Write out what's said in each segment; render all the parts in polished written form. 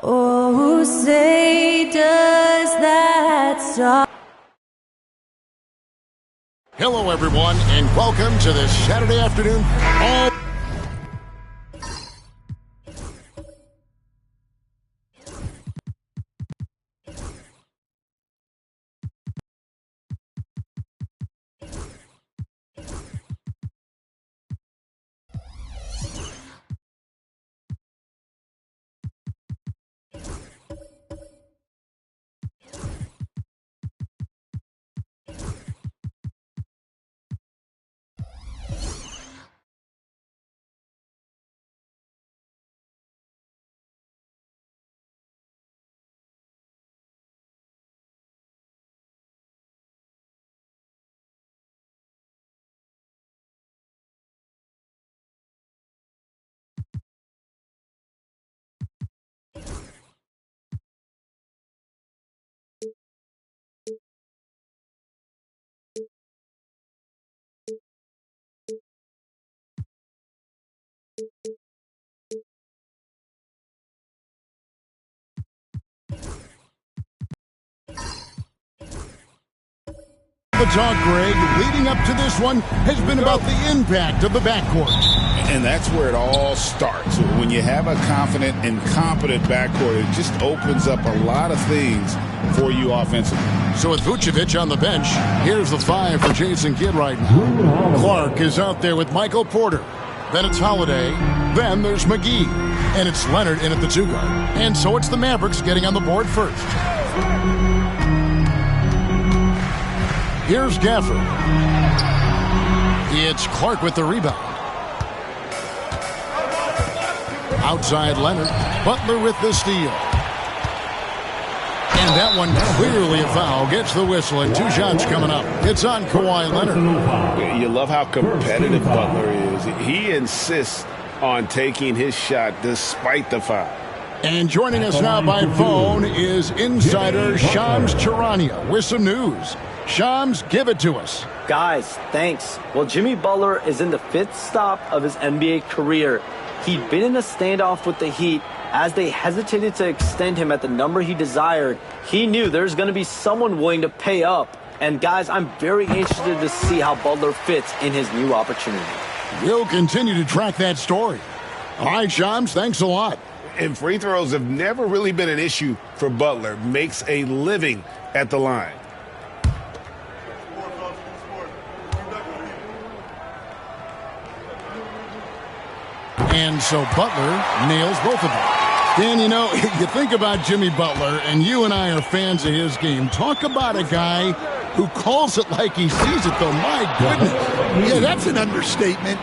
Oh, say does that stop? Hello, everyone, and welcome to this Saturday afternoon all the talk, Greg, leading up to this one has been about the impact of the backcourt. And that's where it all starts. When you have a confident and competent backcourt, it just opens up a lot of things for you offensively. So with Vucevic on the bench, here's the 5 for Jason Kidd right now. Clark is out there with Michael Porter. Then it's Holiday. Then there's McGee. And it's Leonard in at the 2 guard. And so it's the Mavericks getting on the board first. Here's Gafford. It's Clark with the rebound. Outside Leonard. Butler with the steal. And that one clearly a foul. Gets the whistle and 2 shots coming up. It's on Kawhi Leonard. You love how competitive Butler is. He insists on taking his shot despite the foul. And joining us now by phone is insider Shams Charania with some news. Shams, give it to us. Guys, thanks. Well, Jimmy Butler is in the 5th stop of his NBA career. He'd been in a standoff with the Heat. As they hesitated to extend him at the number he desired, he knew there's going to be someone willing to pay up. And guys, I'm very interested to see how Butler fits in his new opportunity. We'll continue to track that story. All right, Shams, thanks a lot. And free throws have never really been an issue for Butler. Makes a living at the line. And so Butler nails both of them. Dan, you know, you think about Jimmy Butler, and you and I are fans of his game. Talk about a guy who calls it like he sees it, though. My goodness. Yeah, that's an understatement.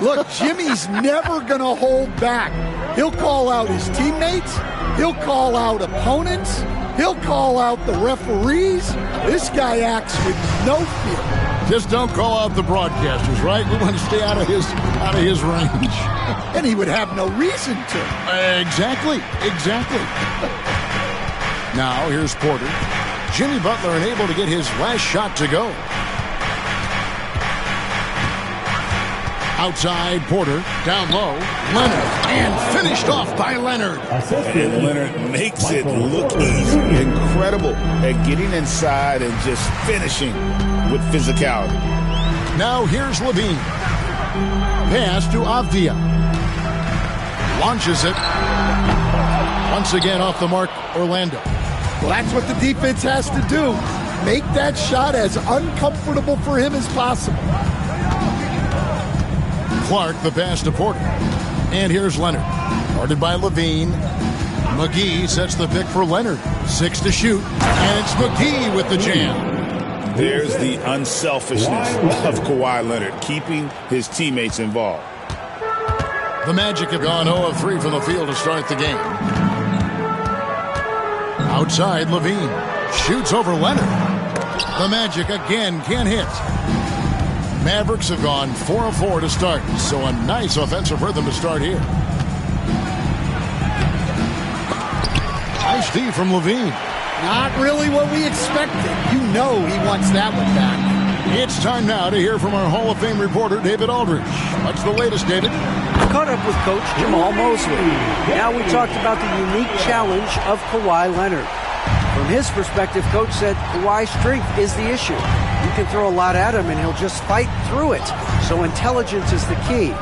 Look, Jimmy's never going to hold back. He'll call out his teammates. He'll call out opponents. He'll call out the referees. This guy acts with no fear. Just don't call out the broadcasters, right? We want to stay out of his range. And he would have no reason to. Exactly. Now, here's Porter. Jimmy Butler unable to get his last shot to go. Outside Porter, down low, Leonard, and finished off by Leonard. And Leonard makes it look easy. Incredible at getting inside and just finishing with physicality. Now here's Levine. Pass to Avdia. Launches it. Once again off the mark, Orlando. Well, that's what the defense has to do. Make that shot as uncomfortable for him as possible. Clark, the pass to Porter. And here's Leonard. Guarded by Levine. McGee sets the pick for Leonard. 6 to shoot. And it's McGee with the jam. There's the unselfishness of Kawhi Leonard, keeping his teammates involved. The Magic have gone 0 of 3 from the field to start the game. Outside, Levine. Shoots over Leonard. The Magic again can't hit. Mavericks have gone 4 of 4 to start, so a nice offensive rhythm to start here. Nice D from Levine. Not really what we expected. You know he wants that one back. It's time now to hear from our Hall of Fame reporter, David Aldridge. What's the latest, David? Caught up with Coach Jamal Mosley. Now we talked about the unique challenge of Kawhi Leonard. From his perspective, Coach said Kawhi's strength is the issue. You can throw a lot at him and he'll just fight through it. So intelligence is the key.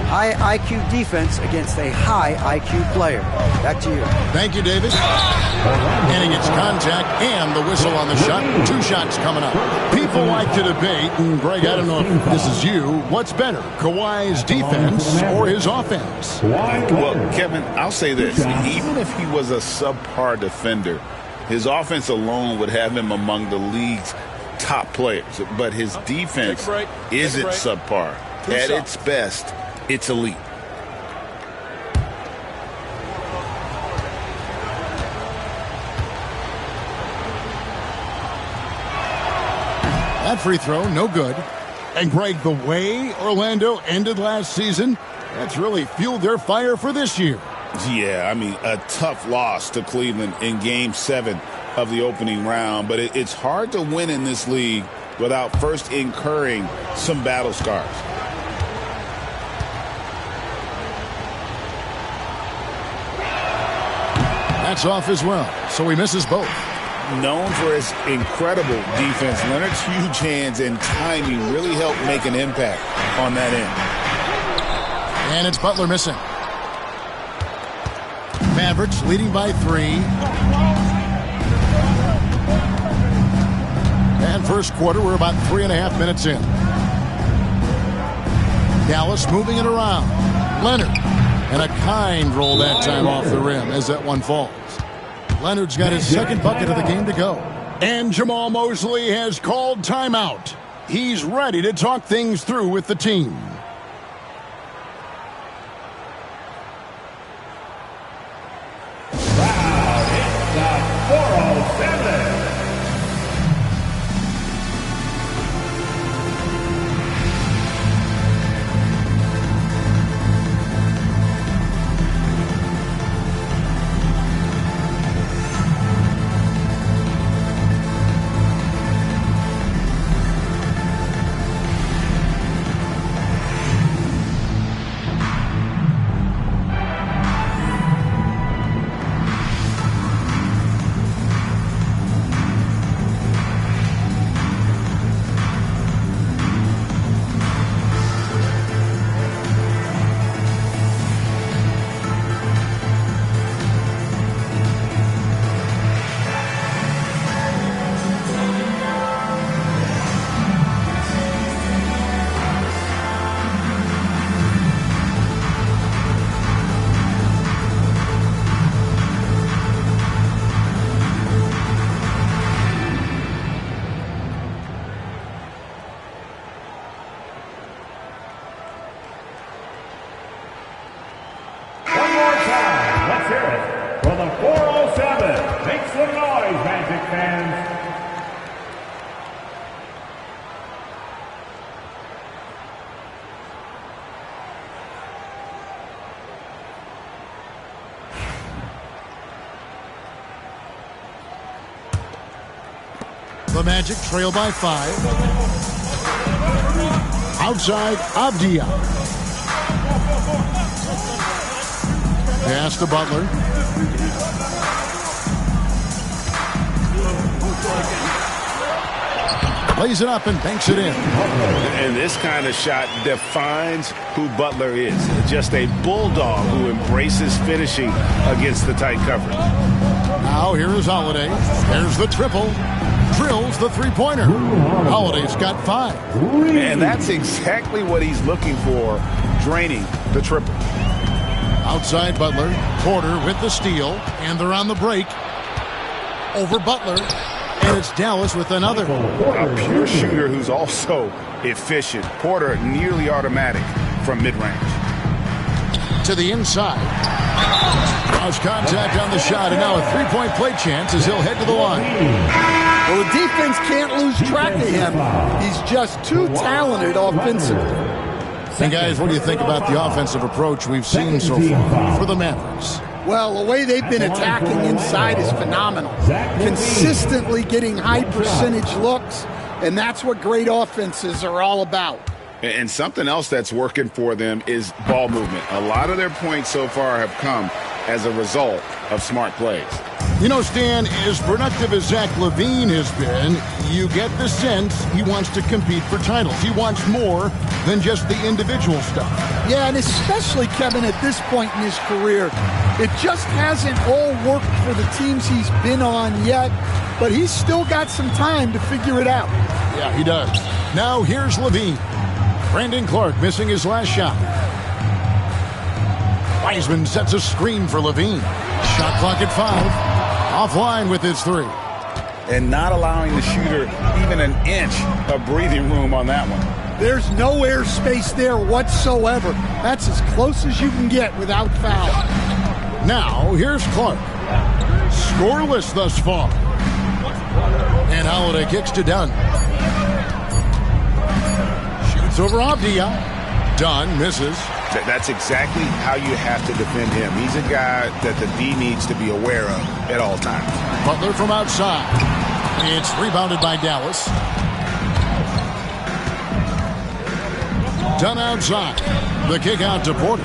High IQ defense against a high IQ player. Back to you. Thank you, David. And he gets contact and the whistle on the shot. 2 shots coming up. People like to debate, and Greg, I don't know if this is you, what's better, Kawhi's defense or his offense? Well, Kevin, I'll say this. Even if he was a subpar defender, his offense alone would have him among the league's top players. But his defense isn't subpar. At its best, it's elite. That free throw, no good. And Greg, the way Orlando ended last season, that's really fueled their fire for this year. Yeah, I mean, a tough loss to Cleveland in Game 7 of the opening round. But it's hard to win in this league without first incurring some battle scars. That's off as well, so he misses both. known for his incredible defense, Leonard's huge hands and timing really helped make an impact on that end. And it's Butler missing. Mavericks leading by 3. And first quarter, we're about 3.5 minutes in. Dallas moving it around. Leonard. And a kind roll that time off the rim as that one falls. Leonard's got his second bucket of the game to go. And Jamal Mosley has called timeout. He's ready to talk things through with the team. The Magic trail by 5. Outside, Avdia. Pass to Butler. Lays it up and banks it in. And this kind of shot defines who Butler is. Just a bulldog who embraces finishing against the tight coverage. Now here is Holiday. There's the triple. Drills the three-pointer. Holiday's got 5. And that's exactly what he's looking for, draining the triple. Outside Butler. Porter with the steal. And they're on the break. Over Butler. And it's Dallas with another. A pure shooter who's also efficient. Porter nearly automatic from mid-range. To the inside. Cross contact on the shot, and now a three-point play chance as he'll head to the line. Well, the defense can't lose track of him. He's just too talented offensively. And guys, what do you think about the offensive approach we've seen so far for the Mavericks? Well, the way they've been attacking inside is phenomenal. Consistently getting high percentage looks, and that's what great offenses are all about. And something else that's working for them is ball movement. A lot of their points so far have come as a result of smart plays. You know, Stan, as productive as Zach LaVine has been, you get the sense he wants to compete for titles. He wants more than just the individual stuff. Yeah, and especially, Kevin, at this point in his career, it just hasn't all worked for the teams he's been on yet, but he's still got some time to figure it out. Yeah, he does. Now here's LaVine. Brandon Clark missing his last shot. Wiseman sets a screen for LaVine. Shot clock at 5. Offline with his 3. And not allowing the shooter even an inch of breathing room on that one. There's no airspace there whatsoever. That's as close as you can get without foul. Now, here's Clark. Scoreless thus far. And Holiday kicks to Dunn. Shoots over Avdia. Dunn misses. That's exactly how you have to defend him. He's a guy that the D needs to be aware of at all times. Butler from outside. It's rebounded by Dallas. Dunn outside. The kick out to Porter.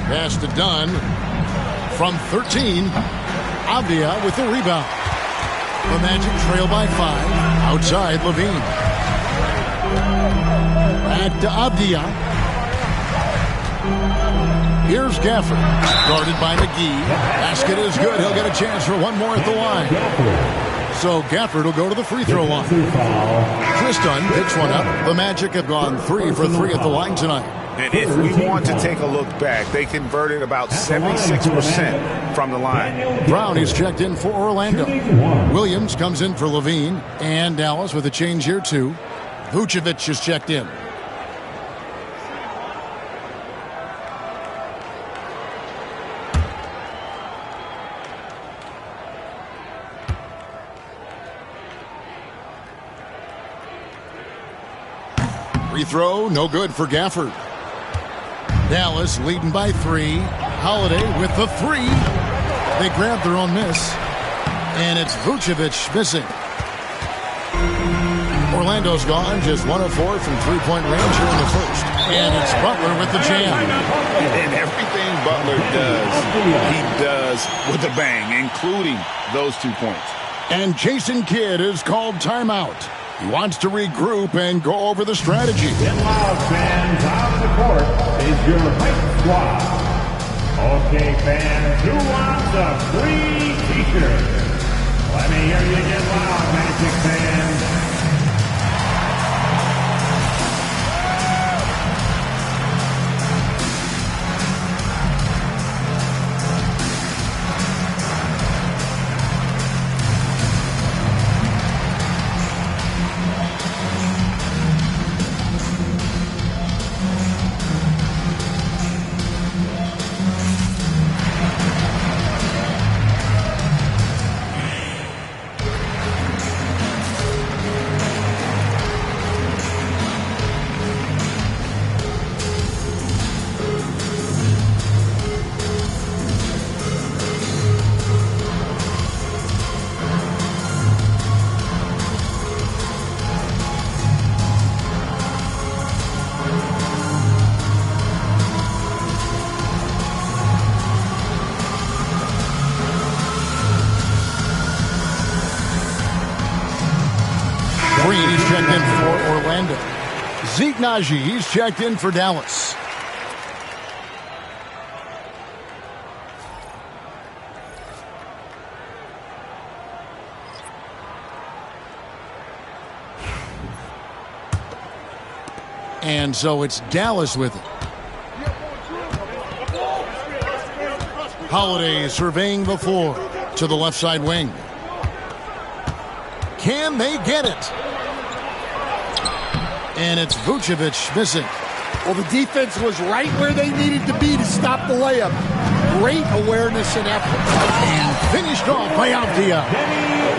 Pass to Dunn from 13. Avdia with the rebound. The Magic trail by 5. Outside, Levine. Back to Avdia. Here's Gafford. Guarded by McGee. Basket is good. He'll get a chance for one more at the line. So Gafford will go to the free throw line. Tristan picks one up. The Magic have gone 3 for 3 at the line tonight. And if we want to take a look back, they converted about 76% from the line. Brown is checked in for Orlando. Williams comes in for Levine. And Dallas with a change here too. Vucevic is checked in. Free throw, no good for Gafford. Dallas leading by 3. Holiday with the 3. They grab their own miss. And it's Vucevic missing. Orlando's gone, just 1 of 4 from three-point range here in the first. And it's Butler with the jam. And everything Butler does, he does with a bang, including those 2 points. And Jason Kidd is called timeout. He wants to regroup and go over the strategy. In loud fans on the court is your hype squad. Okay, fans, who wants a free t-shirt? Let me hear you get loud, Magic fans. Green, he's checked in for Orlando. Zeke Naji, he's checked in for Dallas. And so it's Dallas with it. Holiday surveying the floor to the left side wing. Can they get it? And it's Vucevic missing. Well, the defense was right where they needed to be to stop the layup. Great awareness and effort. And finished off by Avdia.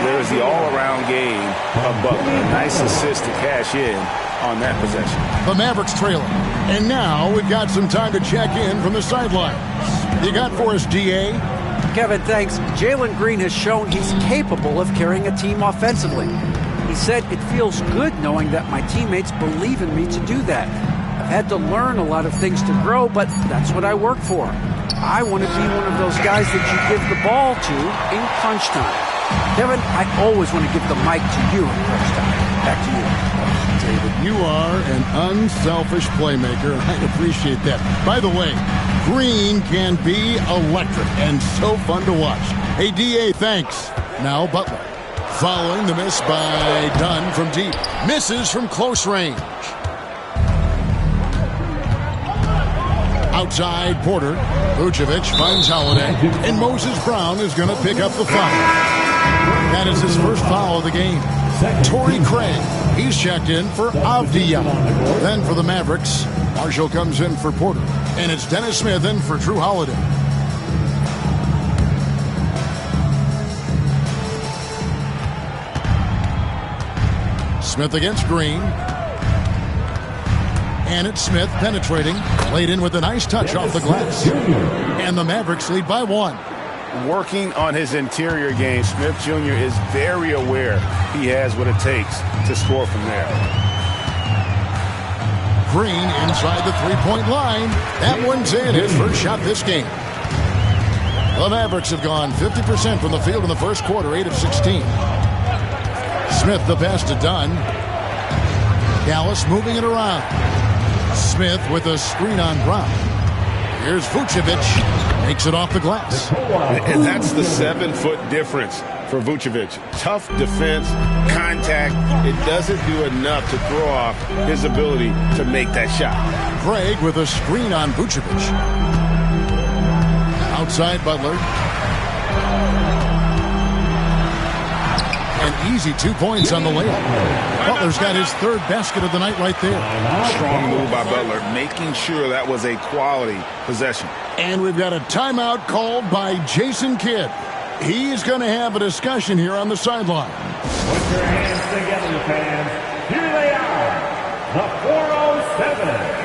There is the all-around game of Butler. A nice assist to cash in on that possession. The Mavericks trailing. And now we've got some time to check in from the sidelines. You got for us, DA? Kevin, thanks. Jalen Green has shown he's capable of carrying a team offensively. He said, "It feels good knowing that my teammates believe in me to do that. I've had to learn a lot of things to grow, but that's what I work for. I want to be one of those guys that you give the ball to in crunch time." Kevin, I always want to give the mic to you in crunch time. Back to you. David, you are an unselfish playmaker. I appreciate that. By the way, Green can be electric and so fun to watch. Hey, DA, thanks. Now Butler. Following the miss by Dunn from deep. Misses from close range. Outside Porter. Vucevic finds Holiday. And Moses Brown is going to pick up the foul. That is his first foul of the game. Torrey Craig. He's checked in for Avdia. Then for the Mavericks, Marshall comes in for Porter. And it's Dennis Smith in for Drew Holiday. Smith against Green. And it's Smith penetrating. Laid in with a nice touch off the glass. And the Mavericks lead by 1. Working on his interior game, Smith Jr. is very aware he has what it takes to score from there. Green inside the three-point line. That one's in, his first shot this game. The Mavericks have gone 50% from the field in the first quarter, 8 of 16. Smith the pass to Dunn. Dallas moving it around. Smith with a screen on Brown. Here's Vucevic. Makes it off the glass. And that's the 7-foot difference for Vucevic. Tough defense, contact. It doesn't do enough to throw off his ability to make that shot. Craig with a screen on Vucevic. Outside Butler. An easy 2 points on the layup. Butler's got his third basket of the night right there. Strong move by Butler, making sure that was a quality possession. And we've got a timeout called by Jason Kidd. He's going to have a discussion here on the sideline. Put your hands together, fans. Here they are, the 407.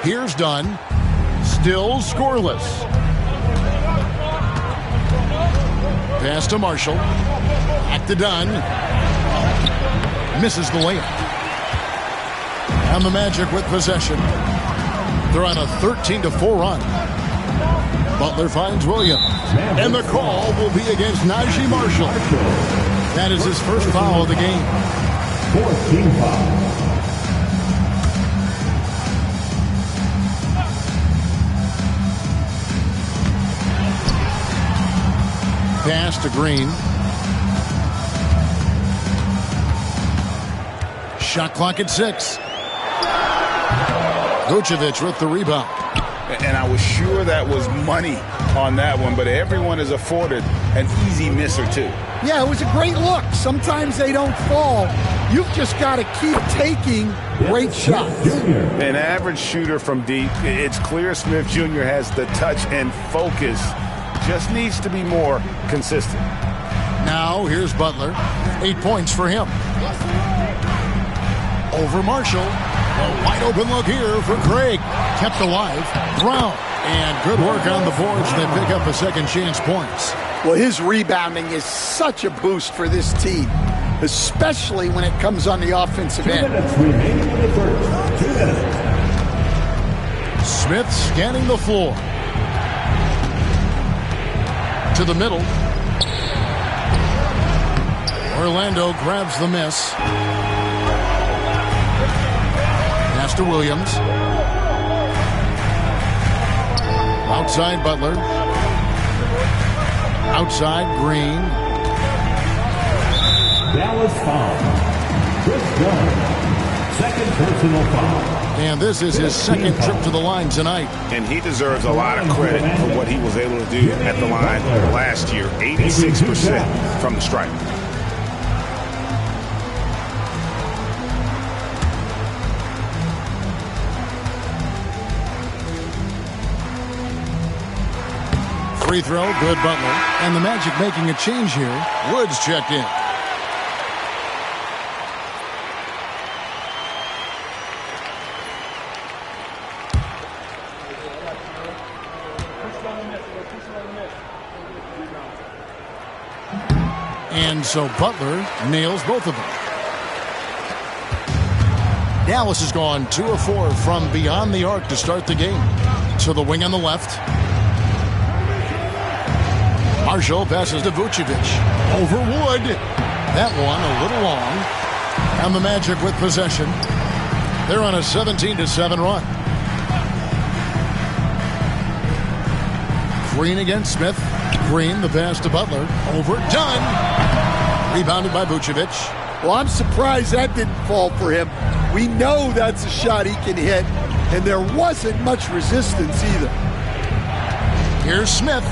Here's Dunn. Still scoreless. Pass to Marshall. Back to Dunn. Misses the layup. And the Magic with possession. They're on a 13-4 run. Butler finds Williams. And the call will be against Najee Marshall. That is his first foul of the game. 14 fouls. Pass to Green. Shot clock at 6. Vucevic with the rebound. And I was sure that was money on that one, but everyone is afforded an easy miss or two. Yeah, it was a great look. Sometimes they don't fall. You've just got to keep taking great shots. An average shooter from deep. It's clear Smith Jr. has the touch and focus. Just needs to be more consistent. Now here's Butler. 8 points for him. Over Marshall. A wide open look here for Craig. Kept alive. Brown. And good work on the boards. They pick up a second chance points. Well, his rebounding is such a boost for this team, especially when it comes on the offensive end. 2 minutes remaining in the first. 2 minutes. Smith scanning the floor. To the middle. Orlando grabs the miss. Pass to Williams. Outside Butler. Outside Green. Dallas foul. Chris Dunn. Second personal foul. And this is his second trip to the line tonight. And he deserves a lot of credit for what he was able to do at the line last year. 86% from the stripe. Free throw, good Butler. And the Magic making a change here. Woods checked in. And so Butler nails both of them. Dallas has gone 2 of 4 from beyond the arc to start the game. To the wing on the left. Marshall passes to Vucevic. Over Wood. That one a little long. And the Magic with possession. They're on a 17-7 run. Green against Smith. Green, the pass to Butler. Overdone. Rebounded by Vucevic. Well, I'm surprised that didn't fall for him. We know that's a shot he can hit, and there wasn't much resistance either. Here's Smith.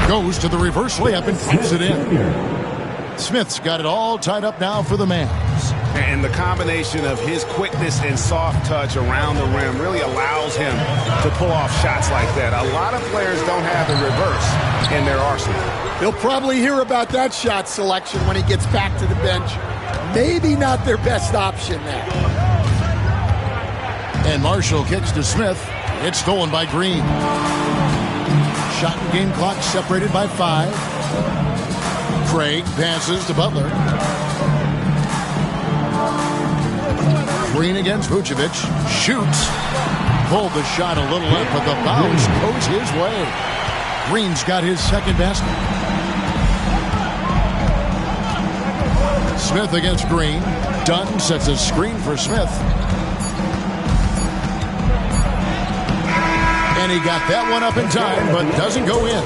Goes to the reverse layup and puts it in. Smith's got it all tied up now for the Mavs. And the combination of his quickness and soft touch around the rim really allows him to pull off shots like that. A lot of players don't have the reverse in their arsenal. He'll probably hear about that shot selection when he gets back to the bench. Maybe not their best option there. And Marshall kicks to Smith. It's stolen by Green. Shot and game clock separated by 5. Craig passes to Butler. Green against Vucevic. Shoots. Pulled the shot a little late, but the bounce goes his way. Green's got his second basket. Smith against Green. Dunn sets a screen for Smith. And he got that one up in time, but doesn't go in.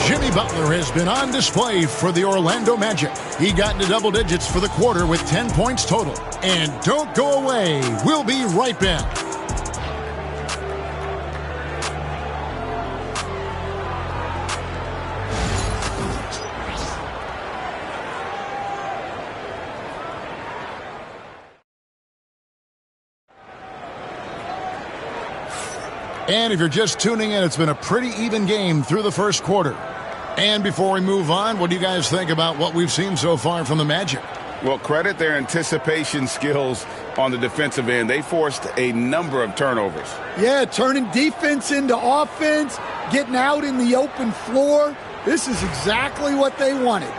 Jimmy Butler has been on display for the Orlando Magic. He got into double digits for the quarter with 10 points total. And don't go away. We'll be right back. And if you're just tuning in, it's been a pretty even game through the first quarter. And before we move on, what do you guys think about what we've seen so far from the Magic? Well, credit their anticipation skills on the defensive end. They forced a number of turnovers. Yeah, turning defense into offense, getting out in the open floor. This is exactly what they wanted.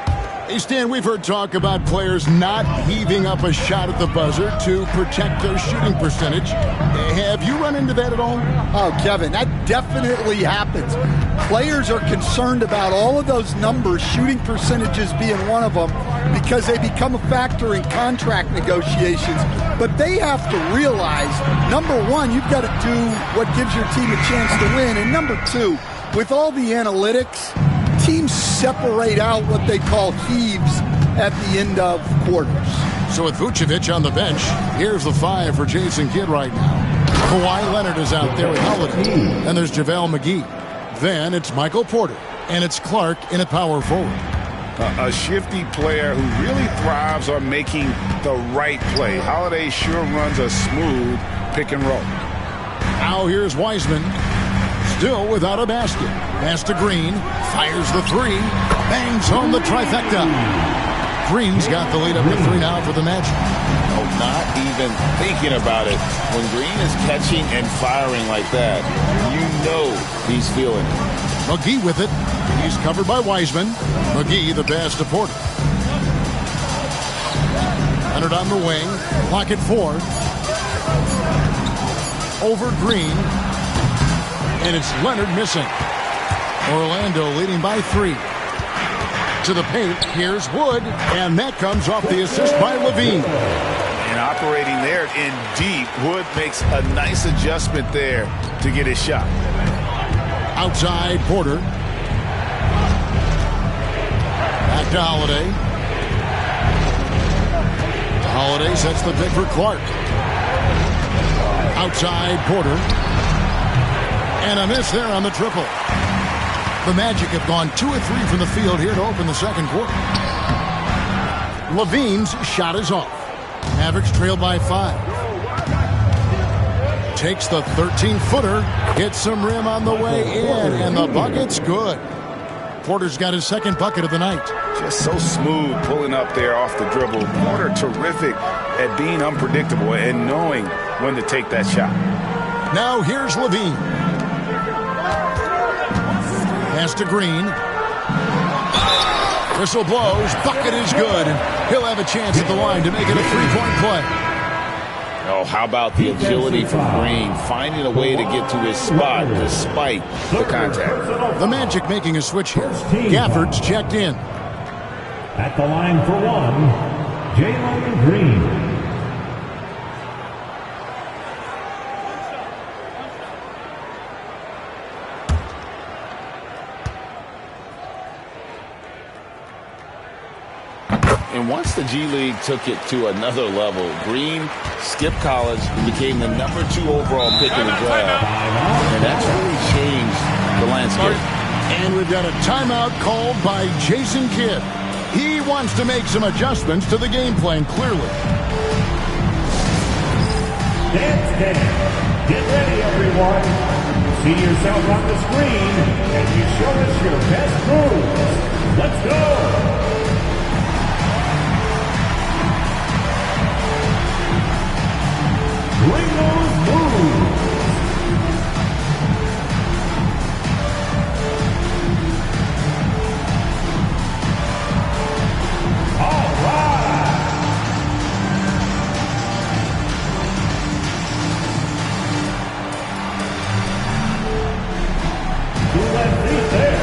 Hey, Stan, we've heard talk about players not heaving up a shot at the buzzer to protect their shooting percentage. Have you run into that at all? Oh, Kevin, that definitely happens. Players are concerned about all of those numbers, shooting percentages being one of them, because they become a factor in contract negotiations. But they have to realize, number one, you've got to do what gives your team a chance to win. And number two, with all the analytics, teams separate out what they call heaves at the end of quarters. So with Vucevic on the bench, here's the 5 for Jason Kidd right now. Kawhi Leonard is out there with Holiday. And there's JaVale McGee. Then it's Michael Porter. And it's Clark in at power forward. A shifty player who really thrives on making the right play. Holiday sure runs a smooth pick and roll. Now here's Wiseman. Still without a basket. Pass to Green. Fires the 3. Bangs home the trifecta. Green's got the lead up to 3 now for the Magic. Oh, not even thinking about it. When Green is catching and firing like that, you know he's feeling it. McGee with it. He's covered by Wiseman. McGee the pass to Porter. Leonard on the wing. Clock at 4. Over Green. And it's Leonard missing. Orlando leading by 3. To the paint, here's Wood. And that comes off the assist by Levine. And operating there in deep, Wood makes a nice adjustment there to get his shot. Outside, Porter. Back to Holiday. Holiday sets the pick for Clark. Outside, Porter. And a miss there on the triple. The Magic have gone 2 of 3 from the field here to open the second quarter. Levine's shot is off. Mavericks trail by 5. Takes the 13-footer. Gets some rim on the way in. And the bucket's good. Porter's got his second bucket of the night. Just so smooth pulling up there off the dribble. Porter terrific at being unpredictable and knowing when to take that shot. Now here's Levine. Pass to Green. Whistle blows. Bucket is good. He'll have a chance at the line to make it a 3-point play. Oh, how about the agility from Green, finding a way to get to his spot despite the contact. The Magic making a switch here. Gafford's checked in. At the line for one, Jalen Green. And once the G League took it to another level, Green skipped college and became the #2 overall pick in the draft. And that's really changed the landscape. And we've got a timeout called by Jason Kidd. He wants to make some adjustments to the game plan, clearly. Dance 10. Get ready, everyone. See yourself on the screen and you show us your best moves. Let's go. Bring those moves. All right. Two left feet there.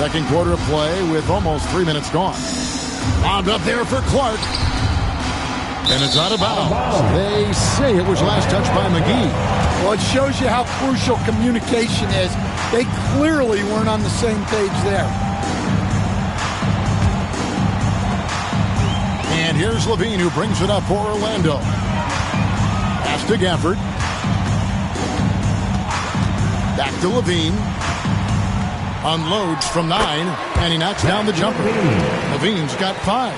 Second quarter of play with almost 3 minutes gone. Wound up there for Clark. And it's out of bounds. They say it was last touched by McGee. Well, it shows you how crucial communication is. They clearly weren't on the same page there. And here's Levine, who brings it up for Orlando. Pass to Gafford. Back to Levine. Unloads from 9, and he knocks down the jumper. Levine's got 5.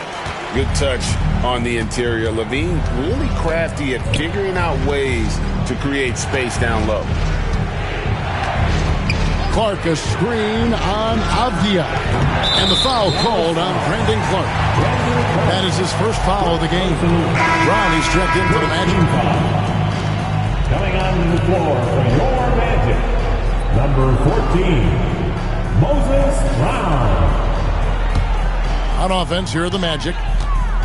Good touch on the interior. Levine really crafty at figuring out ways to create space down low. Clark, a screen on Avdia. And the foul called on Brandon Clark. That is his first foul of the game. Brownie's checked in for the Magic. Coming on the floor for your Magic, number 14. Moses Brown. On offense, here are the Magic.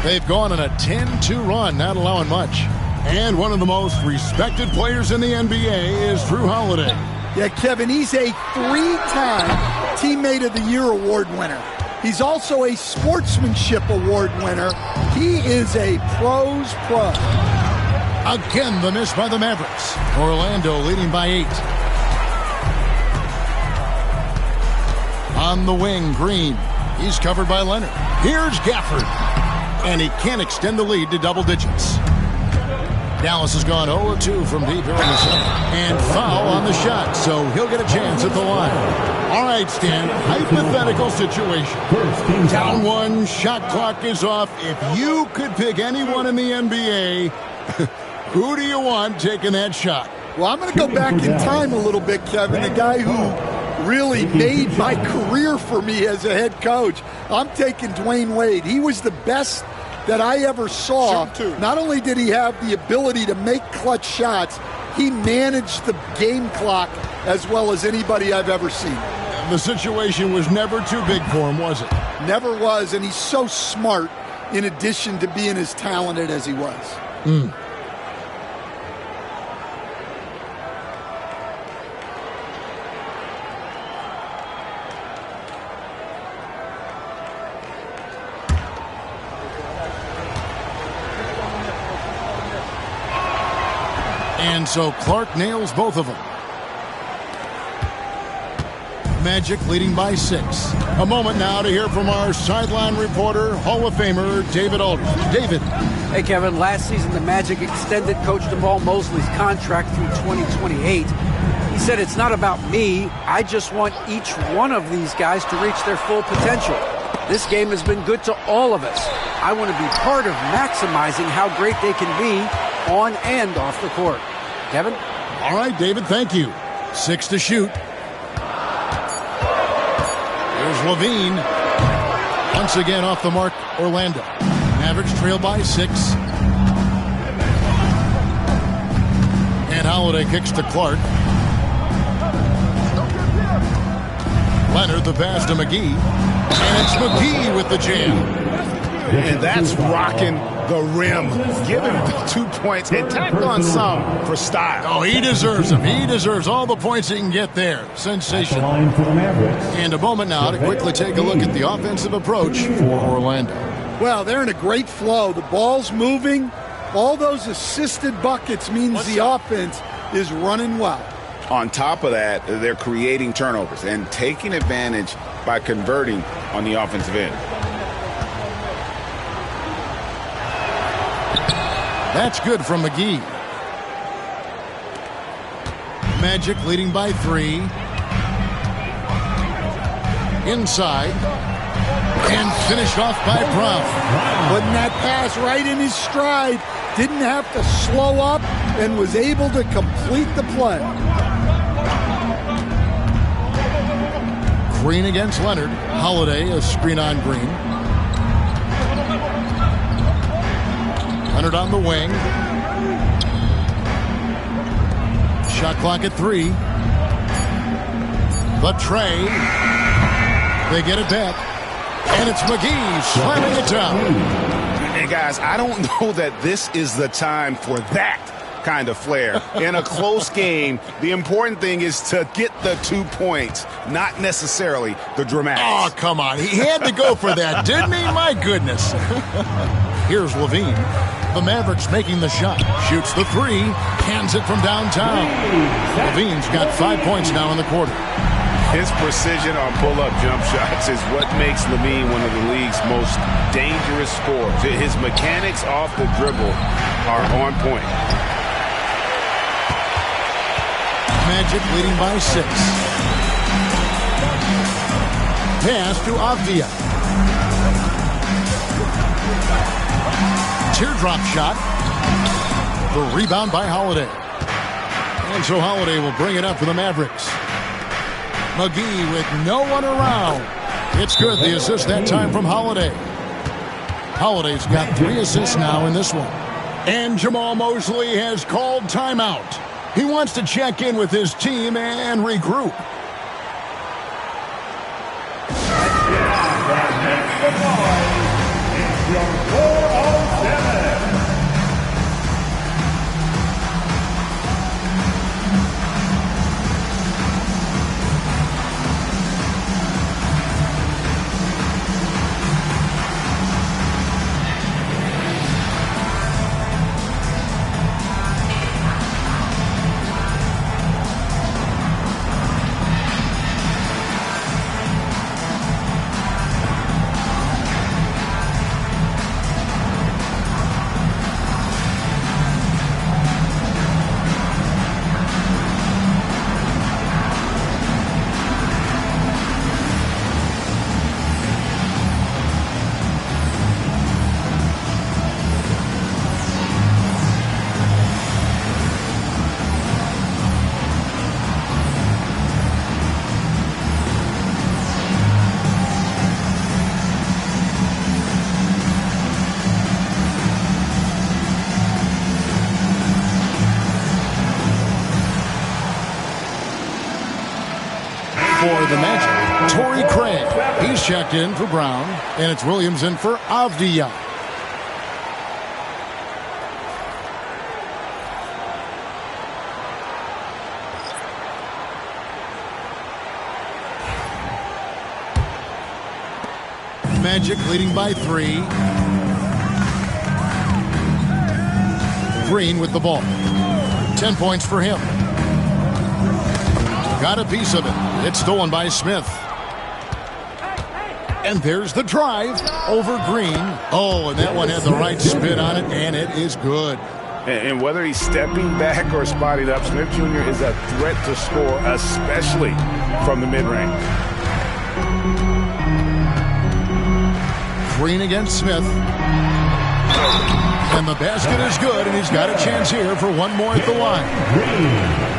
They've gone on a 10-2 run, not allowing much. And one of the most respected players in the NBA is Drew Holiday. Yeah, Kevin, he's a 3-time Teammate of the Year award winner. He's also a Sportsmanship Award winner. He is a pro's pro. Again, the miss by the Mavericks. Orlando leading by 8. On the wing, Green. He's covered by Leonard. Here's Gafford. And he can't extend the lead to double digits. Dallas has gone 0-2 from deep here in the second. And foul on the shot, so he'll get a chance at the line. All right, Stan, hypothetical situation. Down 1, shot clock is off. If you could pick anyone in the NBA, who do you want taking that shot? Well, I'm going to go back in time a little bit, Kevin. The guy who really made my career for me as a head coach. I'm taking Dwayne Wade. He was the best that I ever saw. Not only did he have the ability to make clutch shots, he managed the game clock as well as anybody I've ever seen. The situation was never too big for him, was it? Never was, and he's so smart in addition to being as talented as he was. And so Clark nails both of them. Magic leading by 6. A moment now to hear from our sideline reporter, Hall of Famer David Aldridge. David. Hey, Kevin, last season the Magic extended Coach Jamal Mosley's contract through 2028. He said, "It's not about me. I just want each one of these guys to reach their full potential. This game has been good to all of us. I want to be part of maximizing how great they can be on and off the court." Kevin? All right, David, thank you. 6 to shoot. Here's Levine. Once again off the mark, Orlando. Mavericks trail by 6. And Holiday kicks to Clark. Leonard the pass to McGee. And it's McGee with the jam. And that's rocking the rim. Give him the 2 points and tack on some for style. Oh, he deserves them. He deserves all the points he can get there. Sensational. And a moment now to quickly take a look at the offensive approach for Orlando. Well, they're in a great flow. The ball's moving. All those assisted buckets means the offense is running well. On top of that, they're creating turnovers and taking advantage by converting on the offensive end. That's good from McGee. Magic leading by 3. Inside. And finished off by Brown. Putting that pass right in his stride. Didn't have to slow up and was able to complete the play. Green against Leonard. Holiday, a screen on Green. Leonard on the wing. Shot clock at 3. The tray. They get it back. And it's McGee slamming it down. And guys, I don't know that this is the time for that kind of flair. In a close game, the important thing is to get the 2 points, not necessarily the dramatics. Oh, come on. He had to go for that, didn't he? My goodness. Here's Levine. The Mavericks making the shot. Shoots the 3. Hands it from downtown. Levine's got 5 points now in the quarter. His precision on pull-up jump shots is what makes Levine one of the league's most dangerous scorers. His mechanics off the dribble are on point. Magic leading by 6. Pass to Avdia. Teardrop shot. The rebound by Holiday. And so Holiday will bring it up for the Mavericks. McGee with no one around. It's good. The assist that time from Holiday. Holiday's got 3 assists now in this one. And Jamal Mosley has called timeout. He wants to check in with his team and regroup. For the Magic, Torrey Craig. He's checked in for Brown, and it's Williams in for Avdia. Magic leading by 3. Green with the ball. 10 points for him. Got a piece of it. It's stolen by Smith. And there's the drive over Green. Oh, and that one had the right spin on it, and it is good. And whether he's stepping back or spotting up, Smith Jr. is a threat to score, especially from the mid-range. Green against Smith. And the basket is good, and he's got a chance here for one more at the line.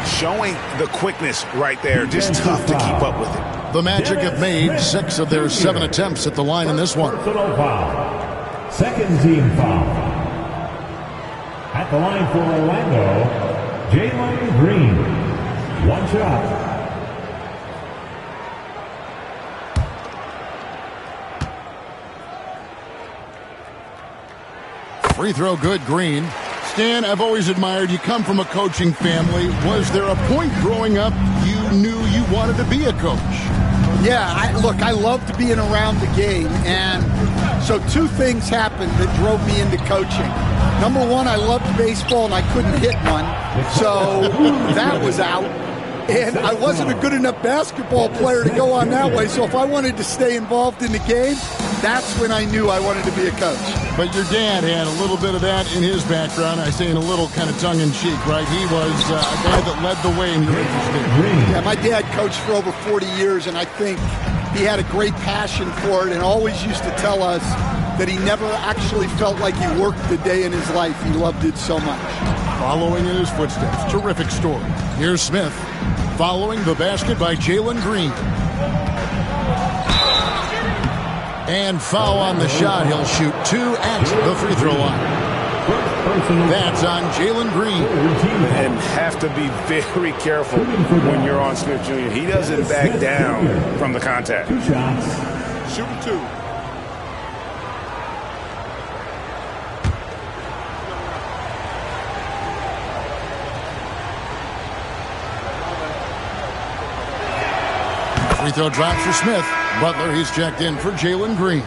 Showing the quickness right there. Just tough to keep up with it. The Magic have made 6 of their 7 attempts at the line in this one. Second team foul. At the line for Orlando, Jalen Green. One shot. Free throw good, Green. Stan, I've always admired you. Come from a coaching family. Was there a point growing up you knew you wanted to be a coach? Yeah, I loved being around the game. And so 2 things happened that drove me into coaching. Number 1, I loved baseball and I couldn't hit one. So that was out. And I wasn't a good enough basketball player to go on that way. So if I wanted to stay involved in the game, that's when I knew I wanted to be a coach. But your dad had a little bit of that in his background. I say in a little kind of tongue-in-cheek, right? He was a guy that led the way in your interest. Yeah, my dad coached for over 40 years, and I think he had a great passion for it and always used to tell us that he never actually felt like he worked the day in his life. He loved it so much. Following in his footsteps. Terrific story. Here's Smith following the basket by Jalen Green. And foul on the shot. He'll shoot 2 at the free throw line. That's on Jalen Green. And have to be very careful when you're on Smith Jr. He doesn't back down from the contact. 2 shots. Shooting 2. Free throw drops for Smith. Butler, he's checked in for Jalen Green.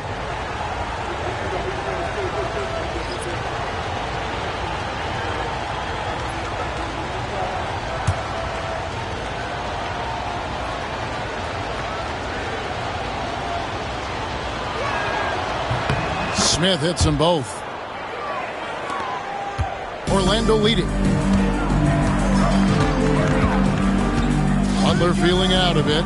Smith hits them both. Orlando leading. Butler feeling out of it.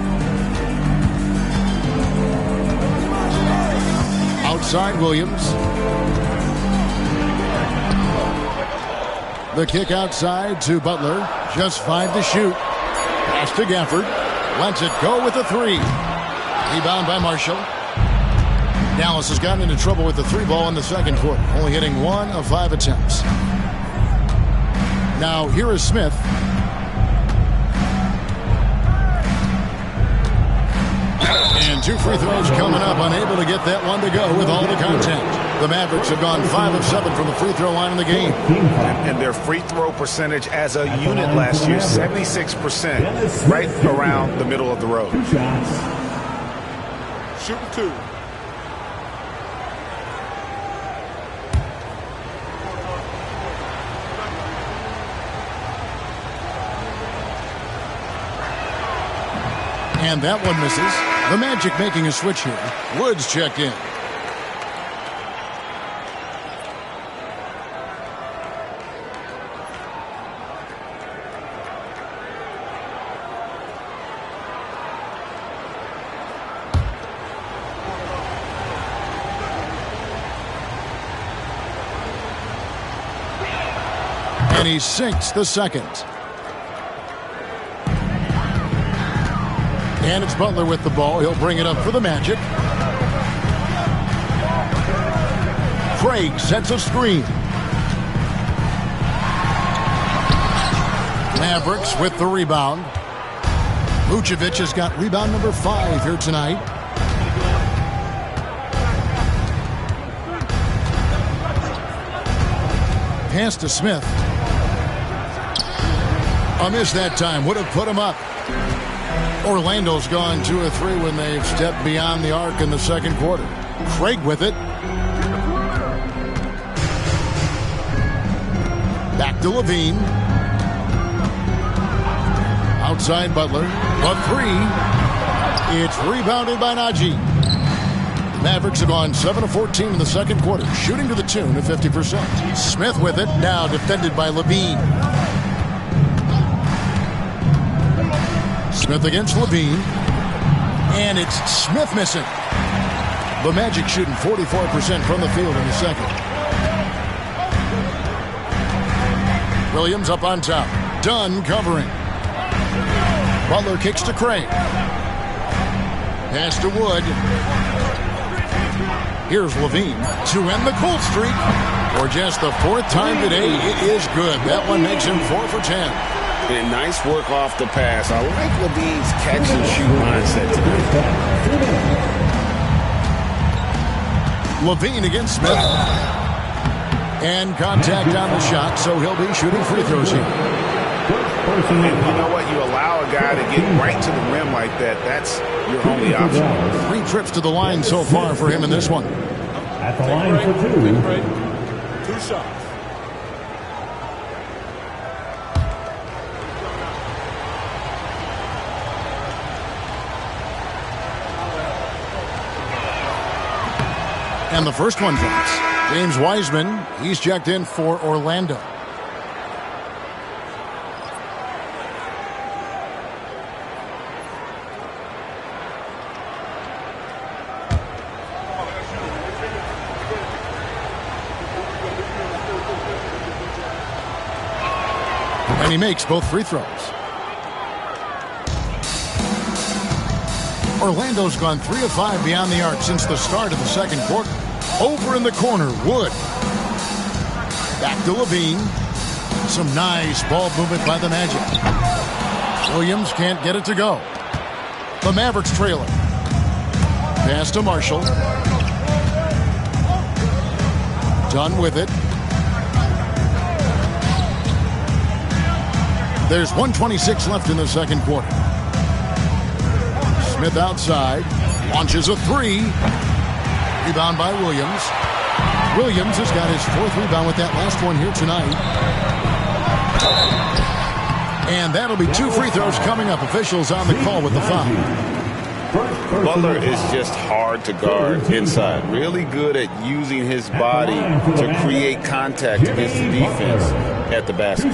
Outside Williams. The kick outside to Butler. Just 5 to shoot. Pass to Gafford. Lets it go with a 3. Rebound by Marshall. Dallas has gotten into trouble with the 3 ball in the second quarter. Only hitting 1 of 5 attempts. Now here is Smith. And 2 free throws coming up, unable to get that one to go with all the contact. The Mavericks have gone 5 of 7 from the free throw line in the game. And their free throw percentage as a unit last year, 76%, right around the middle of the road. 2 shots. Shooting 2. And that one misses. The Magic making a switch here. Woods checked in. And he sinks the second. And it's Butler with the ball. He'll bring it up for the Magic. Craig sets a screen. Mavericks with the rebound. Vucevic has got rebound number 5 here tonight. Pass to Smith. A miss that time. Would have put him up. Orlando's gone 2 of 3 when they've stepped beyond the arc in the second quarter. Craig with it. Back to Levine. Outside Butler. A three. It's rebounded by Najee. The Mavericks have gone 7 of 14 in the second quarter, shooting to the tune of 50%. Smith with it, now defended by Levine. Smith against Levine. And it's Smith missing. The Magic shooting 44% from the field in the second. Williams up on top. Dunn covering. Butler kicks to Craig. Pass to Wood. Here's Levine to end the cold streak. For just the fourth time today, it is good. That one makes him 4 for 10. And nice work off the pass. I like Levine's catch and shoot mindset tonight. Levine against Smith. And contact on the shot, so he'll be shooting free throws here. And you know what? You allow a guy to get right to the rim like that. That's your only option. 3 trips to the line so far for him in this one. At the line for 2. 2 shots. And the first one drops. James Wiseman, he's checked in for Orlando. And he makes both free throws. Orlando's gone 3 of 5 beyond the arc since the start of the second quarter. Over in the corner, Wood. Back to Levine. Some nice ball movement by the Magic. Williams can't get it to go. The Mavericks trailing. Pass to Marshall. Done with it. There's 1:26 left in the second quarter. Smith outside. Launches a 3. Rebound by Williams. Williams has got his 4th rebound with that last one here tonight. And that'll be 2 free throws coming up. Officials on the call with the foul. Butler is just hard to guard inside. Really good at using his body to create contact against the defense at the basket.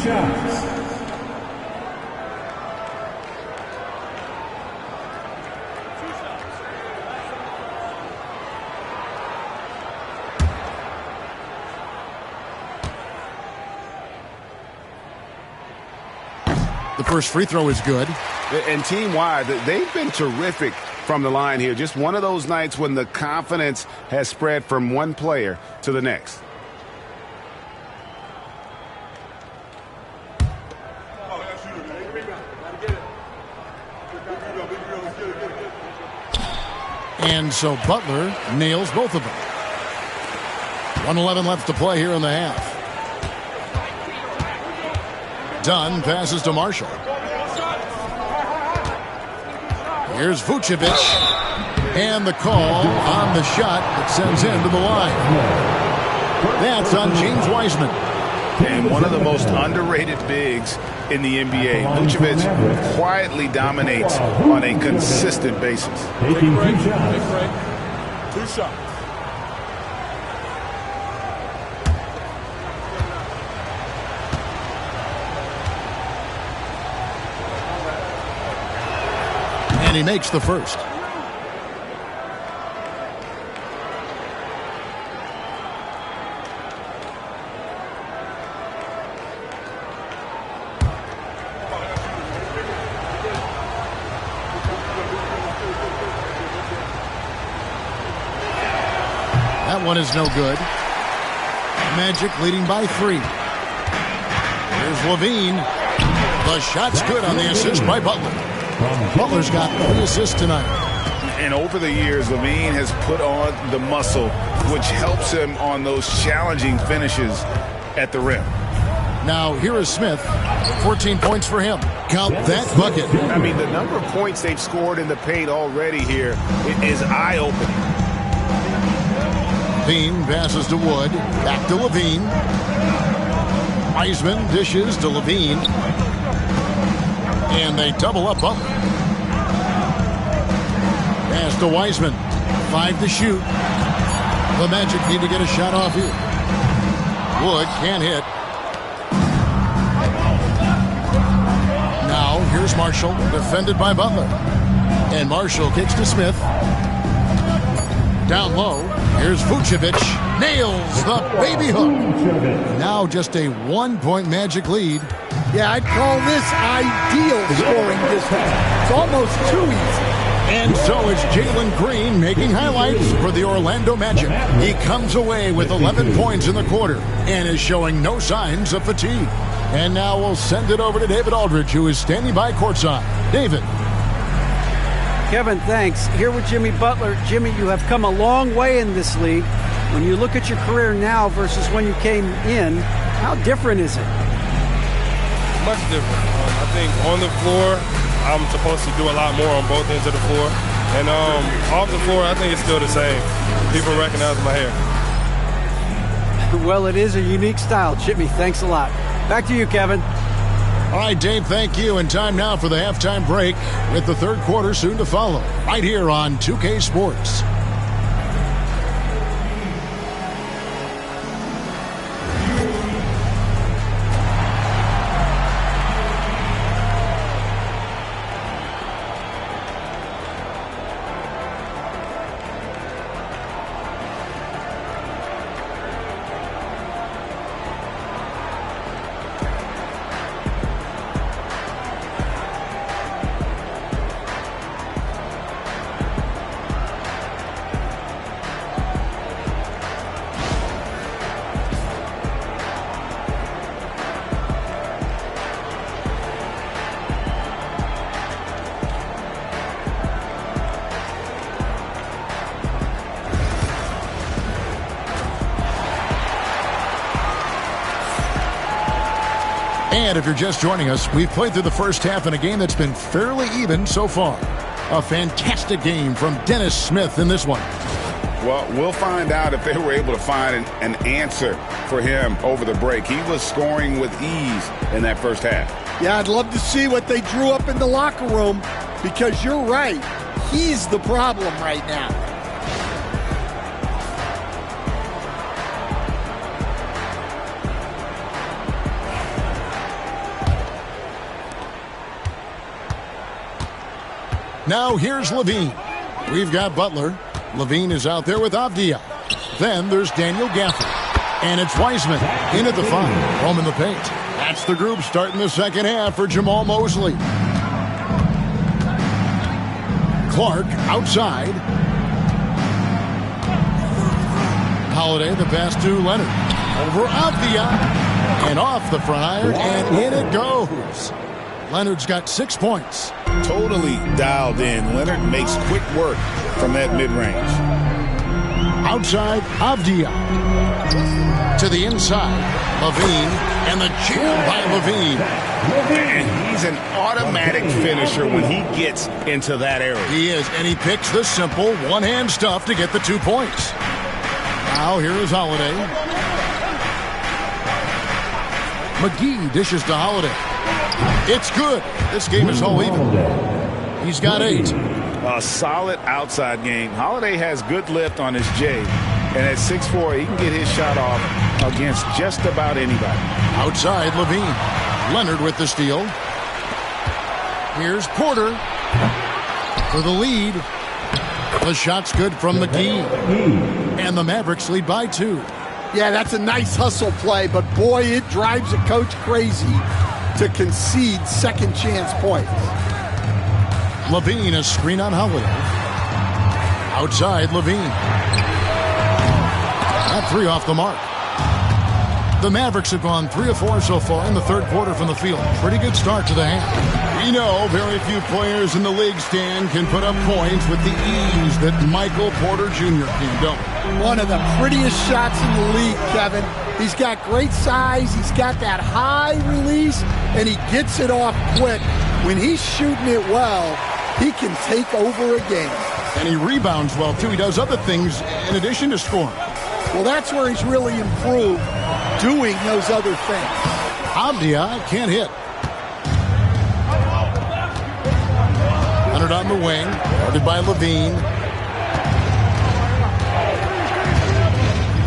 The first free throw is good. And team-wide, they've been terrific from the line here. Just one of those nights when the confidence has spread from one player to the next. And so Butler nails both of them. 1:11 left to play here in the half. Dunn passes to Marshall. Here's Vucevic. And the call on the shot that sends him to the line. That's on James Wiseman. And one of the most underrated bigs in the NBA. Vucevic quietly dominates on a consistent basis. Taking 2 shots. 2 shots. And he makes the first. That one is no good. Magic leading by 3. Here's Levine. The shot's good on the assist by Butler. Butler's got 3 assists tonight. And over the years, Levine has put on the muscle, which helps him on those challenging finishes at the rim. Now, here is Smith. 14 points for him. Count that bucket. I mean, the number of points they've scored in the paint already here is eye-opening. Levine passes to Wood. Back to Levine. Wiseman dishes to Levine. And they double up Butler. Pass to Wiseman. 5 to shoot. The Magic need to get a shot off here. Wood can't hit. Now, here's Marshall, defended by Butler. And Marshall kicks to Smith. Down low, here's Vucevic. Nails the baby hook. Now just a 1-point Magic lead. Yeah, I'd call this ideal scoring distance. It's almost too easy. And so it's Jalen Green making highlights for the Orlando Magic. He comes away with 11 points in the quarter and is showing no signs of fatigue. And now we'll send it over to David Aldridge, who is standing by courtside. David. Kevin, thanks. Here with Jimmy Butler. Jimmy, you have come a long way in this league. When you look at your career now versus when you came in, how different is it? Much different. I think on the floor, I'm supposed to do a lot more on both ends of the floor. And off the floor, I think it's still the same. People recognize my hair. Well, it is a unique style, Jimmy. Thanks a lot. Back to you, Kevin. All right, Dave, thank you. And time now for the halftime break with the third quarter soon to follow. Right here on 2K Sports. And if you're just joining us, we've played through the first half in a game that's been fairly even so far. A fantastic game from Dennis Smith in this one. Well, we'll find out if they were able to find an answer for him over the break. He was scoring with ease in that first half. Yeah, I'd love to see what they drew up in the locker room, because you're right. He's the problem right now. Now here's Levine. We've got Butler. Levine is out there with Avdia. Then there's Daniel Gafford. And it's Wiseman in at the 5, home in the paint. That's the group starting the second half for Jamal Mosley. Clark outside. Holiday, the pass to Leonard. Over Avdia. And off the front iron, and in it goes. Leonard's got 6 points. Totally dialed in. Leonard makes quick work from that mid-range. Outside, Avdia. To the inside, Levine, and the jam by Levine. And he's an automatic finisher when he gets into that area. He is, and he picks the simple one-hand stuff to get the 2 points. Now here is Holiday. McGee dishes to Holiday. It's good. This game is all even. He's got 8. A solid outside game. Holiday has good lift on his J. And at 6'4", he can get his shot off against just about anybody. Outside, Levine. Leonard with the steal. Here's Porter for the lead. The shot's good from McGee. And the Mavericks lead by 2. Yeah, that's a nice hustle play, but boy, it drives a coach crazy to concede second chance points. Levine, a screen on Holiday. Outside, Levine. That 3 off the mark. The Mavericks have gone 3 of 4 so far in the third quarter from the field. Pretty good start to the half. We know very few players in the league, Stan, can put up points with the ease that Michael Porter Jr. can, don't we? One of the prettiest shots in the league, Kevin. He's got great size. He's got that high release, and he gets it off quick. When he's shooting it well, he can take over a game. And he rebounds well, too. He does other things in addition to scoring. Well, that's where he's really improved, doing those other things. Avdia can't hit. Leonard on the wing, guarded by Levine.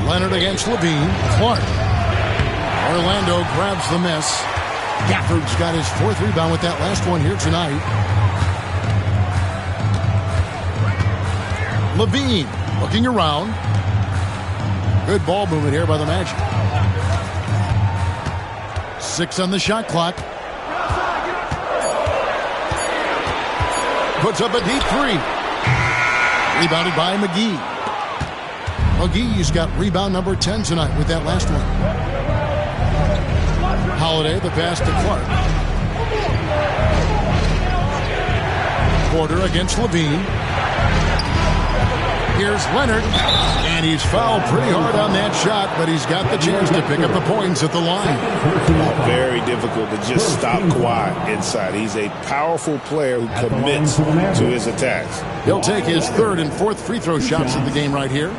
Leonard against Levine. Clark. Orlando grabs the miss. Gafford's got his 4th rebound with that last one here tonight. Levine looking around. Good ball movement here by the Magic. 6 on the shot clock. Puts up a deep 3. Rebounded by McGee. McGee's got rebound number 10 tonight with that last one. Holiday, the pass to Clark. Porter against Levine. Here's Leonard, and he's fouled pretty hard on that shot, but he's got the chance to pick up the points at the line. Very difficult to just stop Kawhi inside. He's a powerful player who commits to his attacks. He'll take his 3rd and 4th free throw shots of the game right here.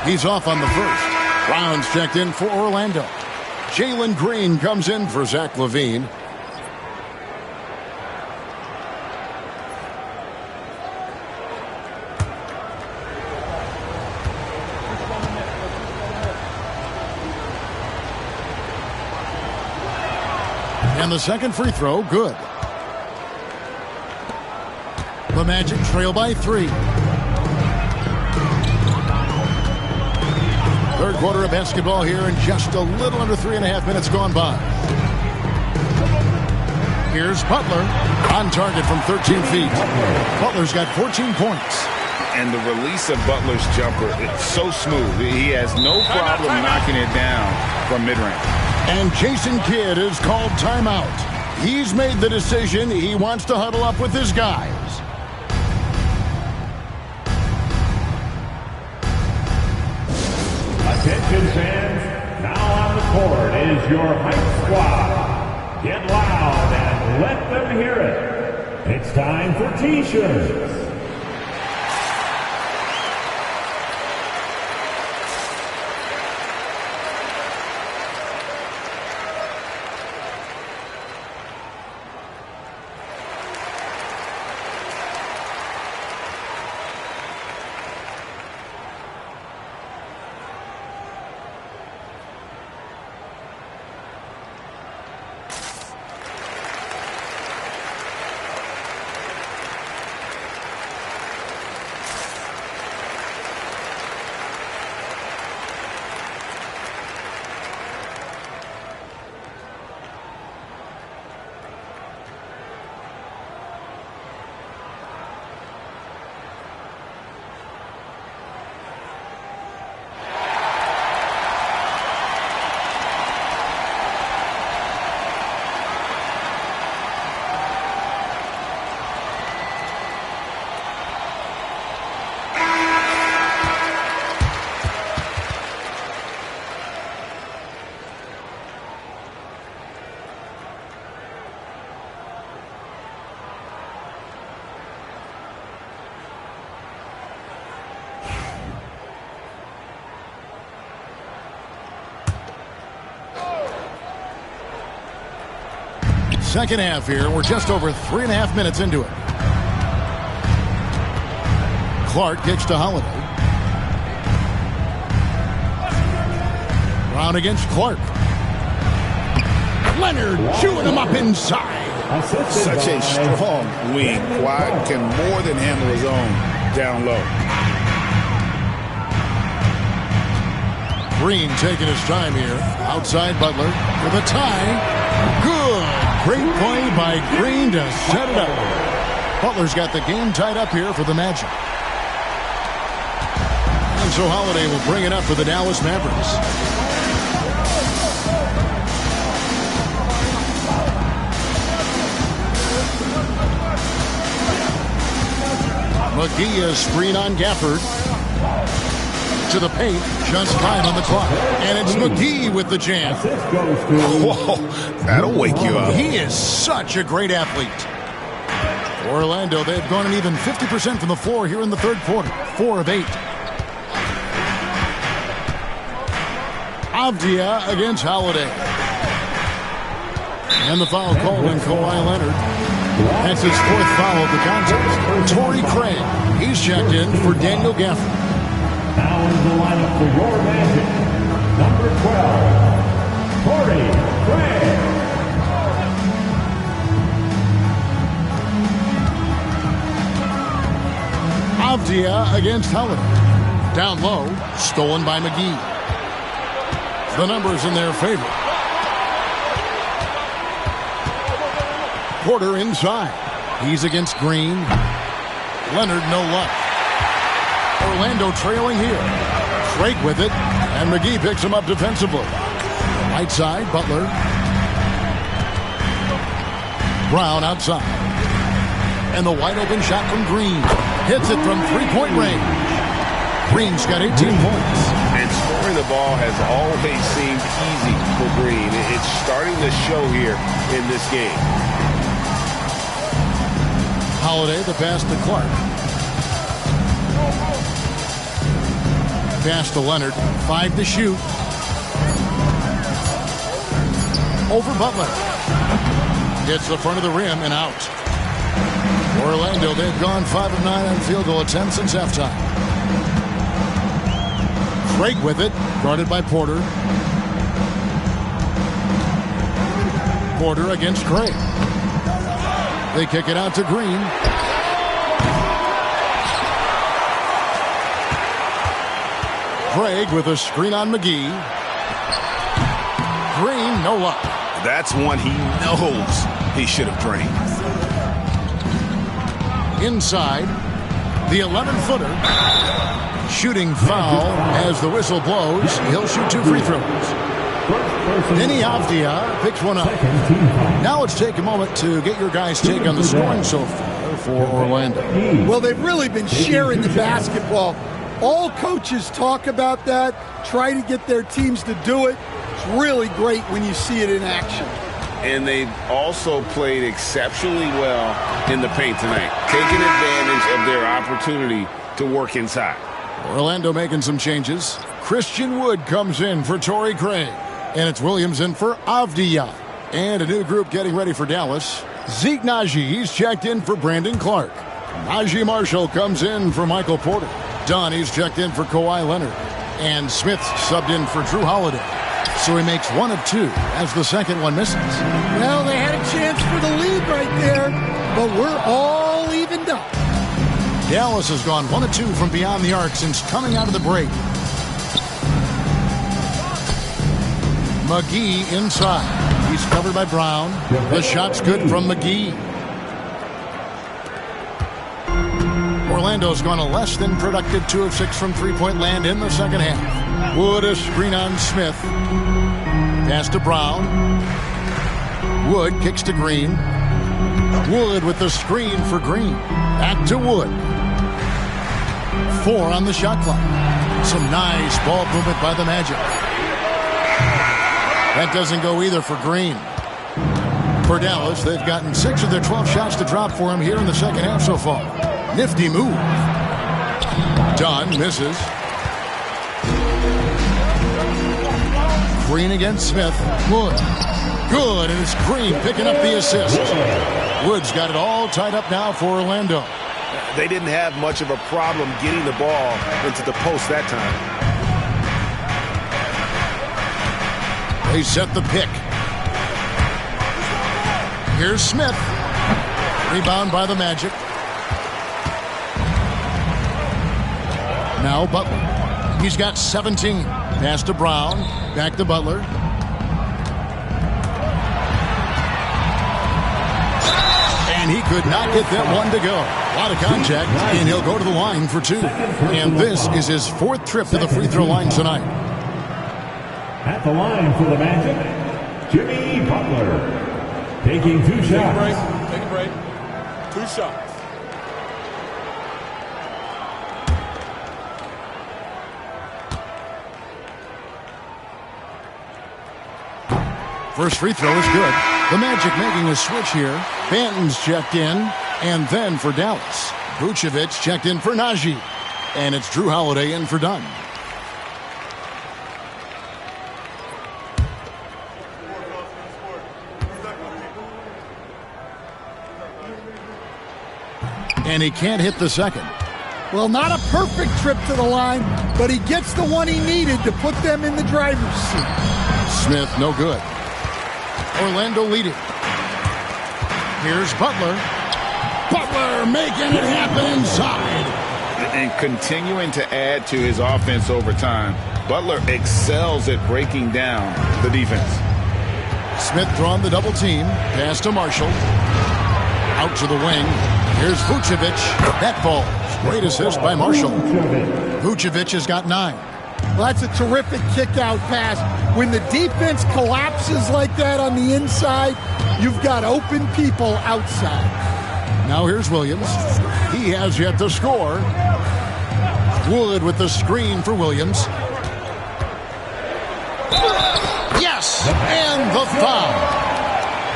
He's off on the first. Brown's checked in for Orlando. Jalen Green comes in for Zach LaVine. And the second free throw, good. The Magic trail by 3. Third quarter of basketball here, and just a little under 3.5 minutes gone by. Here's Butler on target from 13 feet. Butler's got 14 points. And the release of Butler's jumper, it's so smooth. He has no problem knocking it down from mid-range. And Jason Kidd is called timeout. He's made the decision. He wants to huddle up with his guys. Attention fans, now on the court is your hype squad. Get loud and let them hear it. It's time for T-shirts. Second half here. We're just over 3.5 minutes into it. Clark kicks to Holiday. Brown against Clark. Leonard chewing him up inside. Such a strong wing. Kawhi can more than handle his own down low. Green taking his time here. Outside Butler for the tie. Good. Great play by Green to set it up. Butler's got the game tied up here for the Magic. And so Holiday will bring it up for the Dallas Mavericks. McGee is screen on Gafford. to the paint, just 5 on the clock. And it's McGee with the jam. Whoa, that'll wake you up. He is such a great athlete. Orlando, they've gone an even 50% from the floor here in the third quarter. 4 of 8. Avdia against Holiday. And the foul called on Kawhi Leonard. That's his 4th foul of the contest. Torrey Craig, he's checked in for Daniel Gafford. Now in the lineup for your Magic, number 12, Torrey Craig. Avdia against Holiday. Down low, stolen by McGee. The numbers in their favor. Porter inside. He's against Green. Leonard, no luck. Orlando trailing here. Craig with it, and McGee picks him up defensively. Right side, Butler. Brown outside. And the wide open shot from Green. Hits it from 3-point range. Green's got 18 points. And scoring the ball has always seemed easy for Green. It's starting to show here in this game. Holiday, the pass to Clark. Pass to Leonard. 5 to shoot. Over Butler. Hits the front of the rim and out. Orlando, they've gone 5 of 9 on field goal attempts since halftime. Craig with it, guarded by Porter. Porter against Craig. They kick it out to Green. Craig with a screen on McGee. Green, no luck. That's one he knows he should have drained. Inside, The 11-footer. Shooting foul as the whistle blows. He'll shoot 2 free throws. Denny Avdia picks one up. Now let's take a moment to get your guys' take on the scoring so far for Orlando. Well, they've really been sharing the basketball. All coaches talk about that, try to get their teams to do it. It's really great when you see it in action. And they've also played exceptionally well in the paint tonight, taking advantage of their opportunity to work inside. Orlando making some changes. Christian Wood comes in for Torrey Craig. And it's Williams in for Avdia. And a new group getting ready for Dallas. Zeke Naji, he's checked in for Brandon Clark. Najee Marshall comes in for Michael Porter. Dunn, he's checked in for Kawhi Leonard. And Smith subbed in for Drew Holiday. So he makes 1 of 2 as the second one misses. Well, they had a chance for the lead right there, but we're all evened up. Dallas has gone 1 of 2 from beyond the arc since coming out of the break. McGee inside. He's covered by Brown. The shot's good from McGee. Orlando's gone a less than productive 2 of 6 from three-point land in the second half. Wood a screen on Smith. Pass to Brown. Wood kicks to Green. Wood with the screen for Green. Back to Wood. 4 on the shot clock. Some nice ball movement by the Magic. That doesn't go either for Green. For Dallas, they've gotten 6 of their 12 shots to drop for him here in the second half so far. Nifty move. Dunn misses. Green against Smith. Wood. Good, and it's Green picking up the assist. Wood's got it all tied up now for Orlando. They didn't have much of a problem getting the ball into the post that time. They set the pick. Here's Smith. Rebound by the Magic. Now Butler. He's got 17. Pass to Brown. Back to Butler. And he could not get that one to go. A lot of contact, and he'll go to the line for 2. And this is his 4th trip to the free throw line tonight. At the line for the Magic, Jimmy Butler, taking 2 shots. Take a break. 2 shots. First free throw is good. The Magic making a switch here. Banton's checked in. And then for Dallas, Vucevic checked in for Najee. And it's Drew Holiday in for Dunn. And he can't hit the second. Well, not a perfect trip to the line, but he gets the one he needed to put them in the driver's seat. Smith, no good. Orlando leading. Here's Butler. Butler making it happen inside. And continuing to add to his offense over time. Butler excels at breaking down the defense. Smith drawing the double team. Pass to Marshall. Out to the wing. Here's Vucevic. That falls. Great assist by Marshall. Vucevic has got 9. Well, that's a terrific kick-out pass. When the defense collapses like that on the inside, you've got open people outside. Now here's Williams. He has yet to score. Wood with the screen for Williams. Yes! And the foul.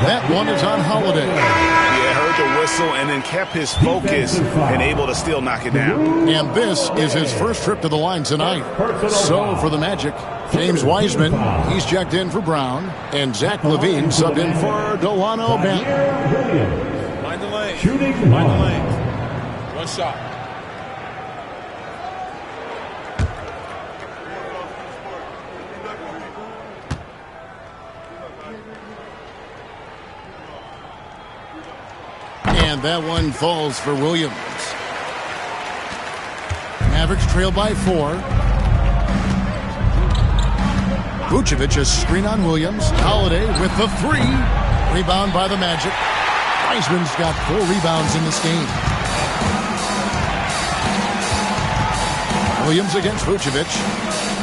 That one is on Holiday. Yeah, heard the whistle and then kept his focus and able to still knock it down. And this is his first trip to the line tonight. So for the Magic, James Wiseman, he's checked in for Brown, and Zach LaVine subbed in for Delano Banton. Mind the lane. Shooting Mind the lane. One shot. And that one falls for Williams. Mavericks trail by 4. Vucevic a screen on Williams. Holiday with the 3. Rebound by the Magic. Wiseman's got 4 rebounds in this game. Williams against Vucevic.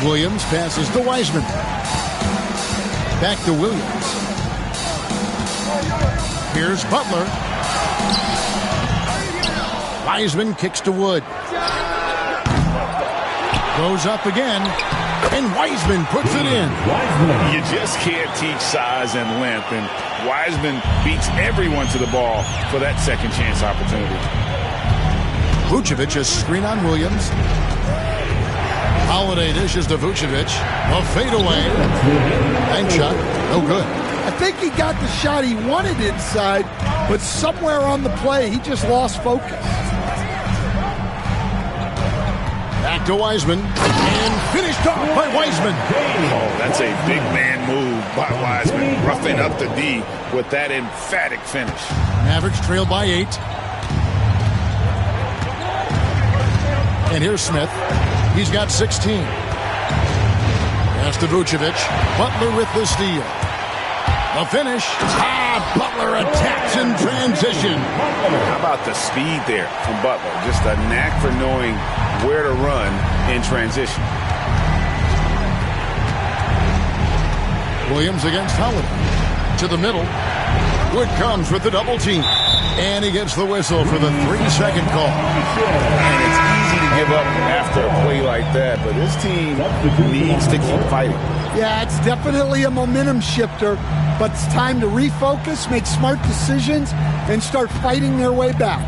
Williams passes to Wiseman. Back to Williams. Here's Butler. Wiseman kicks to Wood. Goes up again. And Wiseman puts it in. You just can't teach size and length. And Wiseman beats everyone to the ball for that second chance opportunity. Vucevic a screen on Williams. Holiday dishes to Vucevic. A fadeaway. Bank shot. No good. I think he got the shot he wanted inside, but somewhere on the play, he just lost focus. Back to Wiseman. And finished off by Wiseman. Oh, that's a big man move by Wiseman. Roughing up the D with that emphatic finish. Mavericks trail by 8. And here's Smith. He's got 16. Pass to Vucevic. Butler with the steal. The finish. Butler attacks in transition. How about the speed there from Butler? Just a knack for knowing where to run in transition. Williams against Howard. To the middle. Wood comes with the double team. And he gets the whistle for the 3-second call. And it's easy to give up after a play like that, but this team needs to keep fighting. Yeah, it's definitely a momentum shifter, but it's time to refocus, make smart decisions, and start fighting their way back.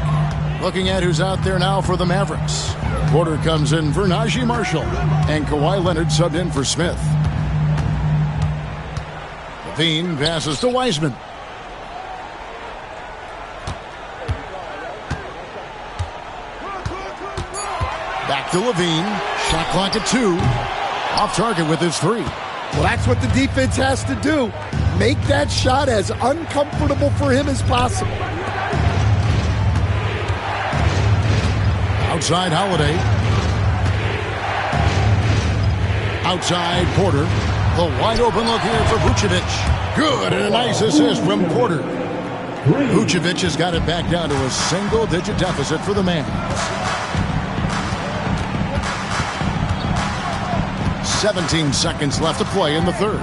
Looking at who's out there now for the Mavericks. Porter comes in for Najee Marshall, and Kawhi Leonard subbed in for Smith. LaVine passes to Wiseman. Back to LaVine. Shot clock at 2. Off target with his 3. Well, that's what the defense has to do. Make that shot as uncomfortable for him as possible. Outside Holiday. Outside Porter. The wide open look here for Vucevic. Good, and a nice assist from Porter. Vucevic has got it back down to a single-digit deficit for the Mavs. 17 seconds left to play in the third.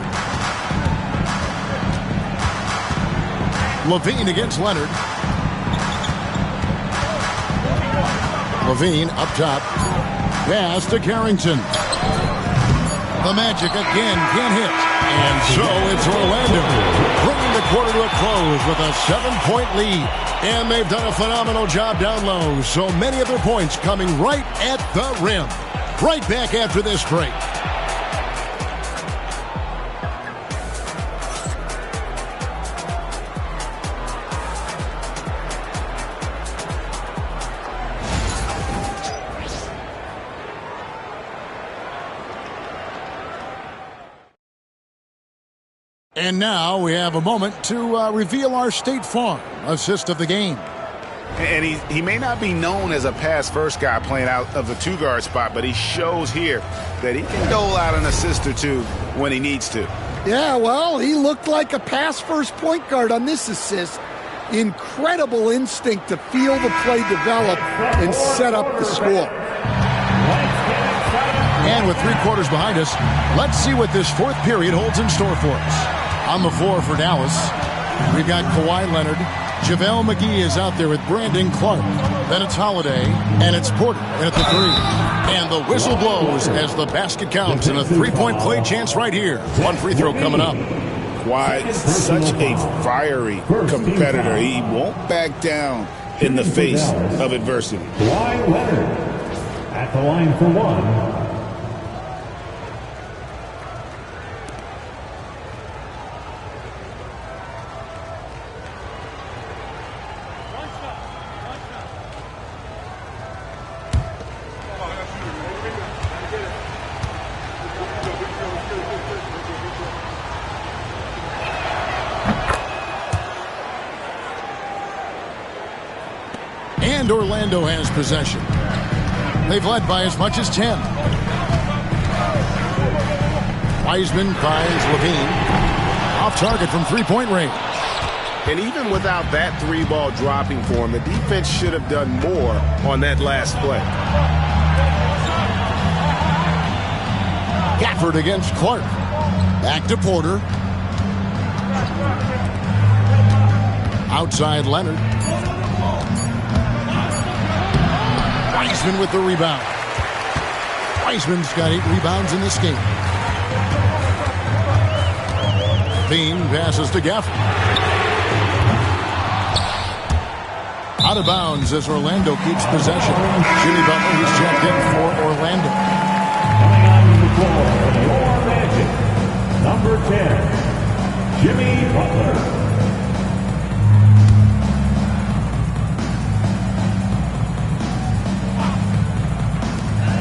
LaVine against Leonard. LaVine up top. Pass to Carrington. The Magic again can't hit. And so it's Orlando bringing the quarter to a close with a 7-point lead. And they've done a phenomenal job down low. So many of their points coming right at the rim. Right back after this break. And now we have a moment to reveal our State Farm assist of the game. And he may not be known as a pass-first guy playing out of the two-guard spot, but he shows here that he can dole out an assist or two when he needs to. Yeah, well, he looked like a pass-first point guard on this assist. Incredible instinct to feel the play develop and set up the score. And with 3 quarters behind us, let's see what this fourth period holds in store for us. On the floor for Dallas, we've got Kawhi Leonard. JaVale McGee is out there with Brandon Clark. Then it's Holiday, and it's Porter at the 3. And the whistle blows as the basket counts, and a 3-point play chance right here. One free throw coming up. Kawhi, such a fiery competitor. He won't back down in the face of adversity. Kawhi Leonard at the line for one. And Orlando has possession. They've led by as much as 10. Wiseman finds Levine. Off target from three-point range. And even without that 3-ball dropping for him, the defense should have done more on that last play. Gafford against Clark. Back to Porter. Outside Leonard. Wiseman with the rebound. Wiseman's got 8 rebounds in this game. Bean passes to Gafford. Out of bounds as Orlando keeps possession. Jimmy Butler is checked in for Orlando. Coming on the floor for your Magic, number 10, Jimmy Butler.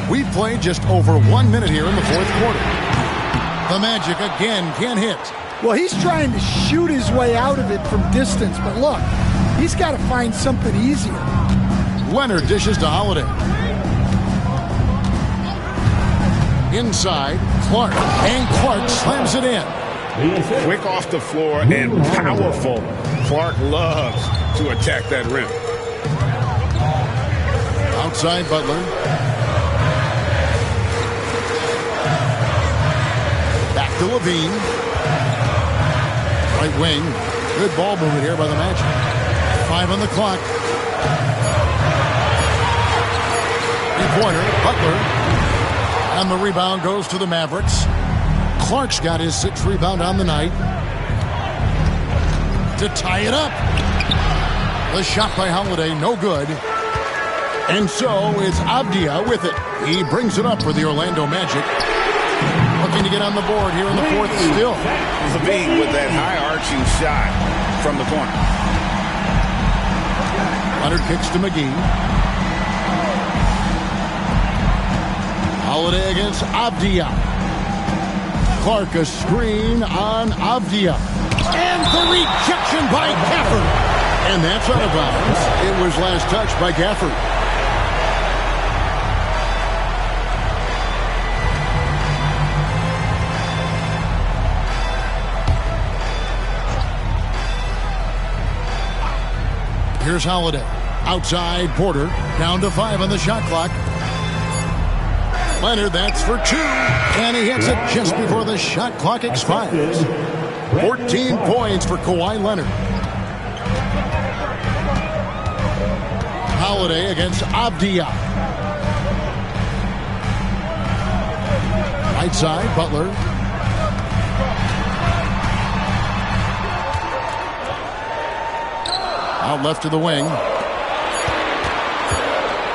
We've played just over 1 minute here in the fourth quarter. The Magic again can't hit. Well, he's trying to shoot his way out of it from distance, but look, he's got to find something easier. Leonard dishes to Holiday. Inside, Clark. And Clark slams it in. Quick off the floor and powerful. Clark loves to attack that rim. Outside Butler. Back to Levine. Right wing. Good ball movement here by the Magic. 5 on the clock. Three-pointer. Butler. And the rebound goes to the Mavericks. Clark's got his 6th rebound on the night. To tie it up. The shot by Holiday, no good. And so it's Avdia with it. He brings it up for the Orlando Magic. Looking to get on the board here in the fourth still. Levine with that high-arching shot from the corner. Leonard kicks to McGee. Holiday against Avdia. Clark a screen on Avdia. And the rejection by Gafford. And that's out of bounds. It was last touched by Gafford. Here's Holiday. Outside Porter. Down to 5 on the shot clock. Leonard, that's for 2. And he hits it just before the shot clock expires. 14 points for Kawhi Leonard. Holiday against Avdia. Right side, Butler. Out left to the wing.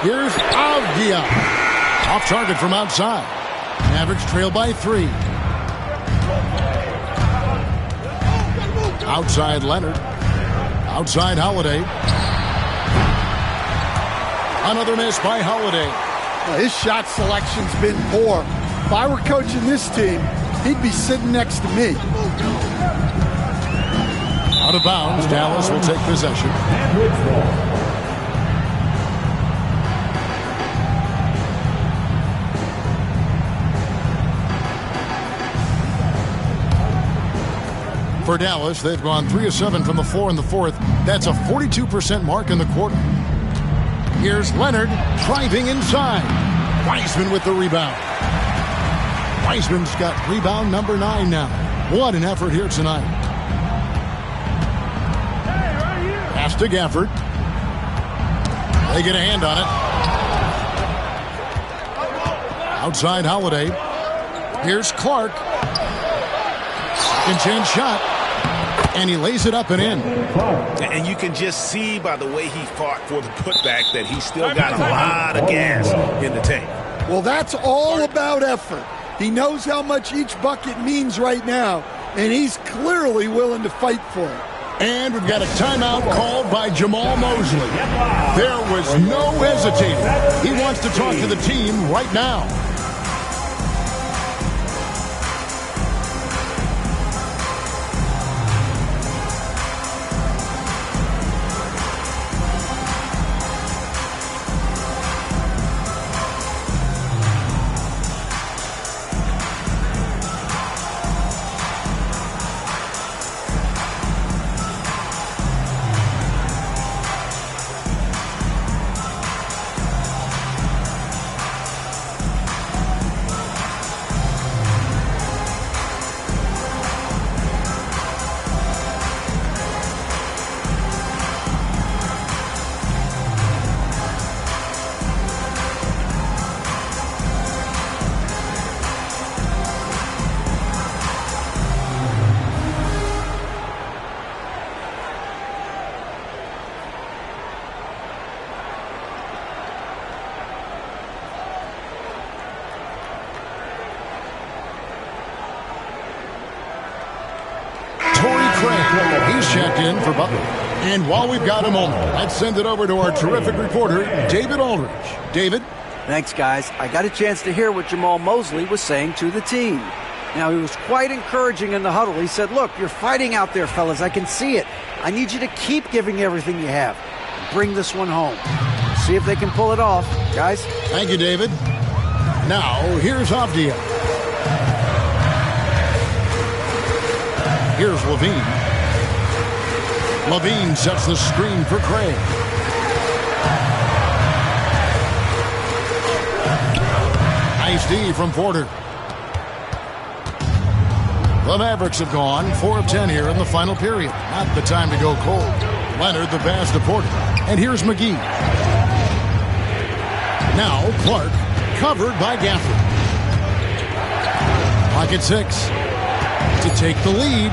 Here's Avdia. Off target from outside. Mavericks trail by 3. Outside Leonard. Outside Holiday. Another miss by Holiday. Well, his shot selection's been poor. If I were coaching this team, he'd be sitting next to me. Out of bounds, Dallas will take possession. For Dallas, they've gone 3 of 7 from the floor in the fourth. That's a 42% mark in the quarter. Here's Leonard driving inside. Wiseman with the rebound. Wiseman's got rebound number 9 now. What an effort here tonight. Pass to Gafford. They get a hand on it. Outside Holiday. Here's Clark. Second chance shot. And he lays it up and in. And you can just see by the way he fought for the putback that he still got a lot of gas in the tank. Well, that's all about effort. He knows how much each bucket means right now, and he's clearly willing to fight for it. And we've got a timeout called by Jamal Mosley. There was no hesitating. He wants to talk to the team right now. He's checked in for Butler. And while we've got a moment, let's send it over to our terrific reporter, David Aldridge. David? Thanks, guys. I got a chance to hear what Jamal Mosley was saying to the team. Now, he was quite encouraging in the huddle. He said, look, you're fighting out there, fellas. I can see it. I need you to keep giving everything you have. Bring this one home. See if they can pull it off. Guys? Thank you, David. Now, here's Avdia. Here's Levine. Levine sets the screen for Craig. Nice D from Porter. The Mavericks have gone 4 of 10 here in the final period. Not the time to go cold. Leonard the pass to Porter. And here's McGee. Now Clark, covered by Gafford. Pocket 6. To take the lead.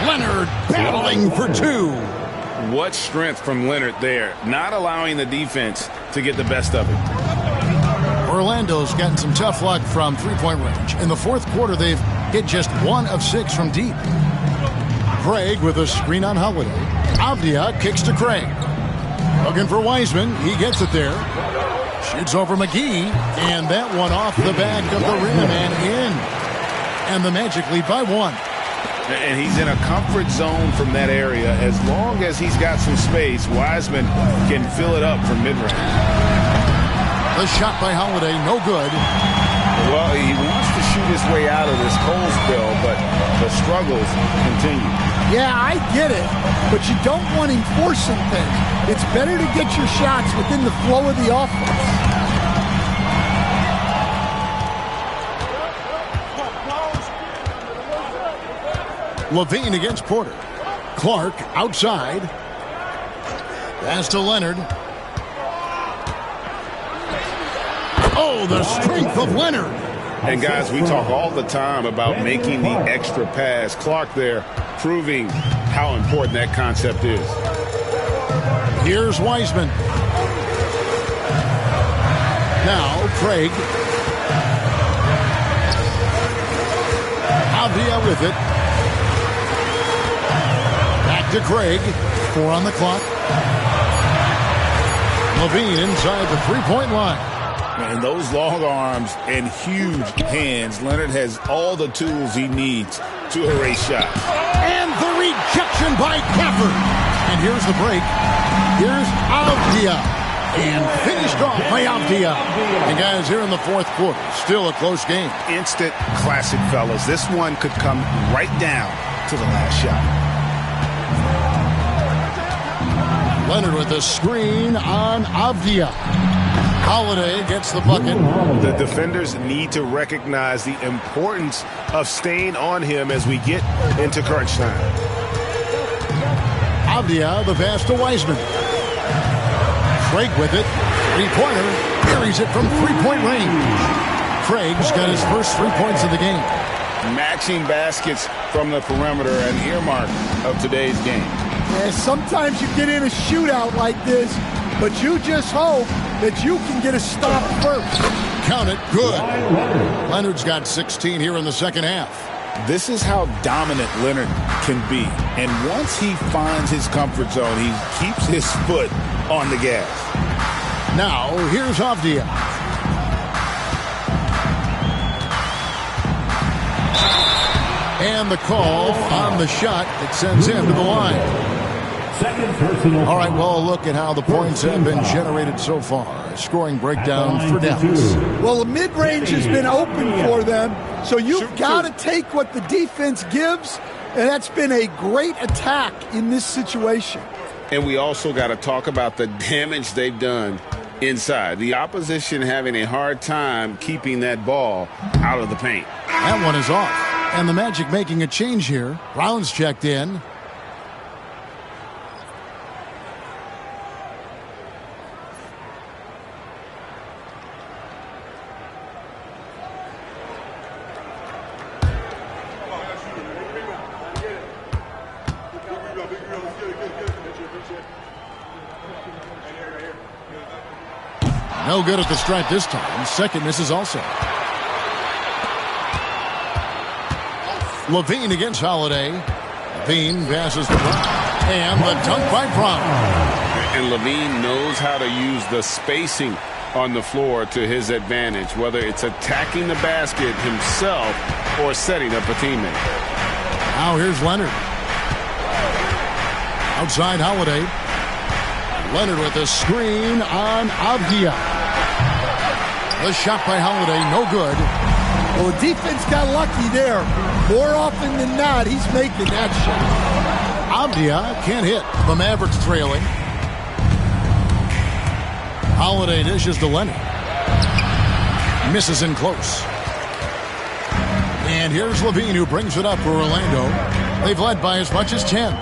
Leonard battling for 2. What strength from Leonard there, not allowing the defense to get the best of it. Orlando's gotten some tough luck from three-point range. In the fourth quarter, they've hit just 1 of 6 from deep. Craig with a screen on Holiday. Avdia kicks to Craig. Looking for Wiseman. He gets it there. Shoots over McGee. And that one off the back of the rim and in. And the Magic lead by 1. And he's in a comfort zone from that area. As long as he's got some space, Wiseman can fill it up from mid-range. The shot by Holiday, no good. Well, he wants to shoot his way out of this cold spell, but the struggles continue. Yeah, I get it, but you don't want him forcing things. It's better to get your shots within the flow of the offense. Levine against Porter. Clark outside. Pass to Leonard. Oh, the strength of Leonard. And guys, we talk all the time about making the extra pass. Clark there proving how important that concept is. Here's Wiseman. Now Craig. Avdia with it. Back to Craig. 4 on the clock. Levine inside the three-point line. And those long arms and huge hands, Leonard has all the tools he needs to erase shots. And the rejection by Gafford. And here's the break. Here's Avdia. And finished off by Avdia. And guys, here in the fourth quarter, still a close game. Instant classic, fellas. This one could come right down to the last shot. Leonard with a screen on Avdia. Holiday gets the bucket. The defenders need to recognize the importance of staying on him as we get into crunch time. Avdia, the pass to Wiseman. Craig with it. Three-pointer. Carries it from three-point range. Craig's got his first 3 points of the game. Matching baskets from the perimeter, an earmark of today's game. Yeah, sometimes you get in a shootout like this, but you just hope that you can get a stop first. Count it. Good. Leonard's got 16 here in the second half. This is how dominant Leonard can be. And once he finds his comfort zone, he keeps his foot on the gas. Now, here's Avdia. And the call on the shot that sends him to the line. All right, well, a look at how the points have been generated so far. Scoring breakdown for Dallas. Well, the mid-range has been open for them, so you've got to take what the defense gives, and that's been a great attack in this situation. And we also got to talk about the damage they've done inside. The opposition having a hard time keeping that ball out of the paint. That one is off. And the Magic making a change here. Brown's checked in. No good at the stripe this time. Second misses also. Levine against Holiday. Levine passes to Brown. And the dunk by Brown. And Levine knows how to use the spacing on the floor to his advantage, whether it's attacking the basket himself or setting up a teammate. Now here's Leonard. Outside Holiday. Leonard with a screen on Avdia. The shot by Holiday, no good. Well, the defense got lucky there. More often than not, he's making that shot. Avdia can't hit. The Mavericks trailing. Holiday dishes to Leonard. Misses in close. And here's Levine, who brings it up for Orlando. They've led by as much as 10.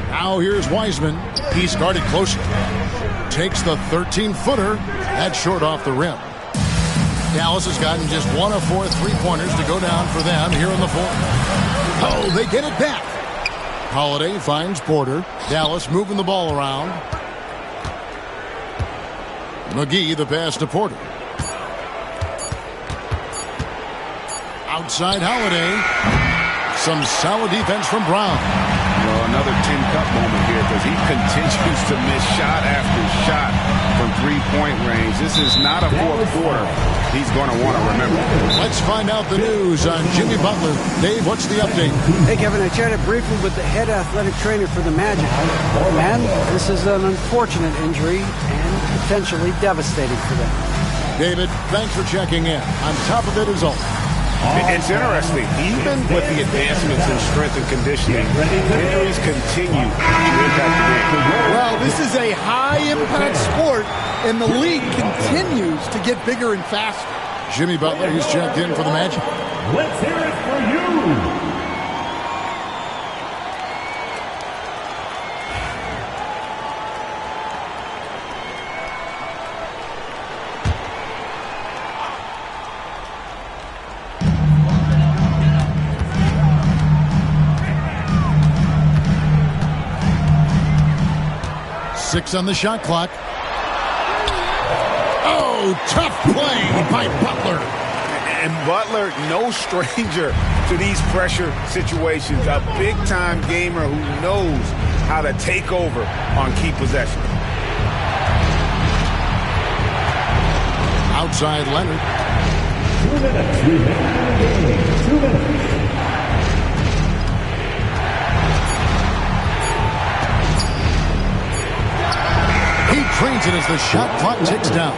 Now here's Wiseman. He's guarded closely. Takes the 13-footer. That's short off the rim. Dallas has gotten just 1 of 4 3-pointers to go down for them here in the fourth. Oh, they get it back. Holiday finds Porter. Dallas moving the ball around. McGee, the pass to Porter. Outside Holiday. Some solid defense from Brown. Well, another Tin Cup moment here because he continues to miss shot after shot from three-point range. This is not a fourth quarter he's going to want to remember. Let's find out the news on Jimmy Butler. Dave, what's the update? Hey, Kevin, I chatted briefly with the head athletic trainer for the Magic. Man, this is an unfortunate injury and potentially devastating for them. David, thanks for checking in. On top of it is all. It's interesting. Even with the advancements in strength and conditioning, injuries continue to impact the game. Well, this is a high-impact sport, and the league continues to get bigger and faster. Jimmy Butler, he's checked in for the Magic. Let's hear it for you. 6 on the shot clock. Oh, tough play by Butler. And Butler, no stranger to these pressure situations. A big-time gamer who knows how to take over on key possessions. Outside Leonard. 2 minutes remaining in the game. 2 minutes. He trains it as the shot clock ticks down.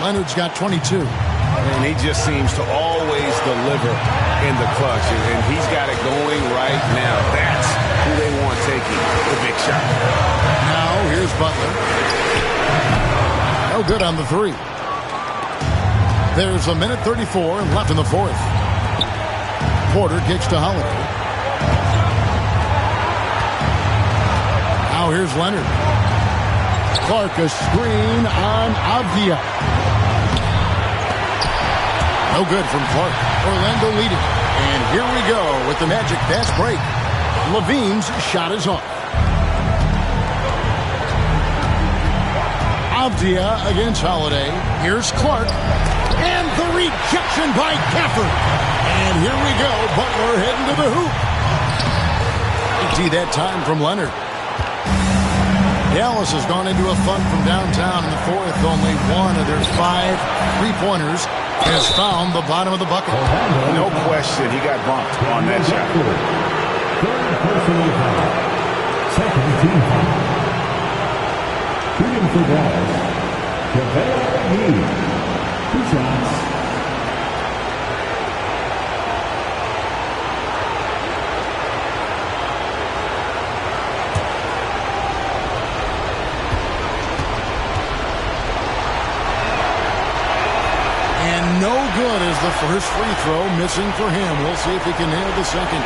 Leonard's got 22. And he just seems to always deliver in the clutch. And he's got it going right now. That's who they want taking the big shot. Now here's Butler. No good on the 3. There's 1:34 left in the 4th. Porter kicks to Holiday. Now here's Leonard. Clark a screen on Avdia. No good from Clark. Orlando leading. And here we go with the Magic fast break. Levine's shot is off. Avdia against Holiday. Here's Clark. And the rejection by Gafford. And here we go. Butler heading to the hoop. Empty that time from Leonard. Dallas has gone into a funk from downtown in the 4th. Only one of their 5 3-pointers has found the bottom of the bucket. No question, he got bumped on that shot. Third personal foul. Second team foul. Shooting for Dallas. JaVale McGee. 2 shots. No good is the first free throw, missing for him. We'll see if he can nail the second.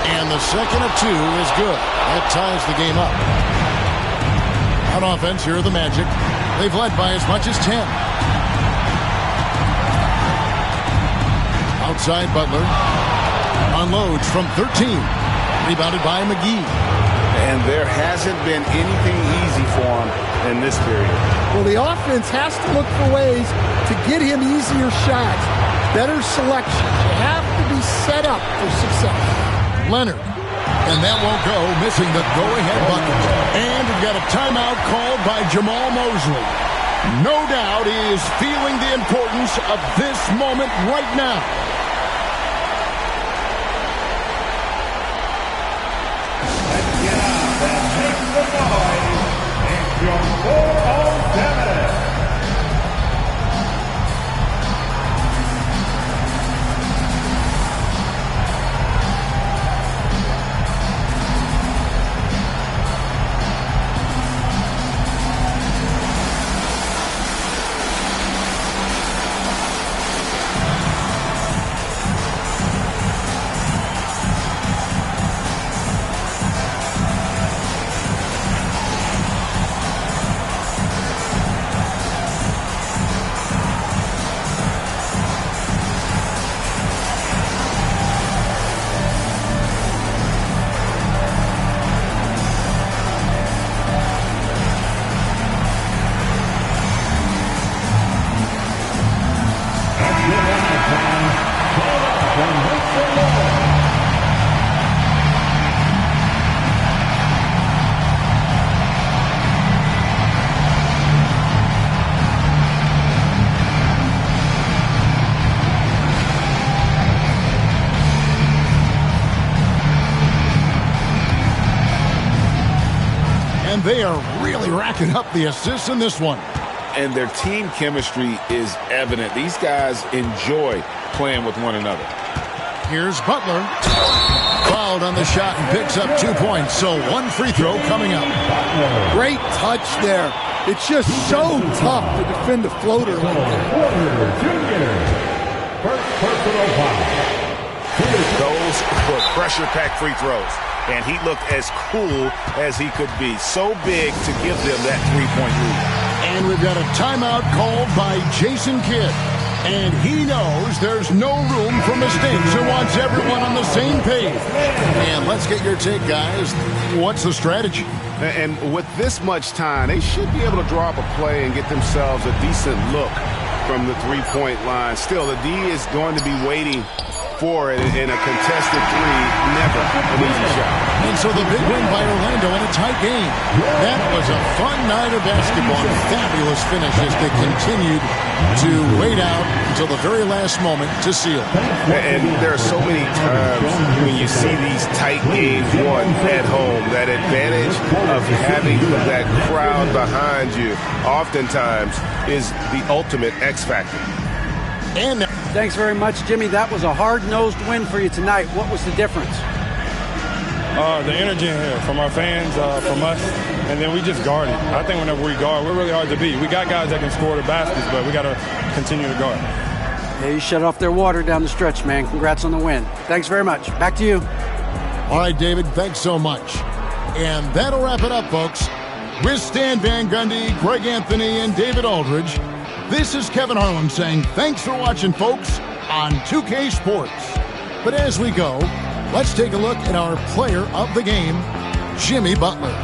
And the second of 2 is good. That ties the game up. On offense, here are the Magic. They've led by as much as 10. Outside Butler. Unloads from 13. Rebounded by McGee. And there hasn't been anything easy for him in this period. Well, the offense has to look for ways to get him easier shots, better selection. You have to be set up for success. Leonard. And that won't go, missing the go-ahead bucket. And we've got a timeout called by Jamal Mosley. No doubt he is feeling the importance of this moment right now. And they are really racking up the assists in this one. And their team chemistry is evident. These guys enjoy playing with one another. Here's Butler. Fouled on the shot and picks up 2 points. So 1 free throw coming up. Great touch there. It's just so tough to defend a floater. First personal foul. Those were pressure-packed free throws. and he looked as cool as he could be. So big to give them that 3-point lead. And we've got a timeout called by Jason Kidd. And he knows there's no room for mistakes and wants everyone on the same page. And let's get your take, guys. What's the strategy? And with this much time, they should be able to draw up a play and get themselves a decent look from the three-point line. Still, the D is going to be waiting for it in a contested three. Never an easy shot. And so the big win by Orlando in a tight game. That was a fun night of basketball. A fabulous finish as they continued to wait out until the very last moment to seal. And there are so many times when you see these tight games won at home, that advantage of having that crowd behind you oftentimes is the ultimate X factor. And thanks very much, Jimmy. That was a hard-nosed win for you tonight. What was the difference? The energy in here from our fans, from us, and then we just guard it. I think whenever we guard, we're really hard to beat. We got guys that can score the baskets, but we got to continue to guard. Yeah, you shut off their water down the stretch, man. Congrats on the win. Thanks very much. Back to you. All right, David, thanks so much. And that'll wrap it up, folks. With Stan Van Gundy, Greg Anthony, and David Aldridge, this is Kevin Harlan saying thanks for watching, folks, on 2K Sports. But as we go, let's take a look at our player of the game, Jimmy Butler.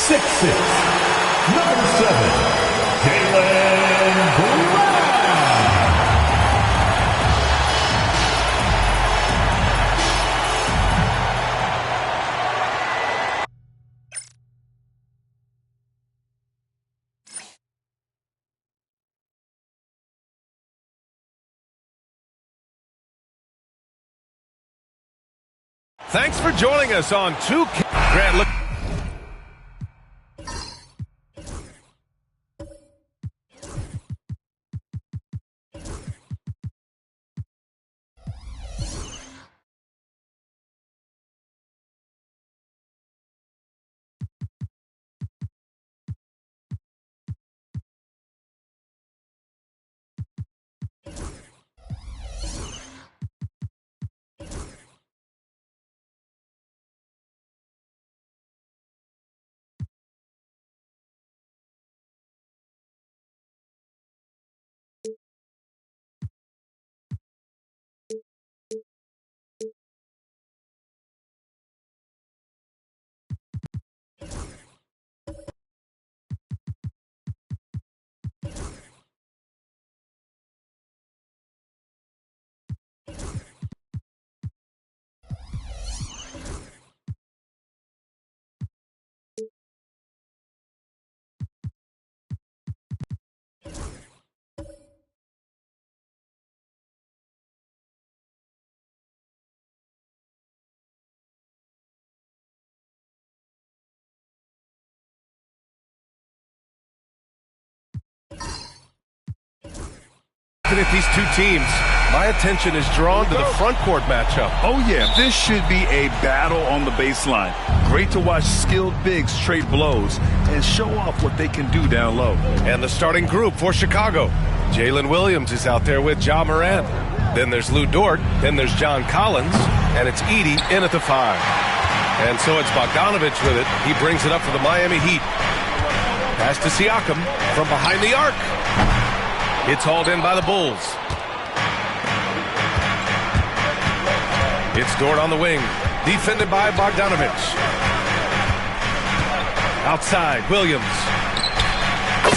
6'6", number 7, Jalen Brown. Thanks for joining us on 2K. Grant, look. Looking at these two teams, my attention is drawn to the front court matchup. Oh, yeah, this should be a battle on the baseline. Great to watch skilled bigs trade blows and show off what they can do down low. And the starting group for Chicago. Jalen Williams is out there with Ja Morant. Then there's Lou Dort. Then there's John Collins. And it's Edey in at the 5. And so it's Bogdanovich with it. He brings it up for the Miami Heat. Pass to Siakam from behind the arc. It's hauled in by the Bulls. It's Dort on the wing, defended by Bogdanovich. Outside, Williams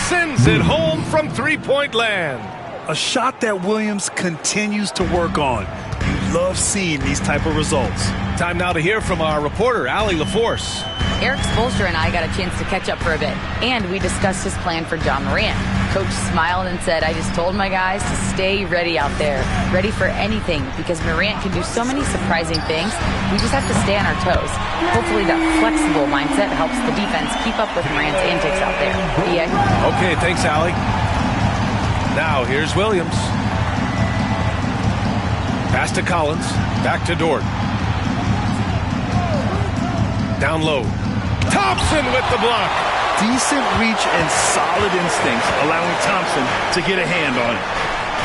sends it home from three-point land. A shot that Williams continues to work on. You love seeing these type of results. Time now to hear from our reporter, Allie LaForce. Eric Spoelstra and I got a chance to catch up for a bit, and we discussed his plan for Ja Morant. Coach smiled and said, I just told my guys to stay ready out there, ready for anything, because Morant can do so many surprising things. We just have to stay on our toes. Hopefully that flexible mindset helps the defense keep up with Morant's antics out there. BA? Okay, thanks, Allie. Now here's Williams. Pass to Collins, back to Dort. Down low. Thompson with the block. Decent reach and solid instincts, allowing Thompson to get a hand on it.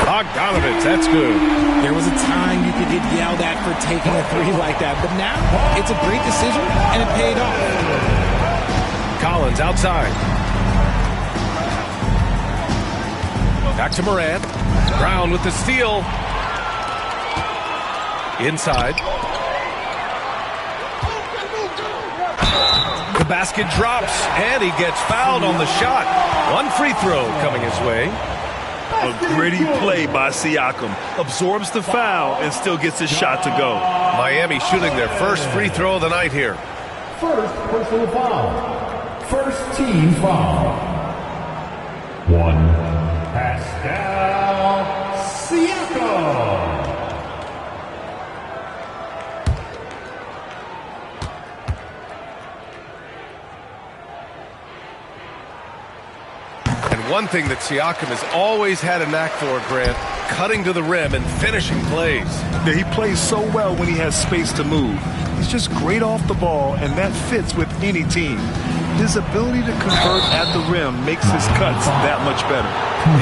Bogdanovich, that's good. There was a time you could get yelled at for taking a three like that, but now it's a great decision, and it paid off. Collins outside. Back to Morant. Brown with the steal. Inside. The basket drops, and he gets fouled on the shot. One free throw coming his way. A gritty play by Siakam. Absorbs the foul and still gets his shot to go. Miami shooting their first free throw of the night here. First personal foul. First team foul. 1. Pascal Siakam. One thing that Siakam has always had a knack for, Grant, cutting to the rim and finishing plays. Yeah, he plays so well when he has space to move. He's just great off the ball, and that fits with any team. His ability to convert at the rim makes his cuts that much better.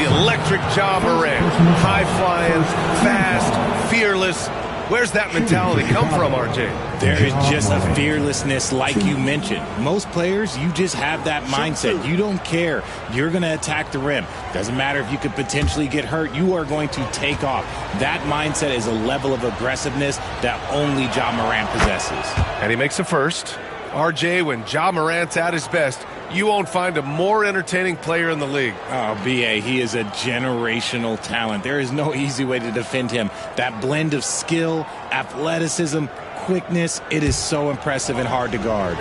The electric Ja Morant, high-flying, fast, fearless. Where's that mentality come from, RJ? There is just a fearlessness like you mentioned. Most players, you just have that mindset. You don't care. You're going to attack the rim. Doesn't matter if you could potentially get hurt. You are going to take off. That mindset is a level of aggressiveness that only Ja Morant possesses. And he makes a first. RJ, when Ja Morant's at his best, you won't find a more entertaining player in the league. Oh, BA, he is a generational talent. There is no easy way to defend him. That blend of skill, athleticism, quickness, it is so impressive and hard to guard.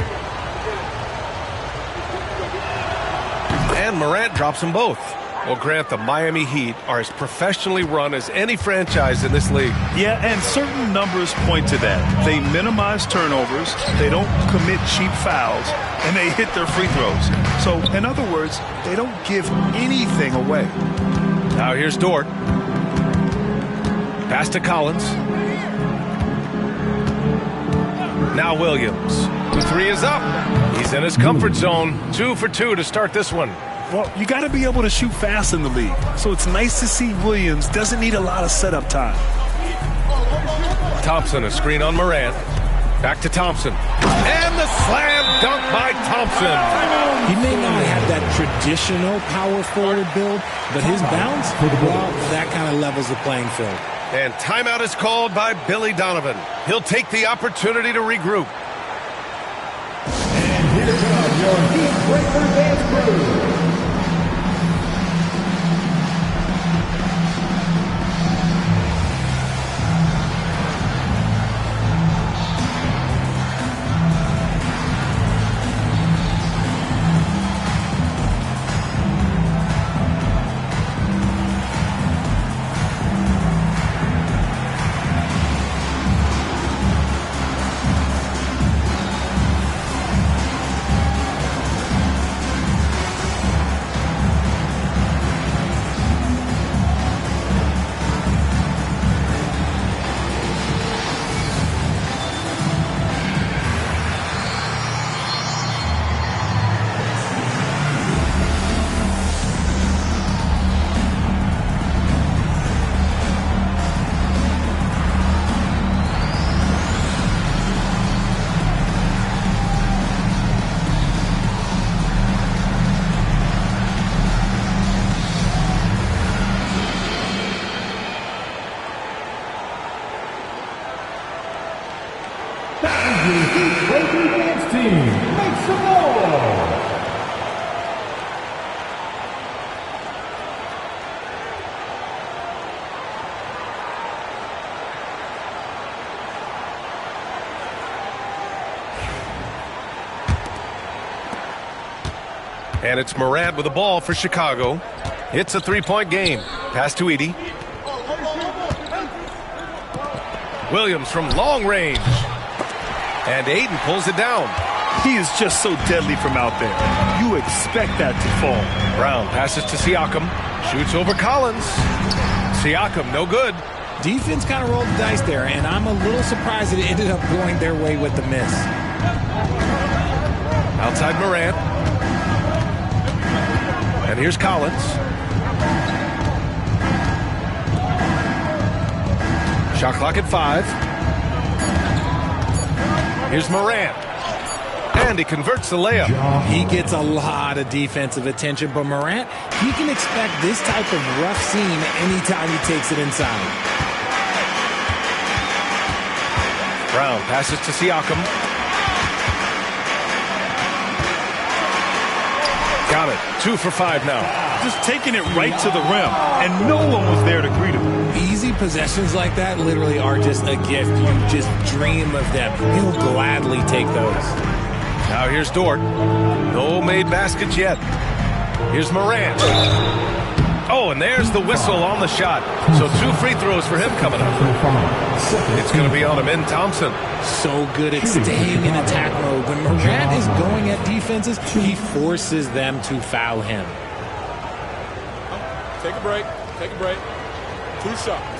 And Morant drops them both. Well, Grant, the Miami Heat are as professionally run as any franchise in this league. Yeah, and certain numbers point to that. They minimize turnovers, they don't commit cheap fouls, and they hit their free throws. So, in other words, they don't give anything away. Now here's Dort. Pass to Collins. Now Williams. The three is up. He's in his comfort zone. 2 for 2 to start this one. Well, you got to be able to shoot fast in the league. So it's nice to see Williams doesn't need a lot of setup time. Thompson, a screen on Morant. Back to Thompson. And the slam dunk by Thompson. He may not have that traditional power forward build, but his bounce, well, that kind of levels the playing field. And timeout is called by Billy Donovan. He'll take the opportunity to regroup. And here comes your Heat Breaker dance crew. team, make some noise. And it's Morant with the ball for Chicago. It's a three-point game. Pass to Edey. Williams from long range. And Ayton pulls it down. He is just so deadly from out there. You expect that to fall. Brown passes to Siakam. Shoots over Collins. Siakam, no good. Defense kind of rolled the dice there, and I'm a little surprised that it ended up going their way with the miss. Outside Morant. And here's Collins. Shot clock at 5. Here's Morant. And he converts the layup. He gets a lot of defensive attention, but Morant, he can expect this type of rough scene anytime he takes it inside. Brown passes to Siakam. Got it. 2 for 5 now. Just taking it right to the rim, and no one was there to greet him. Easy possessions like that literally are just a gift. You just dream of them. He'll gladly take those. Now here's Dort. No made baskets yet. Here's Morant. Oh, and there's the whistle on the shot. So 2 free throws for him coming up. It's going to be on Amin Thompson. So good at staying in attack mode. When Morant is going at defenses, he forces them to foul him. Take a break. Take a break. 2 shots.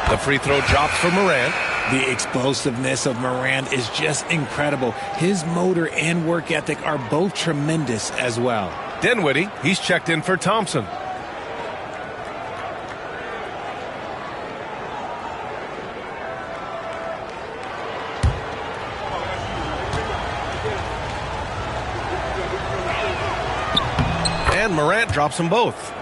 The free throw drops for Morant. The explosiveness of Morant is just incredible. His motor and work ethic are both tremendous as well. Dinwiddie, he's checked in for Thompson. And Morant drops them both.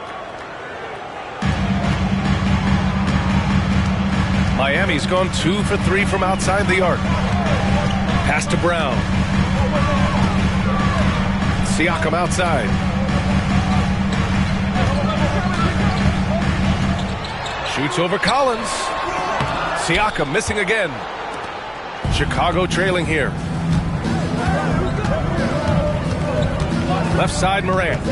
Miami's gone 2 for 3 from outside the arc. Pass to Brown. Siakam outside. Shoots over Collins. Siakam missing again. Chicago trailing here. Left side Morant.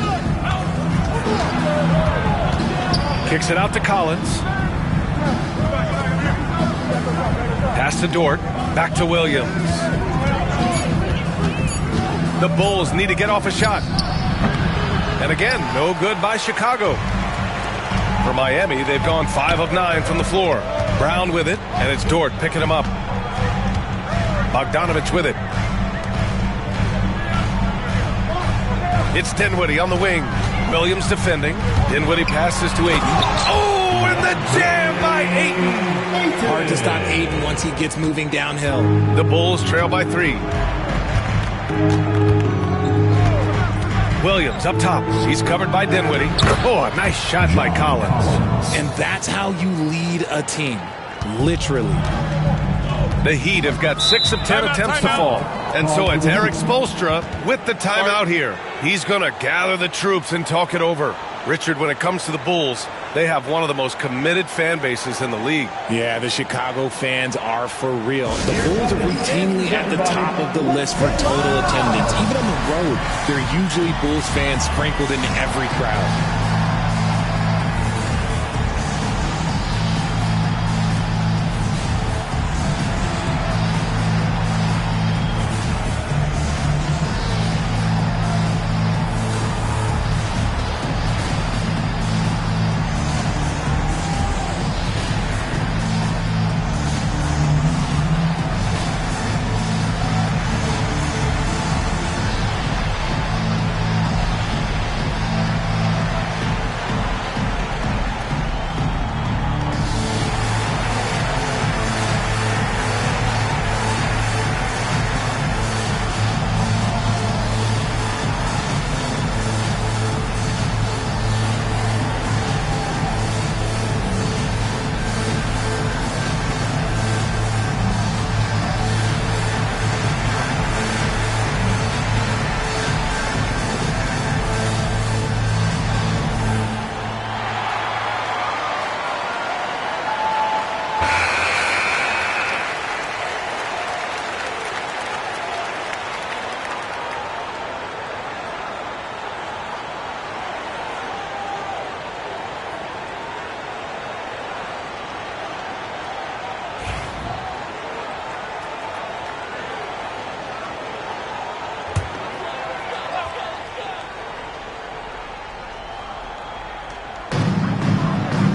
Kicks it out to Collins. Pass to Dort. Back to Williams. The Bulls need to get off a shot. And again, no good by Chicago. For Miami, they've gone 5 of 9 from the floor. Brown with it, and it's Dort picking him up. Bogdanovich with it. It's Dinwiddie on the wing. Williams defending. Dinwiddie passes to Ayton. Oh, and the jam by Ayton. Hard to stop Ayton once he gets moving downhill. The Bulls trail by 3. Williams up top. He's covered by Dinwiddie. Oh, a nice shot by Collins. And that's how you lead a team. Literally. The Heat have got 6 of 10 attempts to fall. And so it's Eric Spoelstra with the timeout here. He's going to gather the troops and talk it over. Richard, when it comes to the Bulls, they have one of the most committed fan bases in the league. Yeah, the Chicago fans are for real. The Bulls are routinely at the top of the list for total attendance. Even on the road, there are usually Bulls fans sprinkled in every crowd.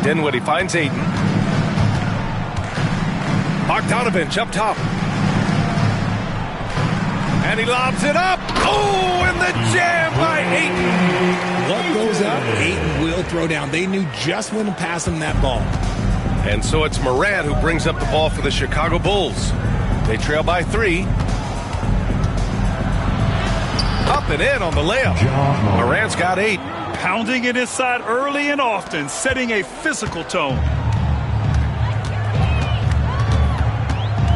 Dinwiddie finds Ayton. Bogdanovich up top. And he lobs it up. Oh, and the jam by Ayton. What goes up, Ayton will throw down. They knew just when to pass him that ball. And so it's Morant who brings up the ball for the Chicago Bulls. They trail by 3. Up and in on the layup. Morant's got 8. Pounding it inside early and often, setting a physical tone.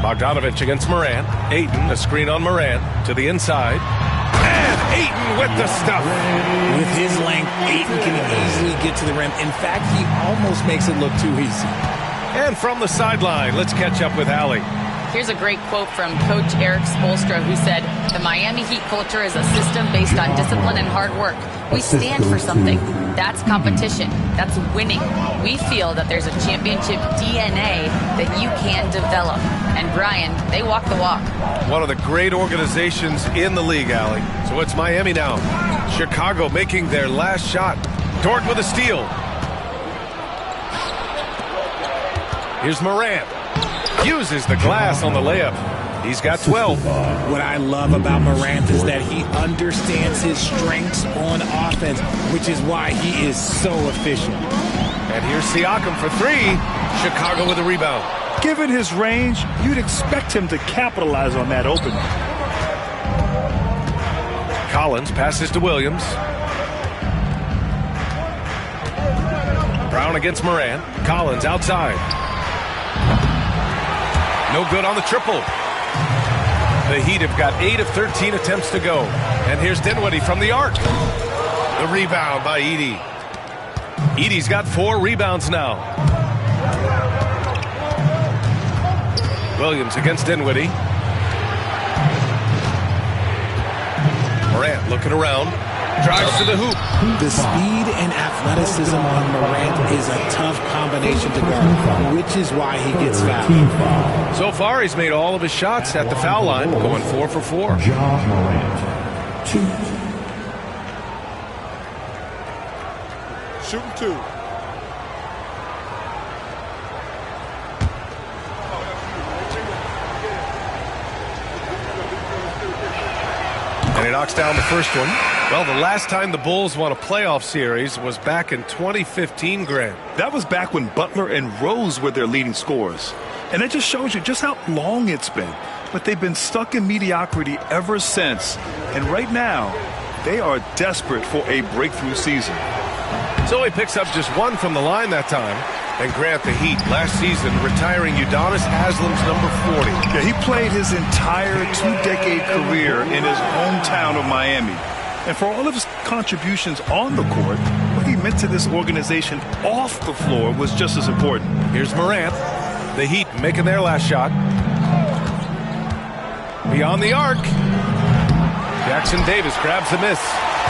Bogdanovich against Morant. Ayton, a screen on Morant to the inside. And Ayton with the stuff. With his length, Ayton can easily get to the rim. In fact, he almost makes it look too easy. And from the sideline, let's catch up with Allie. Here's a great quote from Coach Eric Spoelstra, who said, "The Miami Heat culture is a system based on discipline and hard work. We stand for something. That's competition. That's winning. We feel that there's a championship DNA that you can develop." And Brian, they walk the walk. One of the great organizations in the league, Allie. So it's Miami now. Chicago making their last shot. Dort with a steal. Here's Morant. Uses the glass on the layup. He's got 12. What I love about Morant is that he understands his strengths on offense, which is why he is so efficient. And here's Siakam for 3. Chicago with a rebound. Given his range, you'd expect him to capitalize on that opening. Collins passes to Williams. Brown against Morant. Collins outside. No good on the triple. The Heat have got 8 of 13 attempts to go. And here's Dinwiddie from the arc. The rebound by Edey. Edey's got 4 rebounds now. Williams against Dinwiddie. Morant looking around. Drives to the hoop. The speed and athleticism on Morant is a tough combination to guard, which is why he gets fouled. So far, he's made all of his shots at the foul line, going 4 for 4. John Morant. 2. Shooting 2. And he knocks down the first one. Well, the last time the Bulls won a playoff series was back in 2015, Grant. That was back when Butler and Rose were their leading scorers. And it just shows you just how long it's been. But they've been stuck in mediocrity ever since. And right now, they are desperate for a breakthrough season. So he picks up just 1 from the line that time. And Grant, the Heat, last season retiring Udonis Haslam's number 40. Yeah, he played his entire 2-decade career in his hometown of Miami. And for all of his contributions on the court, what he meant to this organization off the floor was just as important. Here's Morant. The Heat making their last shot. Beyond the arc. Jackson Davis grabs the miss.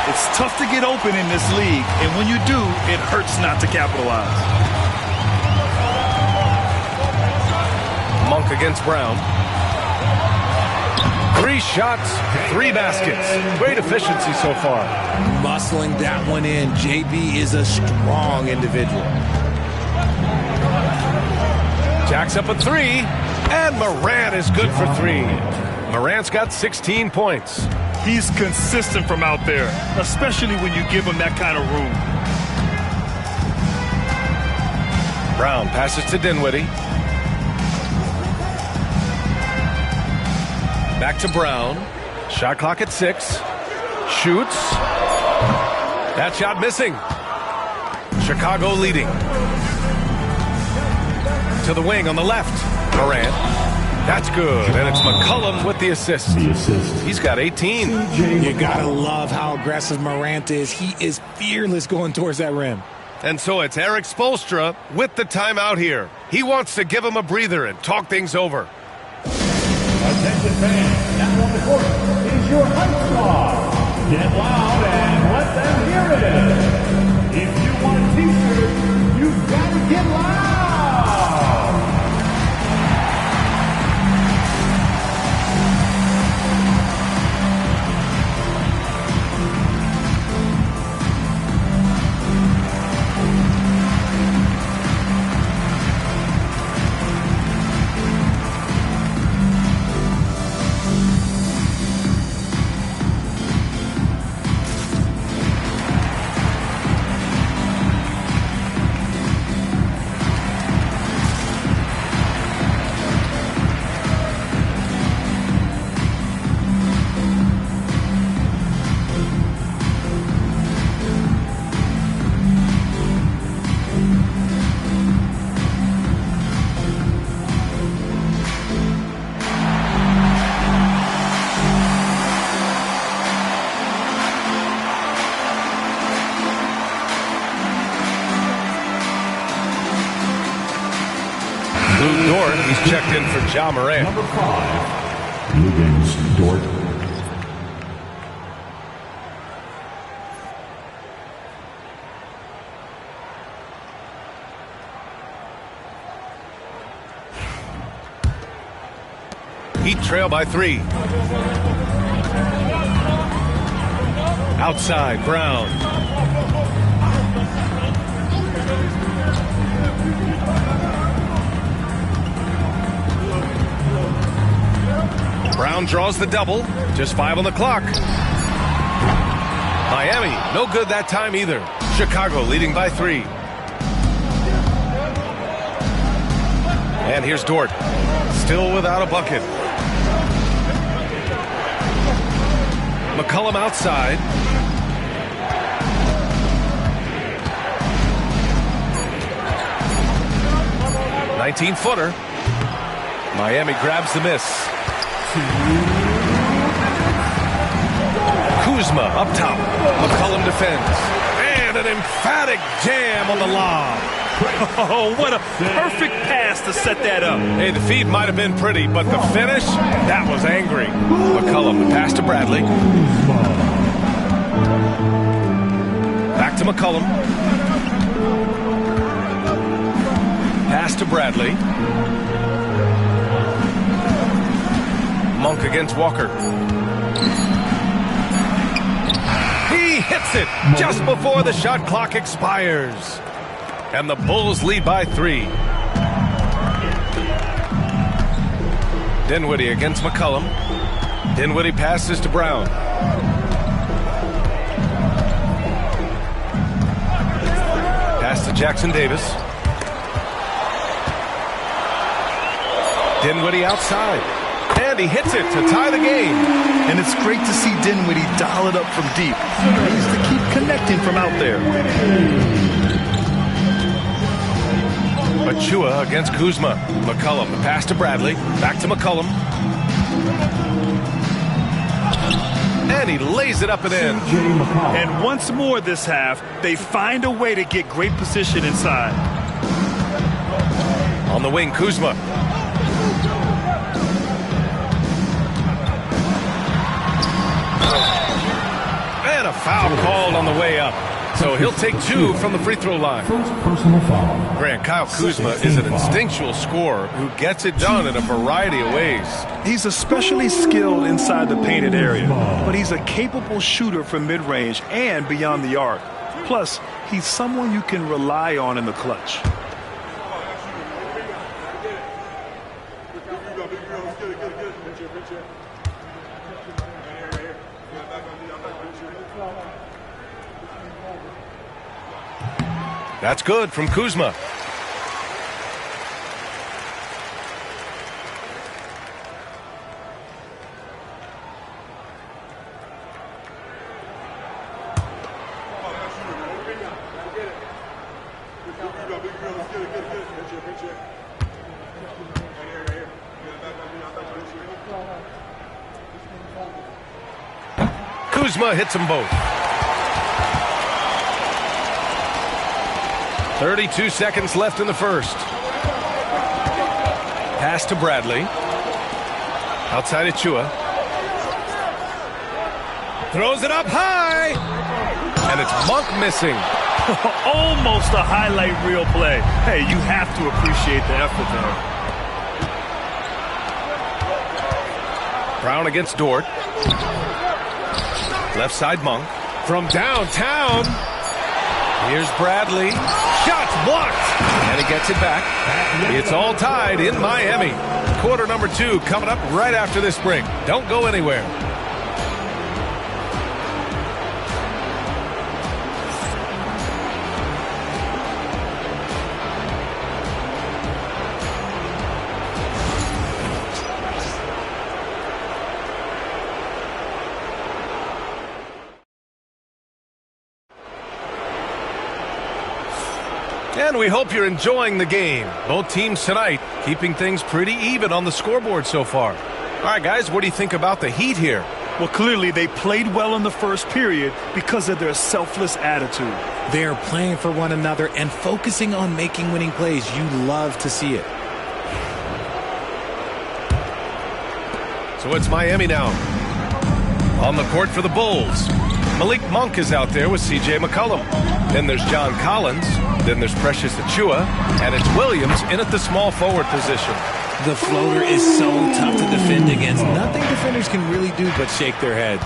It's tough to get open in this league, and when you do, it hurts not to capitalize. Monk against Brown. 3 shots, 3 baskets. Great efficiency so far. Muscling that one in. JB is a strong individual. Jack's up a 3, and Morant is good for 3. Morant's got 16 points. He's consistent from out there, especially when you give him that kind of room. Brown passes to Dinwiddie. Back to Brown. Shot clock at 6. Shoots. That shot missing. Chicago leading. To the wing on the left. Morant. That's good. And it's McCollum with the assist. He's got 18. You gotta love how aggressive Morant is. He is fearless going towards that rim. And so it's Eric Spoelstra with the timeout here. He wants to give him a breather and talk things over. Attention fans, now on the court is your hype squad. Get loud and let them hear it. If you want a t-shirt, you've got to get loud. Ja Morant. Number 5, Lugens Dort. Heat trail by 3. Outside, Brown. Brown draws the double. Just 5 on the clock. Miami, no good that time either. Chicago leading by 3. And here's Dort. Still without a bucket. McCollum outside. "19-footer. Miami grabs the miss. Kuzma up top. McCollum defends. And an emphatic jam on the lob. Oh, what a perfect pass to set that up. Hey, the feed might have been pretty, but the finish, that was angry. McCollum, the pass to Bradley. Back to McCollum. Pass to Bradley. Monk against Walker. He hits it just before the shot clock expires. And the Bulls lead by 3. Dinwiddie against McCollum. Dinwiddie passes to Brown. Pass to Jackson Davis. Dinwiddie outside. And he hits it to tie the game. And it's great to see Dinwiddie dial it up from deep. He needs to keep connecting from out there. Achua against Kuzma. McCollum, the pass to Bradley. Back to McCollum. And he lays it up and in. And once more this half, they find a way to get great position inside. On the wing, Kuzma. And a foul called on the way up. So he'll take 2 from the free throw line. First personal foul. Grant, Kyle Kuzma is an instinctual scorer who gets it done in a variety of ways. He's especially skilled inside the painted area, but he's a capable shooter from mid-range and beyond the arc. Plus, he's someone you can rely on in the clutch. That's good from Kuzma. Kuzma hits them both. 32 seconds left in the first. Pass to Bradley. Outside Achua. Throws it up high. And it's Monk missing. Almost a highlight reel play. Hey, you have to appreciate the effort there. Brown against Dort. Left side Monk. From downtown. Here's Bradley. Shots blocked. And he gets it back. It's all tied in Miami. Quarter number 2 coming up right after this break. Don't go anywhere. And we hope you're enjoying the game. Both teams tonight keeping things pretty even on the scoreboard so far. All right, guys, what do you think about the Heat here? Well, clearly they played well in the first period because of their selfless attitude. They are playing for one another and focusing on making winning plays. You love to see it. So it's Miami now. On the court for the Bulls. Malik Monk is out there with C.J. McCollum. Then there's John Collins. Then there's Precious Achua. And it's Williams in at the small forward position. The floater is so tough to defend against. Nothing defenders can really do but shake their heads.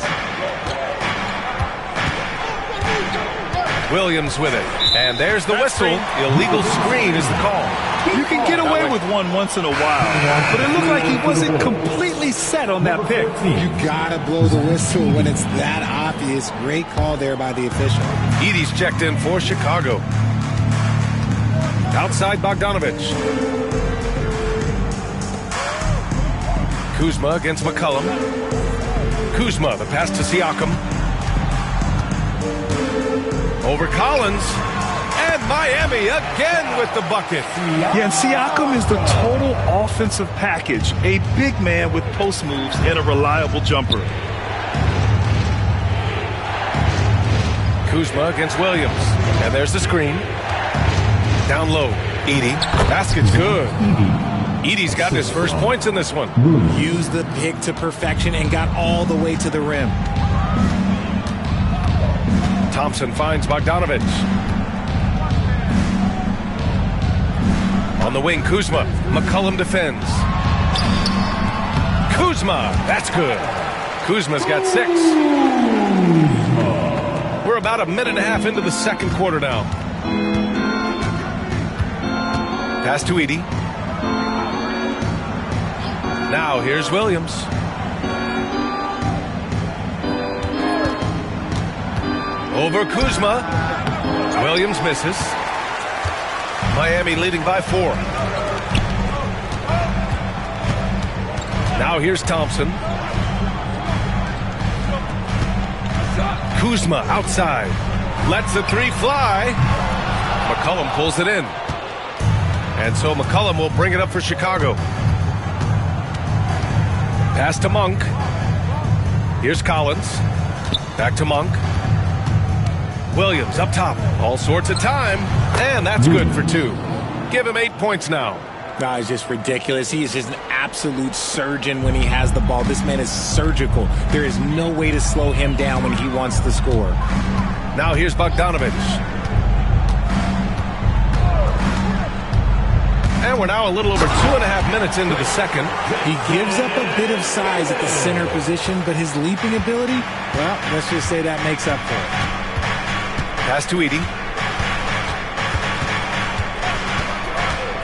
Williams with it. And there's the whistle. Illegal screen is the call. You can get away with one once in a while, but it looked like he wasn't completely set on that pick. You gotta blow the whistle when it's that obvious. Great call there by the official. Edey's checked in for Chicago. Outside Bogdanovich. Kuzma against McCollum. Kuzma, the pass to Siakam. Over Collins. And Miami again with the bucket. Yeah, and Siakam is the total offensive package. A big man with post moves and a reliable jumper. Kuzma against Williams. And there's the screen. Down low. Edey. Basket's good. Edey's got his first points in this one. Used the pick to perfection and got all the way to the rim. Thompson finds Bogdanovich. On the wing, Kuzma. McCollum defends. Kuzma, that's good. Kuzma's got 6. We're about a minute and a half into the second quarter now. Pass to Edey. Now here's Williams. Over Kuzma. Williams misses. Miami leading by 4. Now here's Thompson. Kuzma outside. Lets the 3 fly. McCollum pulls it in. And so McCollum will bring it up for Chicago. Pass to Monk. Here's Collins. Back to Monk. Williams up top. All sorts of time. And that's good for 2. Give him 8 points now. No, it's just ridiculous. He is just an absolute surgeon when he has the ball. This man is surgical. There is no way to slow him down when he wants to score. Now here's Bogdanovich. And we're now a little over 2.5 minutes into the second. He gives up a bit of size at the center position, but his leaping ability, well, let's just say that makes up for it. Pass to Edey.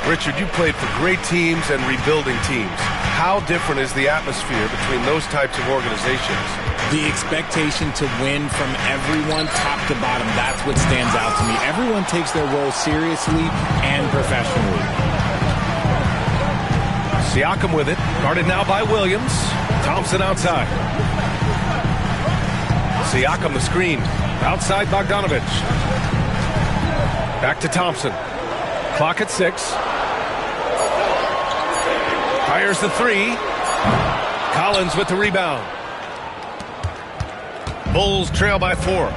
Richard, you played for great teams and rebuilding teams. How different is the atmosphere between those types of organizations? The expectation to win from everyone top to bottom, that's what stands out to me. Everyone takes their role seriously and professionally. Siakam with it. Guarded now by Williams. Thompson outside. Siakam the screen. Outside Bogdanovich. Back to Thompson. Clock at 6. Fires the 3. Collins with the rebound. Bulls trail by 4.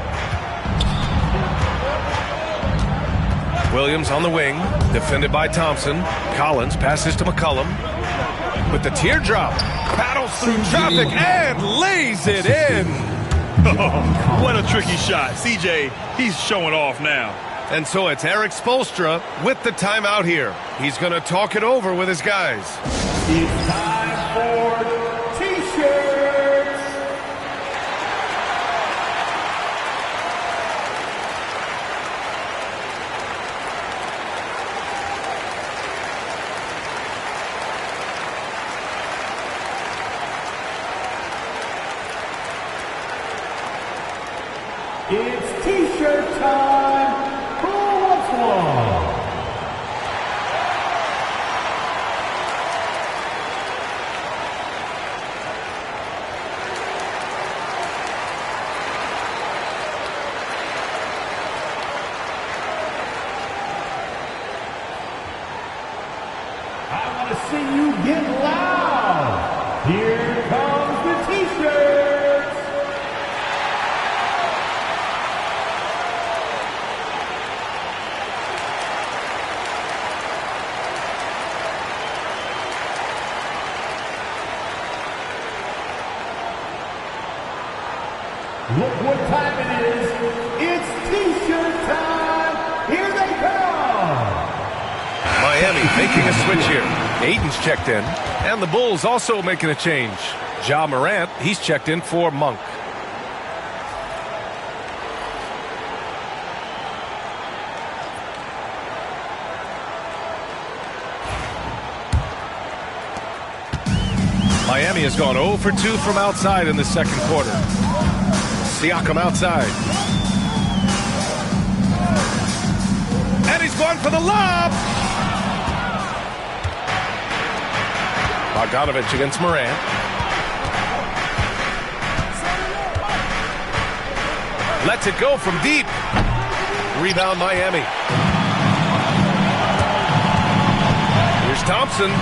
Williams on the wing. Defended by Thompson. Collins passes to McCollum. With the teardrop. Battles through traffic and lays it in. Oh, what a tricky shot. CJ, he's showing off now. And so it's Eric Spoelstra with the timeout here. He's going to talk it over with his guys. It's time for T-shirts. It's T-shirt time. Who wants one? I want to see you get loud. Here comes the T-shirts. Look what time it is. It's T-shirt time. Here they come. Miami making a switch here. Aiton's checked in. And the Bulls also making a change. Ja Morant, he's checked in for Monk. Miami has gone 0 for 2 from outside in the second quarter. Siakam outside. And he's going for the lob. Bogdanovich against Morant. Lets it go from deep. Rebound Miami. Here's Thompson.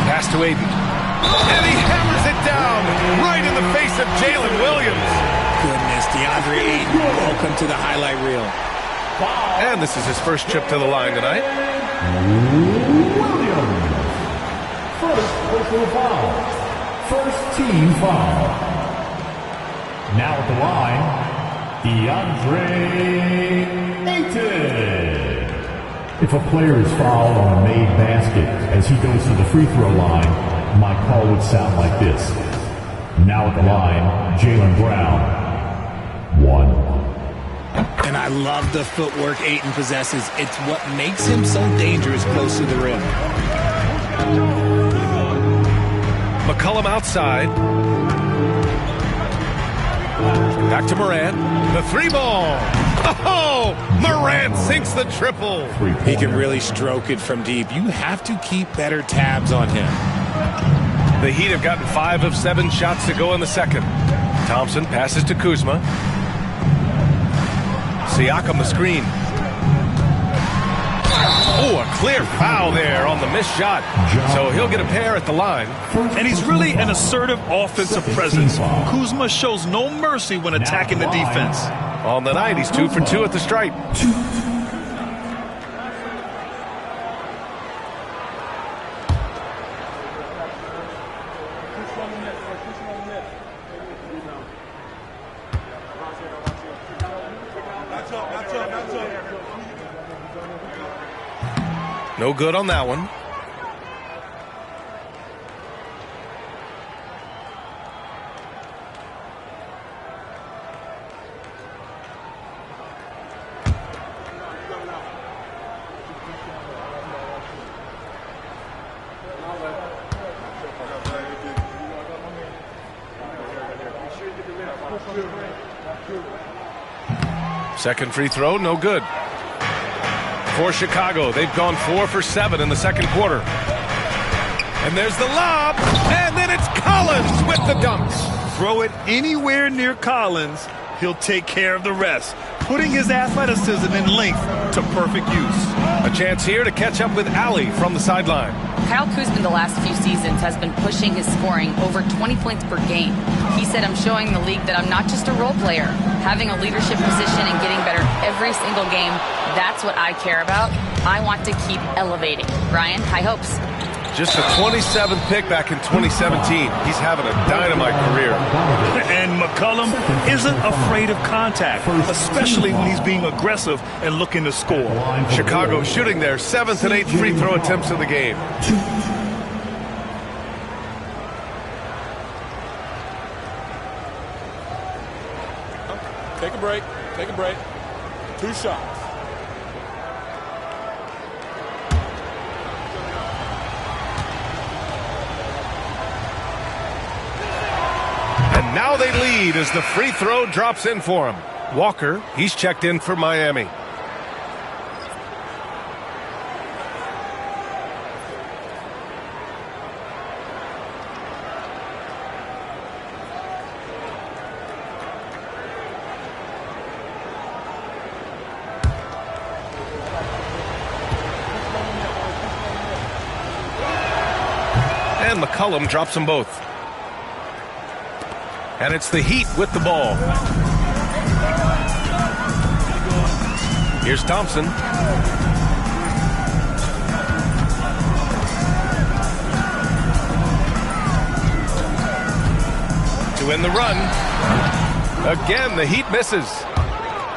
Pass to Ayton. And he hammers it down right in the face of Jalen Williams. Goodness, DeAndre Ayton, welcome to the highlight reel. And this is his first trip to the line tonight. Williams. First personal foul. First team foul. Now at the line, DeAndre Ayton. If a player is fouled on a made basket as he goes to the free throw line, my call would sound like this. Now at the line, Jaylen Brown. 1. And I love the footwork Ayton possesses. It's what makes him so dangerous close to the rim. McCollum outside. Back to Morant. The 3-ball. Oh, Morant sinks the triple. He can really stroke it from deep. You have to keep better tabs on him. The Heat have gotten 5 of 7 shots to go in the second. Thompson passes to Kuzma. Siakam the screen. Oh, a clear foul there on the missed shot. So he'll get a pair at the line. And he's really an assertive offensive presence. Kuzma shows no mercy when attacking the defense. On the night, he's 2 for 2 at the stripe. No good on that one. Second free throw, no good. For Chicago, they've gone 4 for 7 in the second quarter. And there's the lob, and then it's Collins with the dunks. Throw it anywhere near Collins, he'll take care of the rest, putting his athleticism and length to perfect use. A chance here to catch up with Ali from the sideline. Kyle Kuzma the last few seasons has been pushing his scoring over 20 points per game. He said, I'm showing the league that I'm not just a role player. Having a leadership position and getting better every single game, that's what I care about. I want to keep elevating. Ryan, high hopes. Just a 27th pick back in 2017. He's having a dynamite career. And McCollum isn't afraid of contact, especially when he's being aggressive and looking to score. Chicago shooting their 7th and 8th free throw attempts of the game. Take a break. Take a break. 2 shots. And now they lead as the free throw drops in for him. Walker, he's checked in for Miami. And McCollum drops them both. And it's the Heat with the ball. Here's Thompson. To end the run. Again, the Heat misses.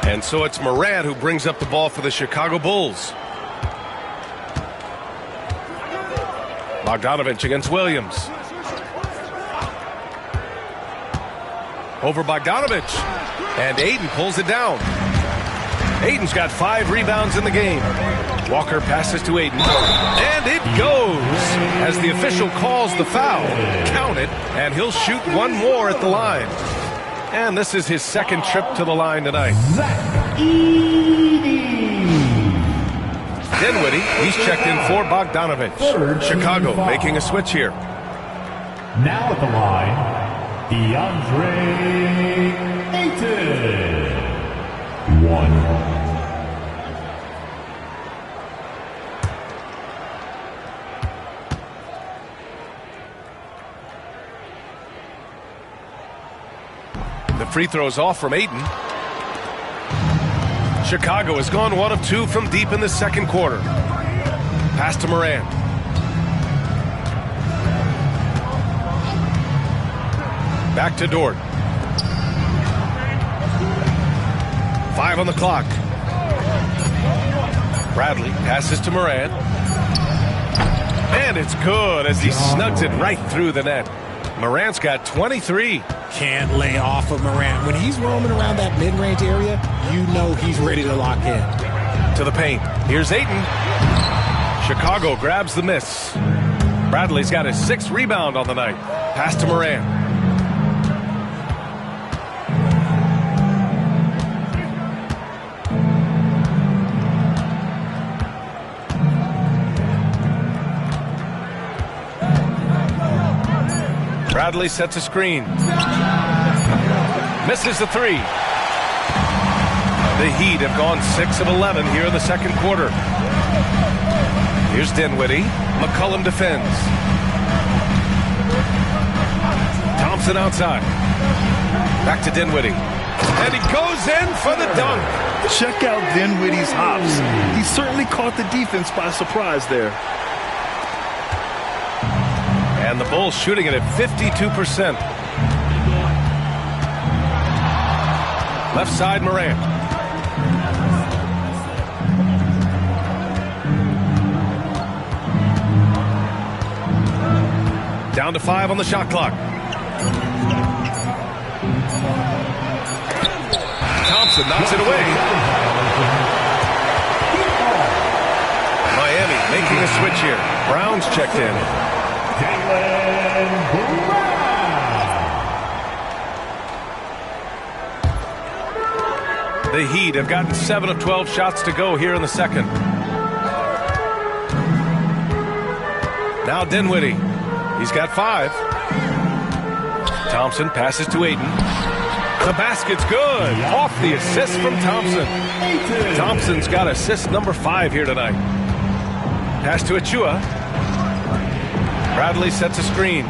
And so it's Morant who brings up the ball for the Chicago Bulls. Bogdanovich against Williams. Over Bogdanovich. And Ayton pulls it down. Ayton's got 5 rebounds in the game. Walker passes to Ayton. And it goes as the official calls the foul. Count it, and he'll shoot one more at the line. And this is his second trip to the line tonight. Dinwiddie, he's checked in for Bogdanovich. Chicago making a switch here. Now at the line, DeAndre Ayton. 1. The free throw is off from Ayton. Chicago has gone 1 of 2 from deep in the second quarter. Pass to Morant. Back to Dort. 5 on the clock. Bradley passes to Morant. And it's good as he snugs it right through the net. Morant's got 23. Can't lay off of Morant. When he's roaming around that mid-range area, you know he's ready to lock in. To the paint. Here's Ayton. Chicago grabs the miss. Bradley's got his 6th rebound on the night. Pass to Morant. Bradley sets a screen. Misses the 3. The Heat have gone 6 of 11 here in the second quarter. Here's Dinwiddie. McCollum defends. Thompson outside. Back to Dinwiddie. And he goes in for the dunk. Check out Dinwiddie's hops. He certainly caught the defense by surprise there. And the Bulls shooting it at 52%. Left side, Morant. Down to 5 on the shot clock. Thompson knocks it away. Miami making a switch here. Brown's checked in. The Heat have gotten 7 of 12 shots to go here in the second. Now Dinwiddie. He's got 5. Thompson passes to Ayton. The basket's good. Off the assist from Thompson. Thompson's got assist number 5 here tonight. Pass to Achua. Bradley sets a screen.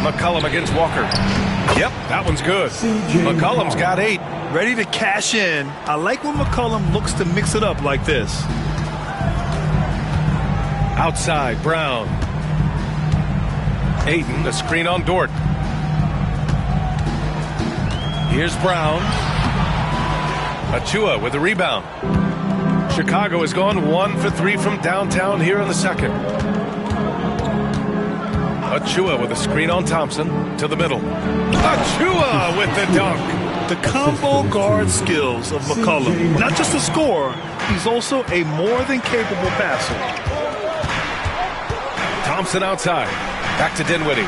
McCollum against Walker. Yep, that one's good. McCollum's got 8. Ready to cash in. I like when McCollum looks to mix it up like this. Outside, Brown. Ayton, the screen on Dort. Here's Brown. Achua with the rebound. Chicago has gone 1 for 3 from downtown here in the second. Achua with a screen on Thompson to the middle. Achua with the dunk. The combo guard skills of McCollum. Not just a scorer, he's also a more than capable passer. Thompson outside. Back to Dinwiddie.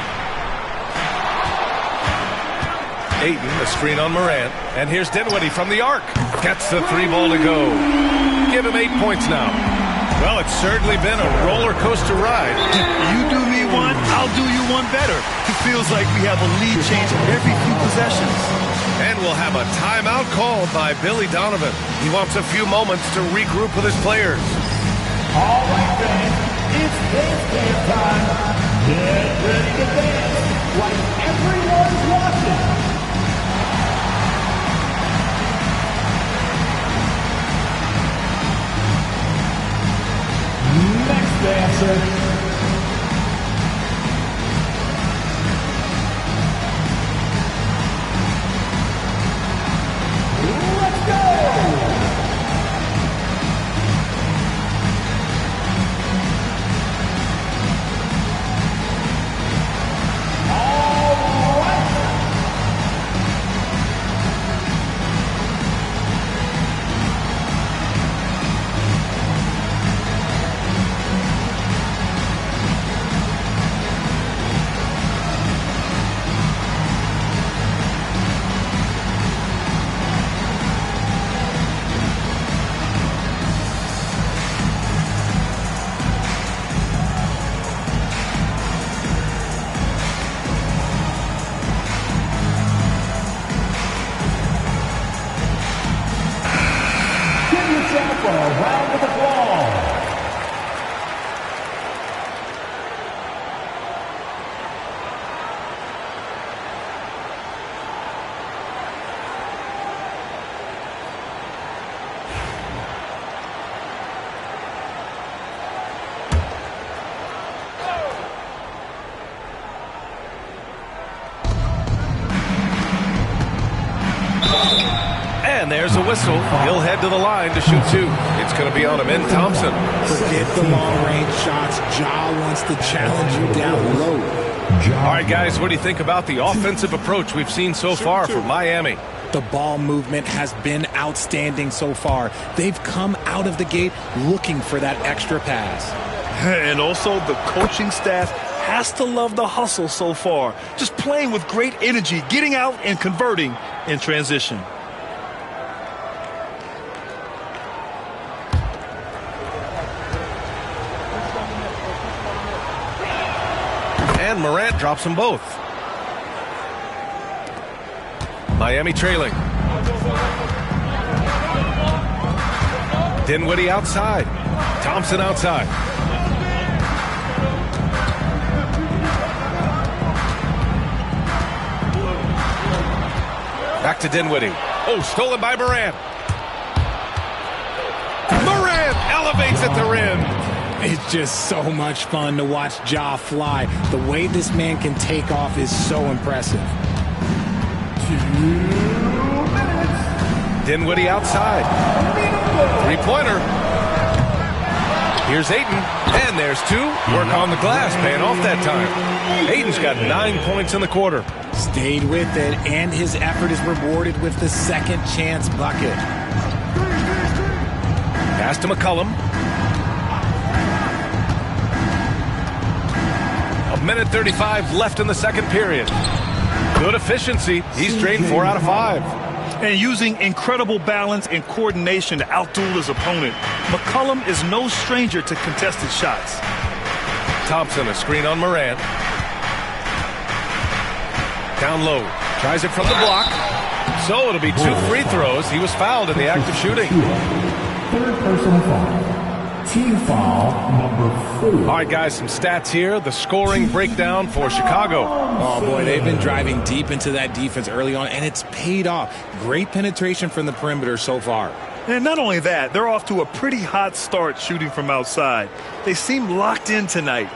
Ayton, the screen on Morant. And here's Dinwiddie from the arc. Gets the 3 ball to go. Give him 8 points now. Well, it's certainly been a roller coaster ride. You do me one, I'll do you one better. It feels like we have a lead change every few possessions. And we'll have a timeout called by Billy Donovan. He wants a few moments to regroup with his players. All right, then. It's dance time. Get ready to dance like everyone's watching. Next dancer. And there's a whistle. He'll head to the line to shoot 2. It's going to be on him in Thompson. Forget the long-range shots. Ja wants to challenge you down low. All right, guys, what do you think about the offensive approach we've seen so far from Miami? The ball movement has been outstanding so far. They've come out of the gate looking for that extra pass. And also the coaching staff has to love the hustle so far. Just playing with great energy, getting out and converting in transition. And Morant drops them both. Miami trailing. Dinwiddie outside. Thompson outside. Back to Dinwiddie. Oh, stolen by Morant. Morant elevates at the rim. It's just so much fun to watch Ja fly. The way this man can take off is so impressive. 2 minutes. Dinwiddie outside. Three-pointer. Here's Ayton. And there's 2. Work on the glass, paying off that time. Ayton's got 9 points in the quarter. Stayed with it, and his effort is rewarded with the second chance bucket. Pass to McCollum. 1:35 left in the second period. Good efficiency. He's drained 4 out of 5. And using incredible balance and coordination to outduel his opponent, McCollum is no stranger to contested shots. Thompson, a screen on Morant. Down low. Tries it from the block. So it'll be 2 free throws. He was fouled in the act of shooting. Third personal foul. Team foul number 4. All right, guys, some stats here. The scoring breakdown for Chicago. Oh, boy, they've been driving deep into that defense early on, and it's paid off. Great penetration from the perimeter so far. And not only that, they're off to a pretty hot start shooting from outside. They seem locked in tonight.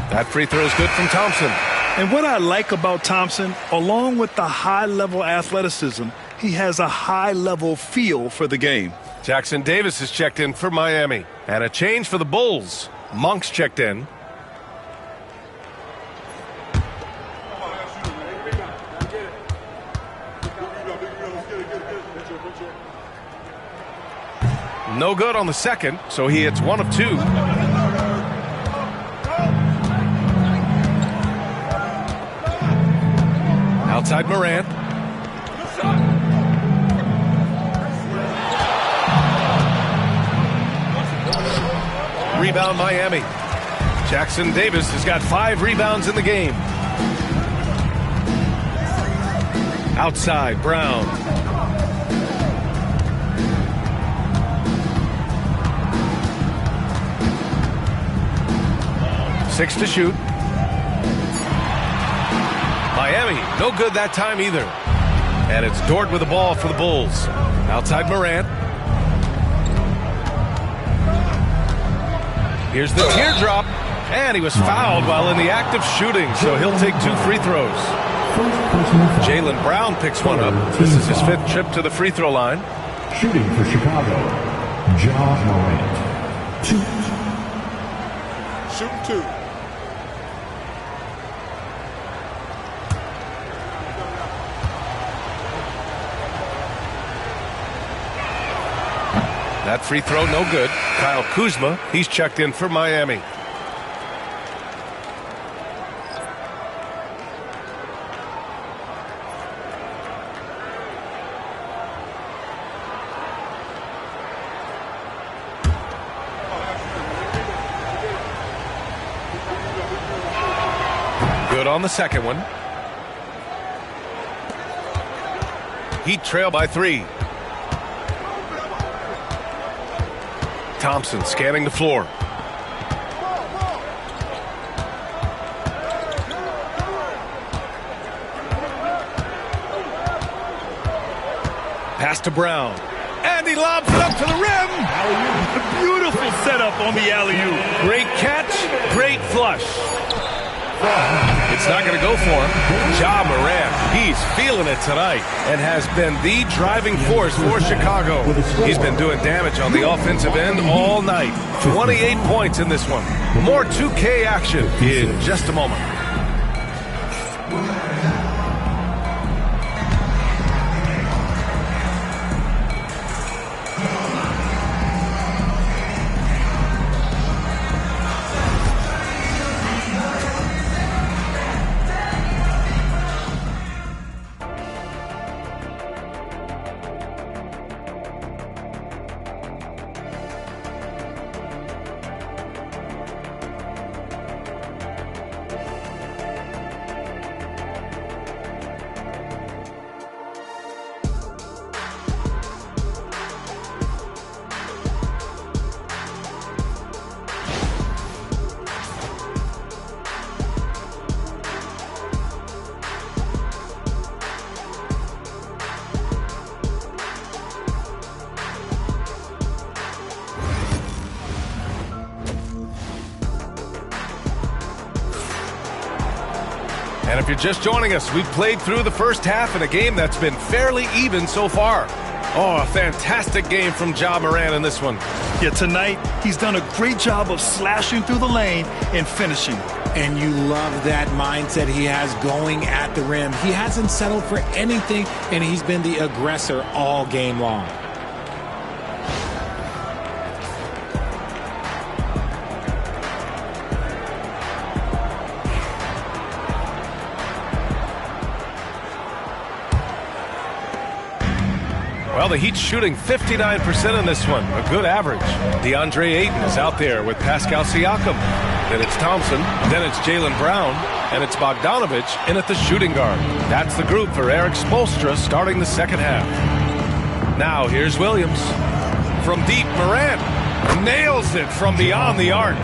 That free throw is good from Thompson. And what I like about Thompson, along with the high-level athleticism, he has a high-level feel for the game. Jackson Davis is checked in for Miami. And a change for the Bulls. Monk's checked in. No good on the second, so he hits 1 of 2. Outside Morant. Rebound Miami. Jackson Davis has got 5 rebounds in the game. Outside Brown. Six to shoot. Miami, no good that time either. And it's Dort with the ball for the Bulls. Outside Morant. Here's the teardrop. And he was fouled while in the act of shooting, so he'll take 2 free throws. Jaylen Brown picks one up. This is his 5th trip to the free throw line. Shooting for Chicago, Ja Morant. 2. Shooting 2. That free throw, no good. Kyle Kuzma, he's checked in for Miami. Good on the second one. Heat trail by 3. Thompson scanning the floor. Pass to Brown. And he lobs it up to the rim. Beautiful setup on the alley-oop. Great catch, great flush. It's not going to go for him. Ja Morant, he's feeling it tonight and has been the driving force for Chicago. He's been doing damage on the offensive end all night. 28 points in this one. More 2K action in just a moment. And if you're just joining us, we've played through the first half in a game that's been fairly even so far. Oh, a fantastic game from Ja Morant in this one. Yeah, tonight he's done a great job of slashing through the lane and finishing. And you love that mindset he has going at the rim. He hasn't settled for anything, and he's been the aggressor all game long. Well, the Heat's shooting 59% in this one, a good average. DeAndre Ayton is out there with Pascal Siakam. Then it's Thompson, then it's Jaylen Brown, and it's Bogdanovich in at the shooting guard. That's the group for Eric Spoelstra starting the second half. Now here's Williams. From deep, Morant nails it from beyond the arc.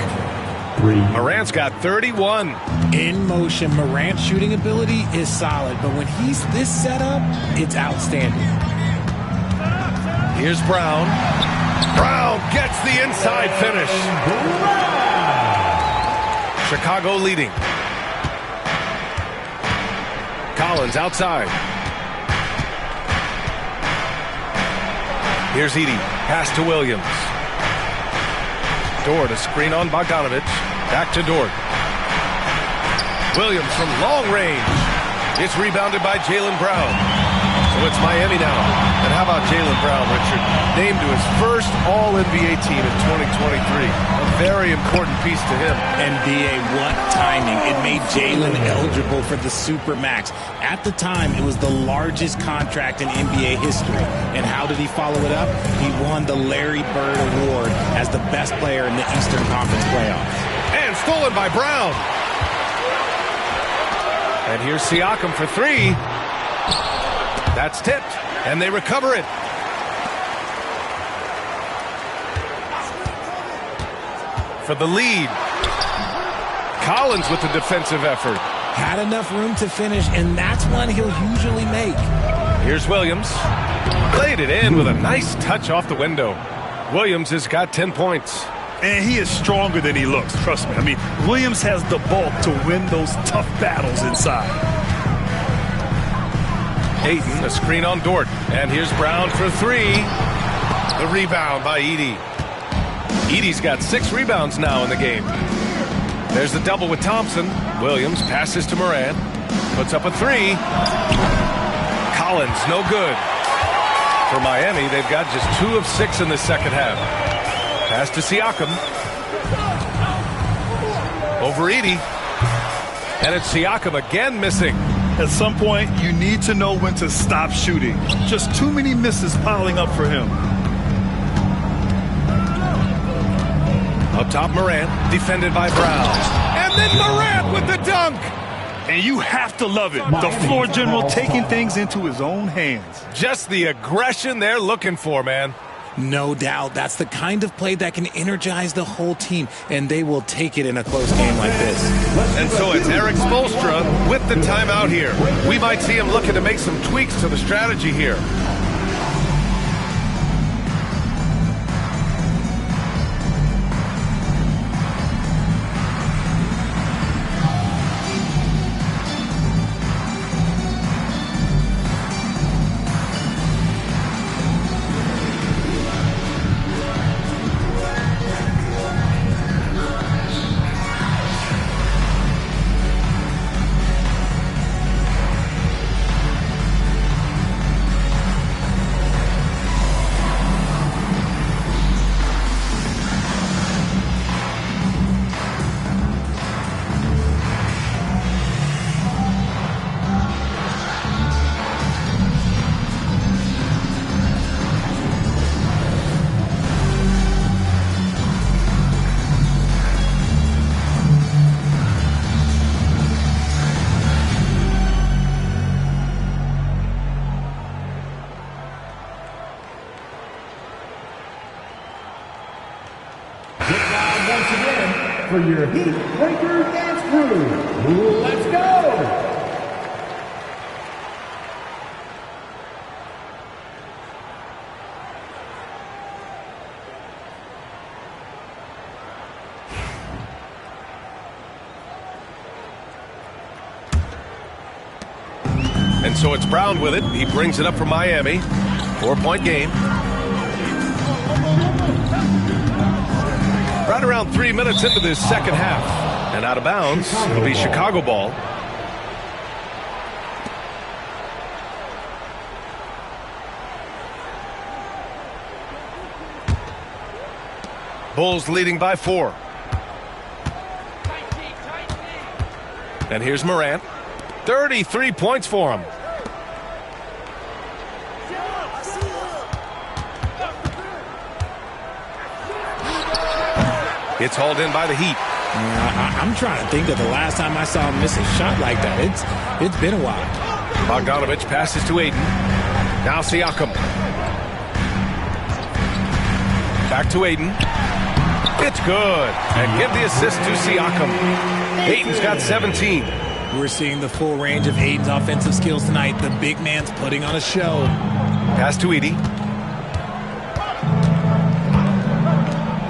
Morant's got 31. In motion, Morant's shooting ability is solid, but when he's this set up, it's outstanding. Here's Brown. Brown gets the inside finish. Chicago leading. Collins outside. Here's Edey. Pass to Williams. Dort, a screen on Bogdanovich. Back to Dort. Williams from long range. It's rebounded by Jaylen Brown. So it's Miami now. And how about Jaylen Brown, Richard? Named to his first All-NBA team in 2023. A very important piece to him. NBA, what timing. It made Jaylen eligible for the Supermax. At the time, it was the largest contract in NBA history. And how did he follow it up? He won the Larry Bird Award as the best player in the Eastern Conference playoffs. And stolen by Brown. And here's Siakam for three. That's tipped, and they recover it. For the lead. Collins with the defensive effort. Had enough room to finish, and that's one he'll usually make. Here's Williams. Laid it in with a nice touch off the window. Williams has got 10 points. And he is stronger than he looks, trust me. I mean, Williams has the bulk to win those tough battles inside. Ayton, a screen on Dort. And here's Brown for three. The rebound by Edey. Edey's got 6 rebounds now in the game. There's the double with Thompson. Williams passes to Morant. Puts up a three. Collins, no good. For Miami, they've got just 2 of 6 in the second half. Pass to Siakam. Over Edey. And it's Siakam again missing. At some point, you need to know when to stop shooting. Just too many misses piling up for him. Up top, Morant, defended by Brown. And then Morant with the dunk. And you have to love it. The floor general taking things into his own hands. Just the aggression they're looking for, man. No doubt. That's the kind of play that can energize the whole team, and they will take it in a close game like this. And so it's Eric Spoelstra with the timeout here. We might see him looking to make some tweaks to the strategy here. for your Heat Breaker Dance Crew. Let's go! And so it's Brown with it. He brings it up for Miami. 4-point game. Right around 3 minutes into this second half. And out of bounds, it'll be Chicago ball. Bulls leading by 4. And here's Morant. 33 points for him. It's hauled in by the Heat. I'm trying to think of the last time I saw him miss a shot like that. It's been a while. Bogdanovich passes to Aiden. Now Siakam. Back to Aiden. It's good. And give the assist to Siakam. Aiden's got 17. We're seeing the full range of Aiden's offensive skills tonight. The big man's putting on a show. Pass to Edie.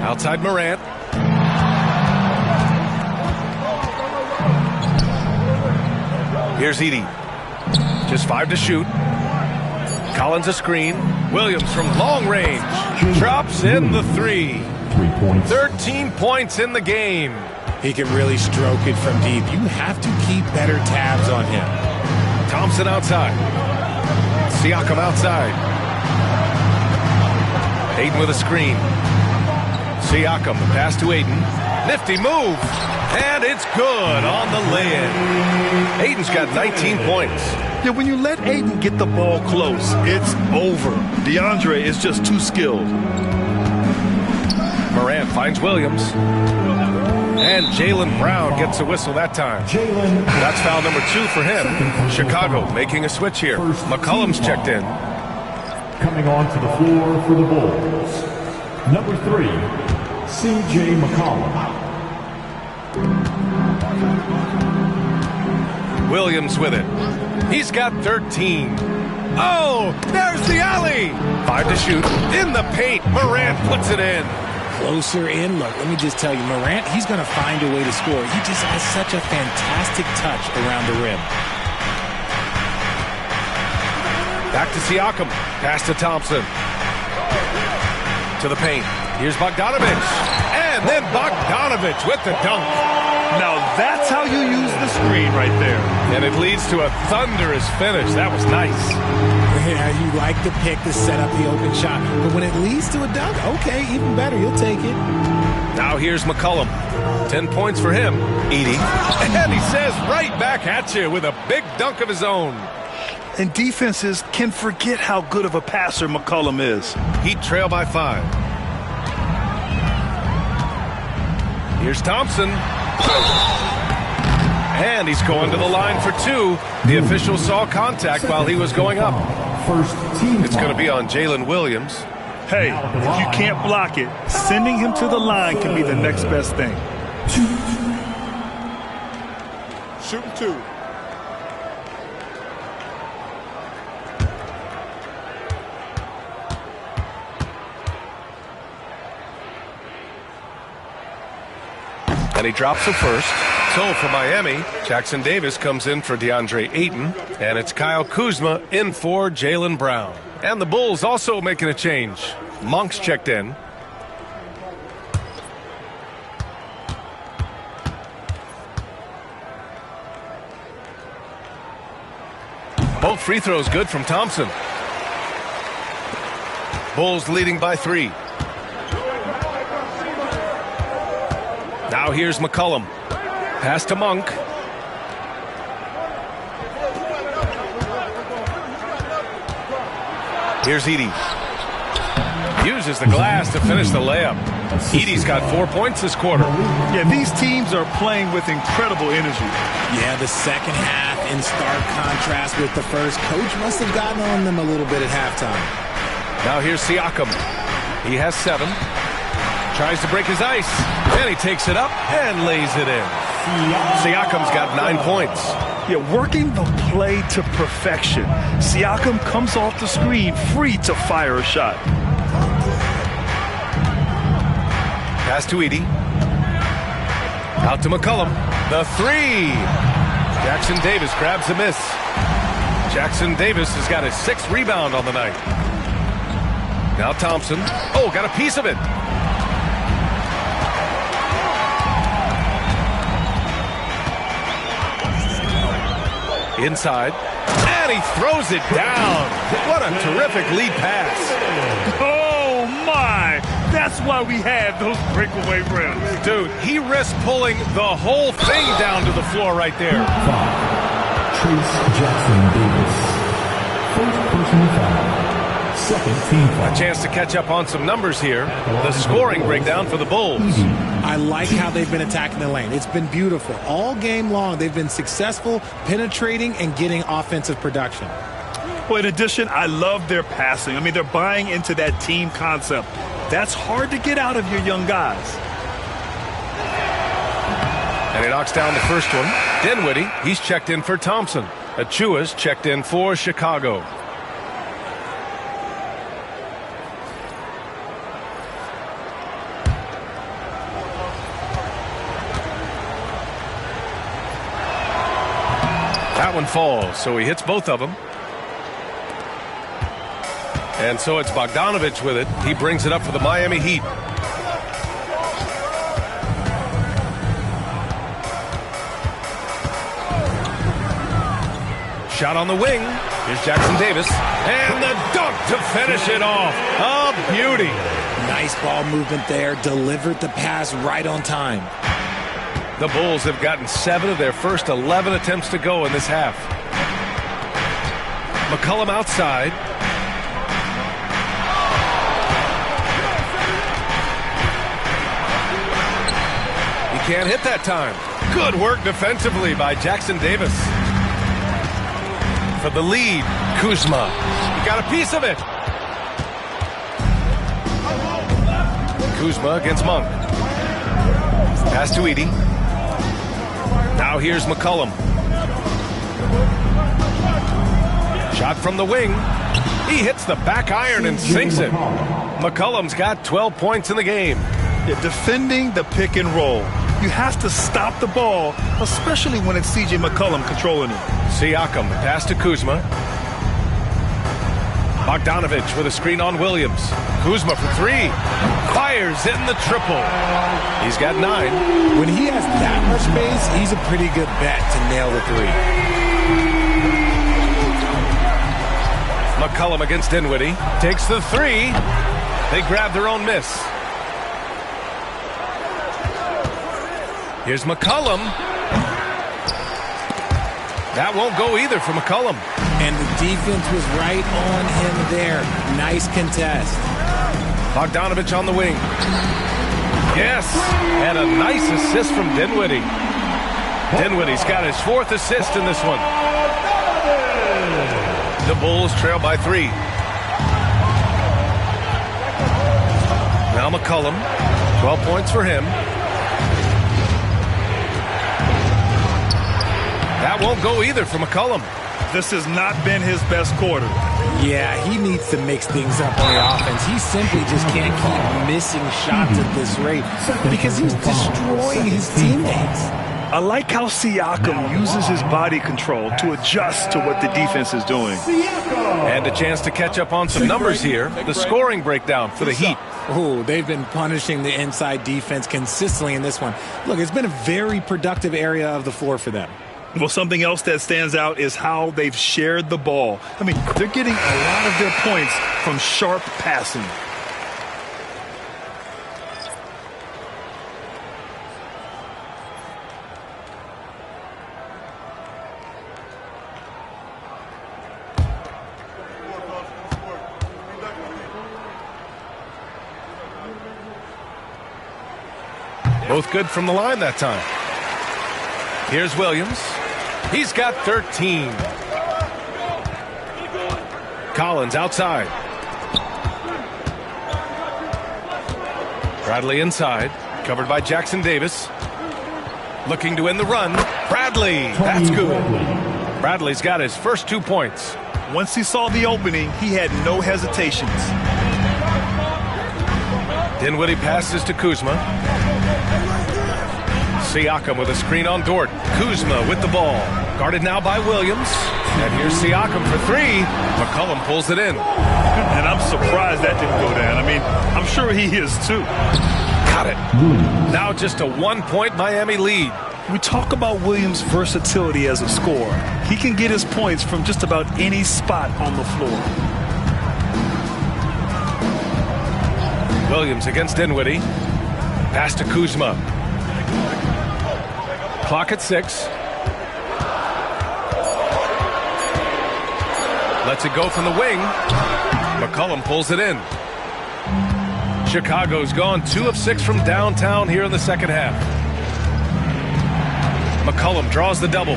Outside Morant. Here's Edie. Just 5 to shoot. Collins a screen. Williams from long range. Drops in the 3. 13 points in the game. He can really stroke it from deep. You have to keep better tabs on him. Thompson outside. Siakam outside. Aiden with a screen. Siakam, the pass to Aiden. Nifty move. And it's good on the lay-in. Aiden's got 19 points. Yeah, when you let Aiden get the ball close, it's over. DeAndre is just too skilled. Morant finds Williams. And Jaylen Brown gets a whistle that time. That's foul number 2 for him. Chicago making a switch here. McCollum's checked in. Coming onto the floor for the Bulls, number 3, C.J. McCollum. Williams with it. He's got 13. Oh, there's the alley. 5 to shoot. In the paint. Morant puts it in. Closer in. Look, let me just tell you, Morant, he's going to find a way to score. He just has such a fantastic touch around the rim. Back to Siakam. Pass to Thompson. To the paint. Here's Bogdanovich. And then Bogdanovich with the dunk. Now that's how you use the screen right there. And it leads to a thunderous finish. That was nice. Yeah, you like the pick to set up the open shot. But when it leads to a dunk, okay, even better. You'll take it. Now here's McCollum. 10 points for him. Edie. And he says right back at you with a big dunk of his own. And defenses can forget how good of a passer McCollum is. Heat trail by 5. Here's Thompson. And he's going to the line for 2. The official saw contact while he was going up. It's going to be on Jalen Williams. Hey, if you can't block it, sending him to the line can be the next best thing. Shooting 2. And he drops the first. So for Miami, Jackson Davis comes in for DeAndre Ayton. And it's Kyle Kuzma in for Jaylen Brown. And the Bulls also making a change. Monk's checked in. Both free throws good from Thompson. Bulls leading by 3. Now here's McCollum. Pass to Monk. Here's Edie. Uses the glass to finish the layup. Edie's got 4 points this quarter. Yeah, these teams are playing with incredible energy. Yeah, the second half in stark contrast with the first. Coach must have gotten on them a little bit at halftime. Now here's Siakam. He has 7. Tries to break his ice. And he takes it up and lays it in. Siakam's got 9 points. Yeah, working the play to perfection. Siakam comes off the screen free to fire a shot. Pass to Edey. Out to McCollum. The three. Jackson Davis grabs the miss. Jackson Davis has got his 6th rebound on the night. Now Thompson. Oh, got a piece of it. Inside. And he throws it down. What a terrific lead pass. Oh, my. That's why we have those breakaway rims. Dude, he risked pulling the whole thing down to the floor right there. Trace Jackson Davis. First personal foul. Second team foul. A chance to catch up on some numbers here. The scoring breakdown for the Bulls. I like how they've been attacking the lane. It's been beautiful. All game long, they've been successful penetrating and getting offensive production. Well, in addition, I love their passing. I mean, they're buying into that team concept. That's hard to get out of your young guys. And he knocks down the first one. Dinwiddie, he's checked in for Thompson. Achua's checked in for Chicago. That one falls, so he hits both of them. And so it's Bogdanovich with it. He brings it up for the Miami Heat. Shot on the wing. Here's Jackson Davis. And the dunk to finish it off. A beauty. Nice ball movement there. Delivered the pass right on time. The Bulls have gotten 7 of their first 11 attempts to go in this half. McCollum outside. He can't hit that time. Good work defensively by Jackson Davis. For the lead, Kuzma. He got a piece of it. Kuzma against Monk. Pass to Edey. Now here's McCollum. Shot from the wing. He hits the back iron and sinks it. McCollum's got 12 points in the game. Yeah, defending the pick and roll. You have to stop the ball, especially when it's C.J. McCollum controlling it. Siakam, pass to Kuzma. Bogdanovich with a screen on Williams. Kuzma for 3. Fires in the triple. He's got 9. When he has that much space, he's a pretty good bet to nail the 3. McCollum against Dinwiddie. Takes the 3. They grab their own miss. Here's McCollum. That won't go either for McCollum. And the defense was right on him there. Nice contest. Bogdanovich on the wing. Yes, and a nice assist from Dinwiddie. Dinwiddie's got his 4th assist in this one. The Bulls trail by 3. Now McCollum, 12 points for him. That won't go either for McCollum. This has not been his best quarter. Yeah, he needs to mix things up on the offense. He simply just can't keep missing shots at this rate because he's destroying his teammates. I like how Siakam uses his body control to adjust to what the defense is doing. And a chance to catch up on some numbers here. The scoring breakdown for the Heat. Oh, they've been punishing the inside defense consistently in this one. Look, it's been a very productive area of the floor for them. Well, something else that stands out is how they've shared the ball. I mean, they're getting a lot of their points from sharp passing. Both good from the line that time. Here's Williams. He's got 13. Collins outside. Bradley inside. Covered by Jackson Davis. Looking to win the run. Bradley. That's good. Bradley's got his first 2 points. Once he saw the opening, he had no hesitations. Dinwiddie passes to Kuzma. Siakam with a screen on Dort. Kuzma with the ball. Guarded now by Williams. And here's Siakam for three. McCollum pulls it in. And I'm surprised that didn't go down. I mean, I'm sure he is too. Got it. Now just a 1 point Miami lead. We talk about Williams' versatility as a scorer. He can get his points from just about any spot on the floor. Williams against Dinwiddie. Pass to Kuzma. Clock at 6. Lets it go from the wing. McCollum pulls it in. Chicago's gone 2 of 6 from downtown here in the second half. McCollum draws the double.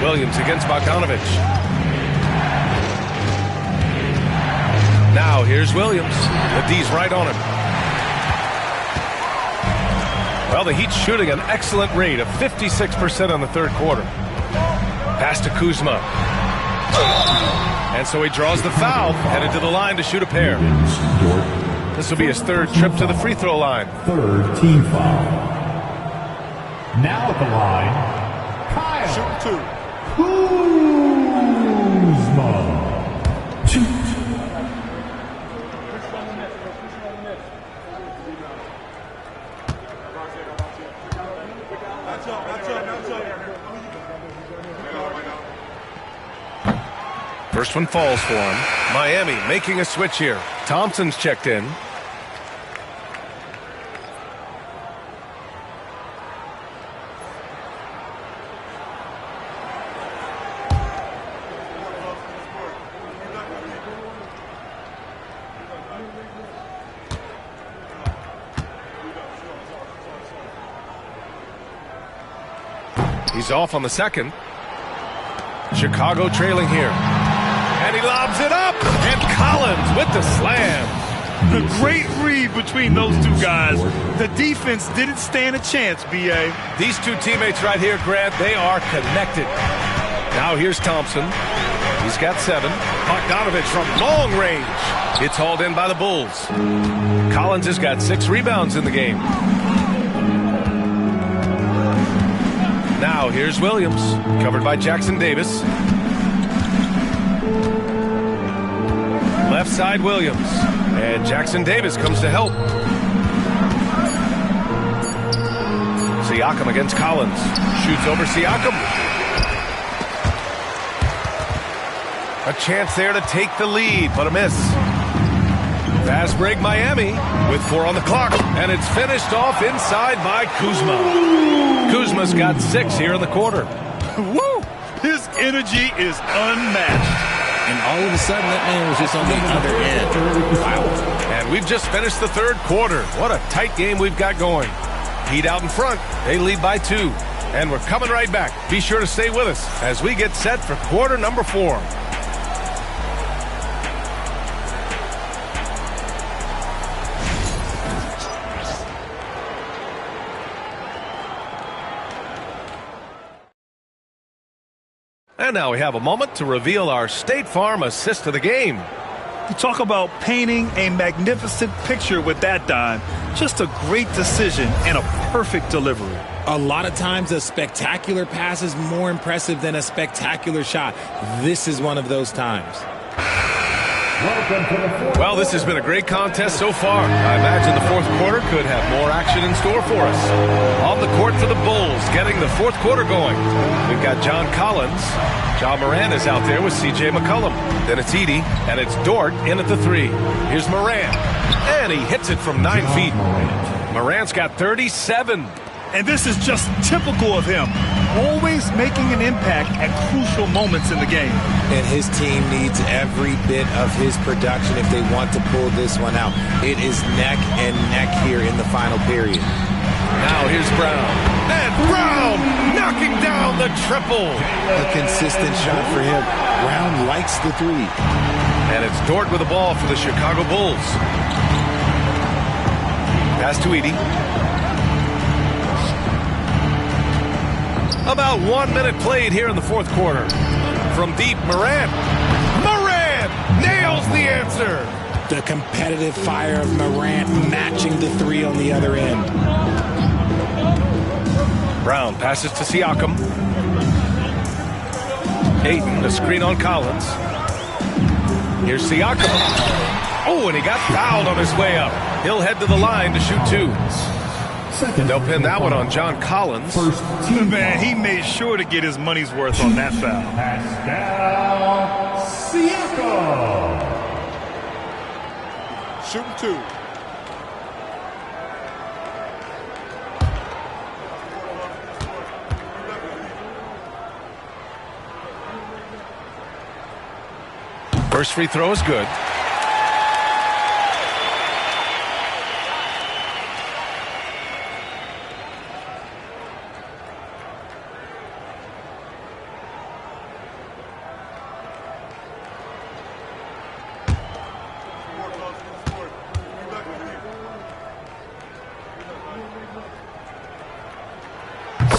Williams against Bogdanovich. Now here's Williams. The D's right on him. Well, the Heat's shooting an excellent rate of 56% in the third quarter. Pass to Kuzma. And so he draws the foul, headed to the line to shoot a pair. This will be his third trip to the free throw line. Third team foul. Now at the line, Kyle. Shoot 2. Kuzma. Shoot. First one falls for him. Miami making a switch here. Thompson's checked in. He's off on the second. Chicago trailing here. And he lobs it up. And Collins with the slam. The great read between those two guys. The defense didn't stand a chance, B.A. These two teammates right here, Grant, they are connected. Now here's Thompson. He's got 7. Bogdanovich from long range. It's hauled in by the Bulls. Collins has got 6 rebounds in the game. Now here's Williams, covered by Jackson Davis. Left side Williams, and Jackson Davis comes to help. Siakam against Collins. Shoots over Siakam. A chance there to take the lead, but a miss. Fast break Miami with 4 on the clock, and it's finished off inside by Kuzma. Kuzma's got 6 here in the quarter. Woo! His energy is unmatched. And all of a sudden, that man was just on the other end. Wow. And we've just finished the third quarter. What a tight game we've got going. Heat out in front. They lead by 2. And we're coming right back. Be sure to stay with us as we get set for quarter number 4. And now we have a moment to reveal our State Farm assist of the game. You talk about painting a magnificent picture with that dime. Just a great decision and a perfect delivery. A lot of times a spectacular pass is more impressive than a spectacular shot. This is one of those times. Well, this has been a great contest so far. I imagine the fourth quarter could have more action in store for us. On the court for the Bulls, getting the fourth quarter going. We've got John Collins. Ja Morant is out there with C.J. McCollum. Then it's Edey, and it's Dort in at the 3. Here's Morant, and he hits it from 9 feet. Morant's got 37. And this is just typical of him. Always making an impact at crucial moments in the game. And his team needs every bit of his production if they want to pull this one out. It is neck and neck here in the final period. Now here's Brown. And Brown knocking down the triple. A consistent shot for him. Brown likes the 3. And it's Dort with the ball for the Chicago Bulls. Pass to Edie. About 1 minute played here in the fourth quarter. From deep, Morant. Morant nails the answer. The competitive fire of Morant matching the three on the other end. Brown passes to Siakam. Ayton, a screen on Collins. Here's Siakam. Oh, and he got fouled on his way up. He'll head to the line to shoot two. They'll pin that one on John Collins. Man, he made sure to get his money's worth on that foul. Pascal Siakam. Shooting two. First free throw is good.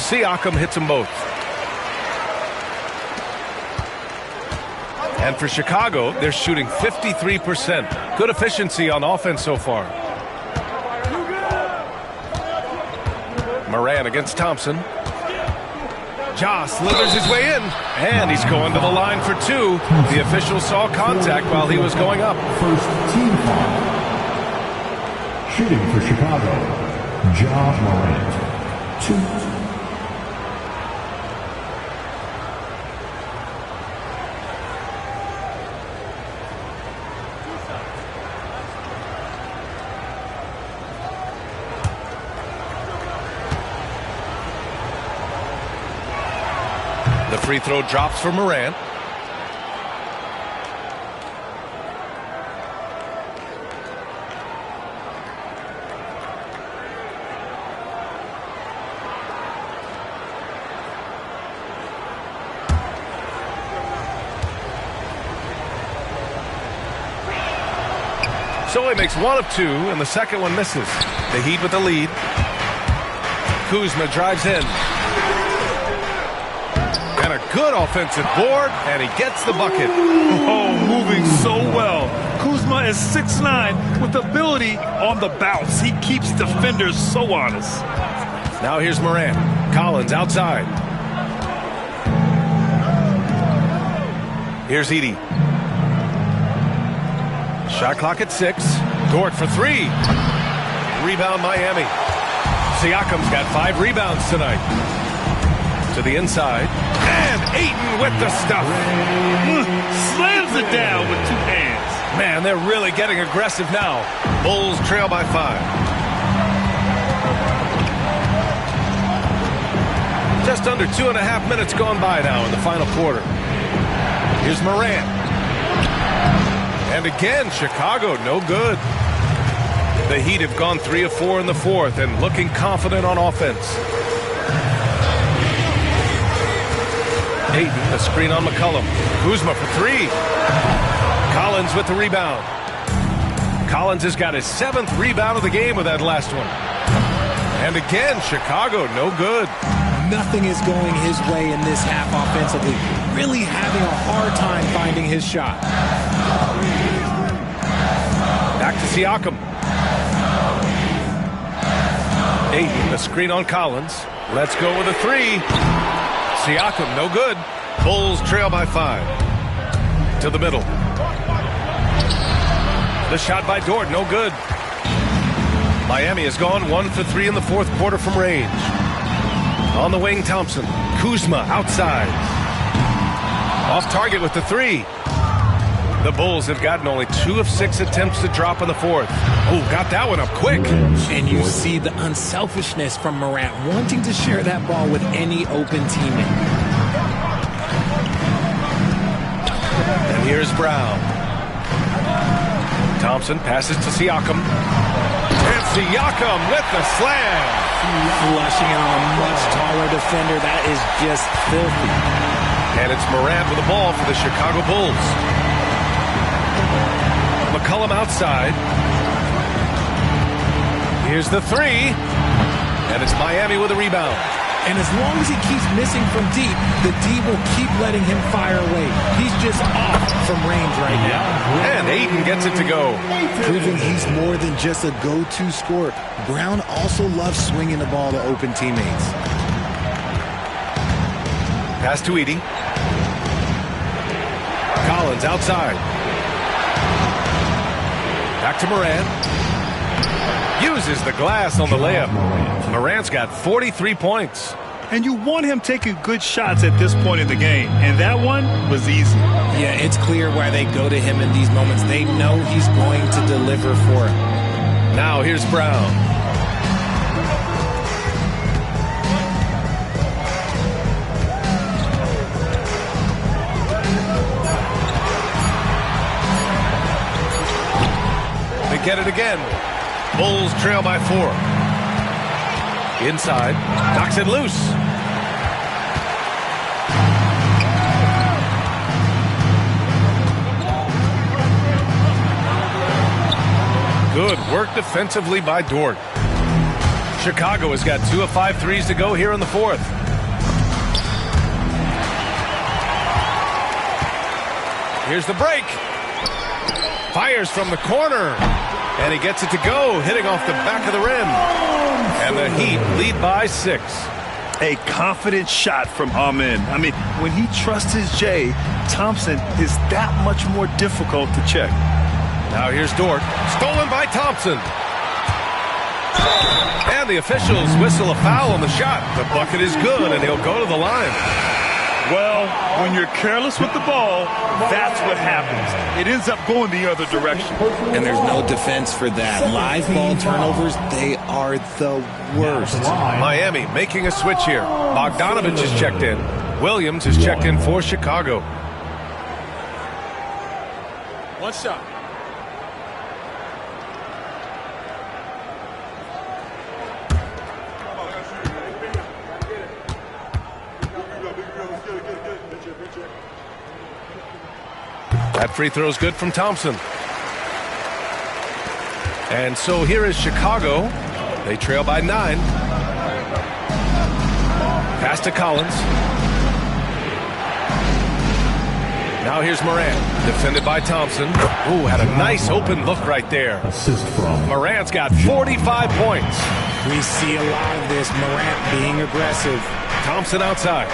Siakam hits them both. And for Chicago, they're shooting 53%. Good efficiency on offense so far. Moran against Thompson. Ja slithers his way in, and he's going to the line for two. The official saw contact while he was going up. First team foul. Shooting for Chicago, Ja Morant. 2. The free throw drops for Morant. So he makes one of two, and the second one misses. The Heat with the lead. Kuzma drives in. And a good offensive board, and he gets the bucket. Oh, moving so well. Kuzma is 6'9", with ability on the bounce. He keeps defenders so honest. Now here's Morant. Collins outside. Here's Edie. Shot clock at 6. Dort for 3. Rebound Miami. Siakam's got 5 rebounds tonight. To the inside. And Ayton with the stuff. Slams it down with 2 hands. Man, they're really getting aggressive now. Bulls trail by 5. Just under 2.5 minutes gone by now in the final quarter. Here's Morant. And again, Chicago, no good. The Heat have gone 3 of 4 in the fourth and looking confident on offense. Ayton, a screen on McCollum. Kuzma for 3. Collins with the rebound. Collins has got his 7th rebound of the game with that last one. And again, Chicago, no good. Nothing is going his way in this half offensively. Really having a hard time finding his shot. Back to Siakam. Ayton, a screen on Collins. Let's go with a 3. Siakam, no good. Bulls trail by 5. To the middle. The shot by Dort, no good. Miami has gone 1 for 3 in the fourth quarter from range. On the wing, Thompson. Kuzma outside. Off target with the 3. The Bulls have gotten only 2 of 6 attempts to drop in the fourth. Oh, got that one up quick. And you see the unselfishness from Morant, wanting to share that ball with any open teammate. And here's Brown. Thompson passes to Siakam. And Siakam with the slam. Flushing it on a much taller defender. That is just filthy. And it's Morant with the ball for the Chicago Bulls. McCollum outside. Here's the three. And it's Miami with a rebound. And as long as he keeps missing from deep, the D will keep letting him fire away. He's just off from range right now. And Ayton gets it to go. Proving he's more than just a go-to scorer. Brown also loves swinging the ball to open teammates. Pass to Edie. Collins outside. Back to Moran. Uses the glass on the layup. Morant's got 43 points. And you want him taking good shots at this point in the game. And that one was easy. Yeah, it's clear why they go to him in these moments. They know he's going to deliver for him. Now here's Brown. They get it again. Bulls trail by 4. Inside, knocks it loose. Good work defensively by Dort. Chicago has got 2 of 5 threes to go here in the 4th. Here's the break. Fires from the corner. And he gets it to go, hitting off the back of the rim. And the Heat lead by 6. A confident shot from Amen. I mean, when he trusts his J, Thompson is that much more difficult to check. Now here's Dort. Stolen by Thompson. And the officials whistle a foul on the shot. The bucket is good, and he'll go to the line. Well, when you're careless with the ball, that's what happens. It ends up going the other direction. And there's no defense for that. Live ball turnovers, they are the worst. Miami making a switch here. Bogdanovich is checked in. Williams is checked in for Chicago. One shot. That free throw is good from Thompson. And so here is Chicago. They trail by 9. Pass to Collins. Now here's Morant, defended by Thompson. Ooh, had a nice open look right there. Morant's got 45 points. We see a lot of this, Morant being aggressive. Thompson outside.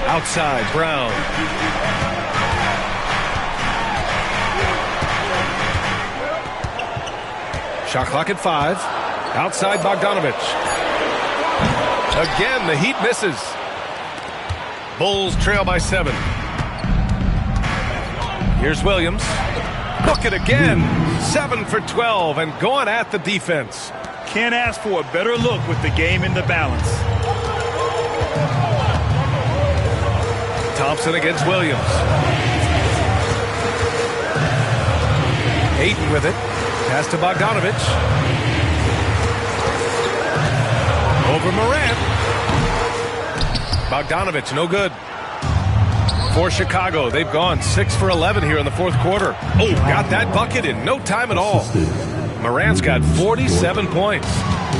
Outside, Brown. Shot clock at 5. Outside, Bogdanovich. Again, the Heat misses. Bulls trail by 7. Here's Williams. Bucket again. 7 for 12 and going at the defense. Can't ask for a better look with the game in the balance. Thompson against Williams. Ayton with it. Pass to Bogdanovich. Over Morant. Bogdanovich, no good. For Chicago, they've gone 6 for 11 here in the 4th quarter. Oh, got that bucket in no time at all. Morant's got 47 points.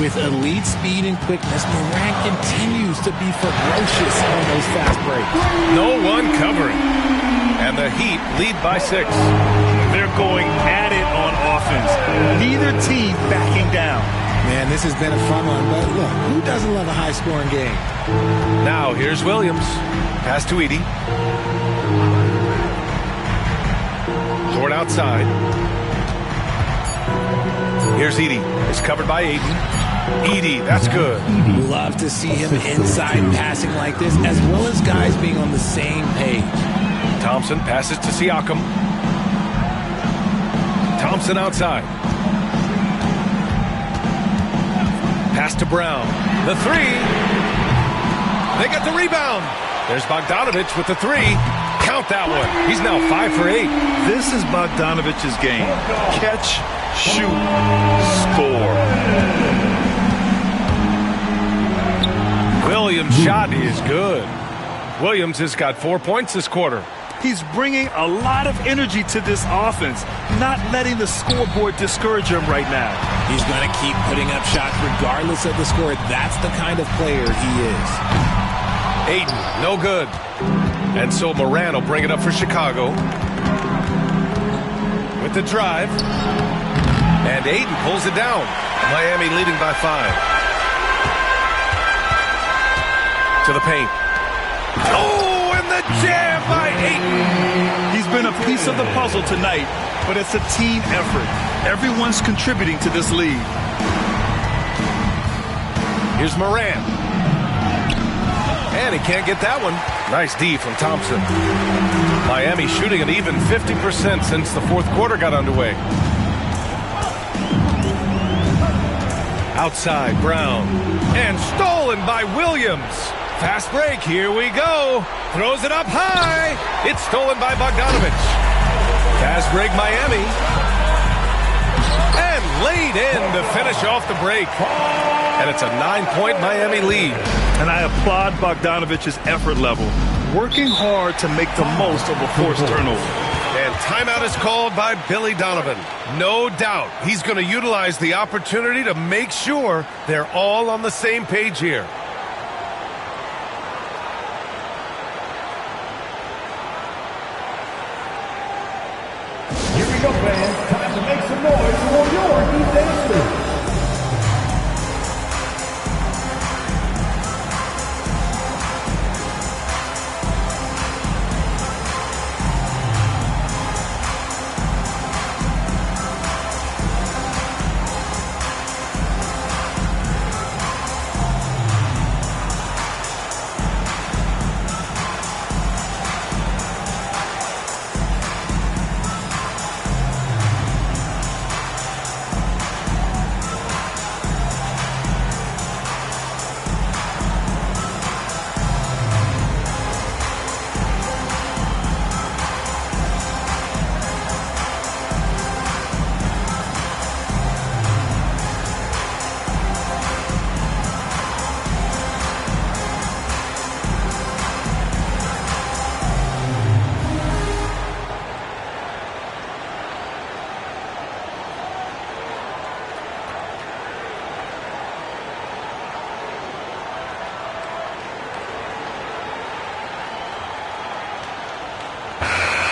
With elite speed and quickness, Morant continues to be ferocious on those fast breaks. No one covering. And the Heat lead by 6. They're going at it on offense. Neither team backing down. Man, this has been a fun one, but look, who doesn't love a high-scoring game? Now here's Williams. Pass to Edie. Dort outside. Here's Edie. It's covered by Ayton. Edie, that's good. Love to see him inside passing like this, as well as guys being on the same page. Thompson passes to Siakam. Thompson outside. Pass to Brown. The 3. They get the rebound. There's Bogdanovich with the 3. Count that one. He's now 5 for 8. This is Bogdanovich's game. Catch, shoot, score. Williams' shot is good. Williams has got 4 points this quarter. He's bringing a lot of energy to this offense, not letting the scoreboard discourage him right now. He's going to keep putting up shots regardless of the score. That's the kind of player he is. Ayton, no good. And so Moran will bring it up for Chicago. With the drive. And Ayton pulls it down. Miami leading by 5. To the paint. Oh, and the jam by Ayton. He's been a piece of the puzzle tonight, but it's a team effort. Everyone's contributing to this lead. Here's Moran. And he can't get that one. Nice D from Thompson. Miami shooting an even 50% since the fourth quarter got underway. Outside, Brown. And stolen by Williams. Fast break, here we go. Throws it up high. It's stolen by Bogdanovich. Fast break, Miami. And laid in to finish off the break. And it's a 9-point Miami lead. And I applaud Bogdanovich's effort level, working hard to make the most of a forced turnover. And timeout is called by Billy Donovan. No doubt he's going to utilize the opportunity to make sure they're all on the same page here. Here we go, fans. Time to make some noise for your Bs10.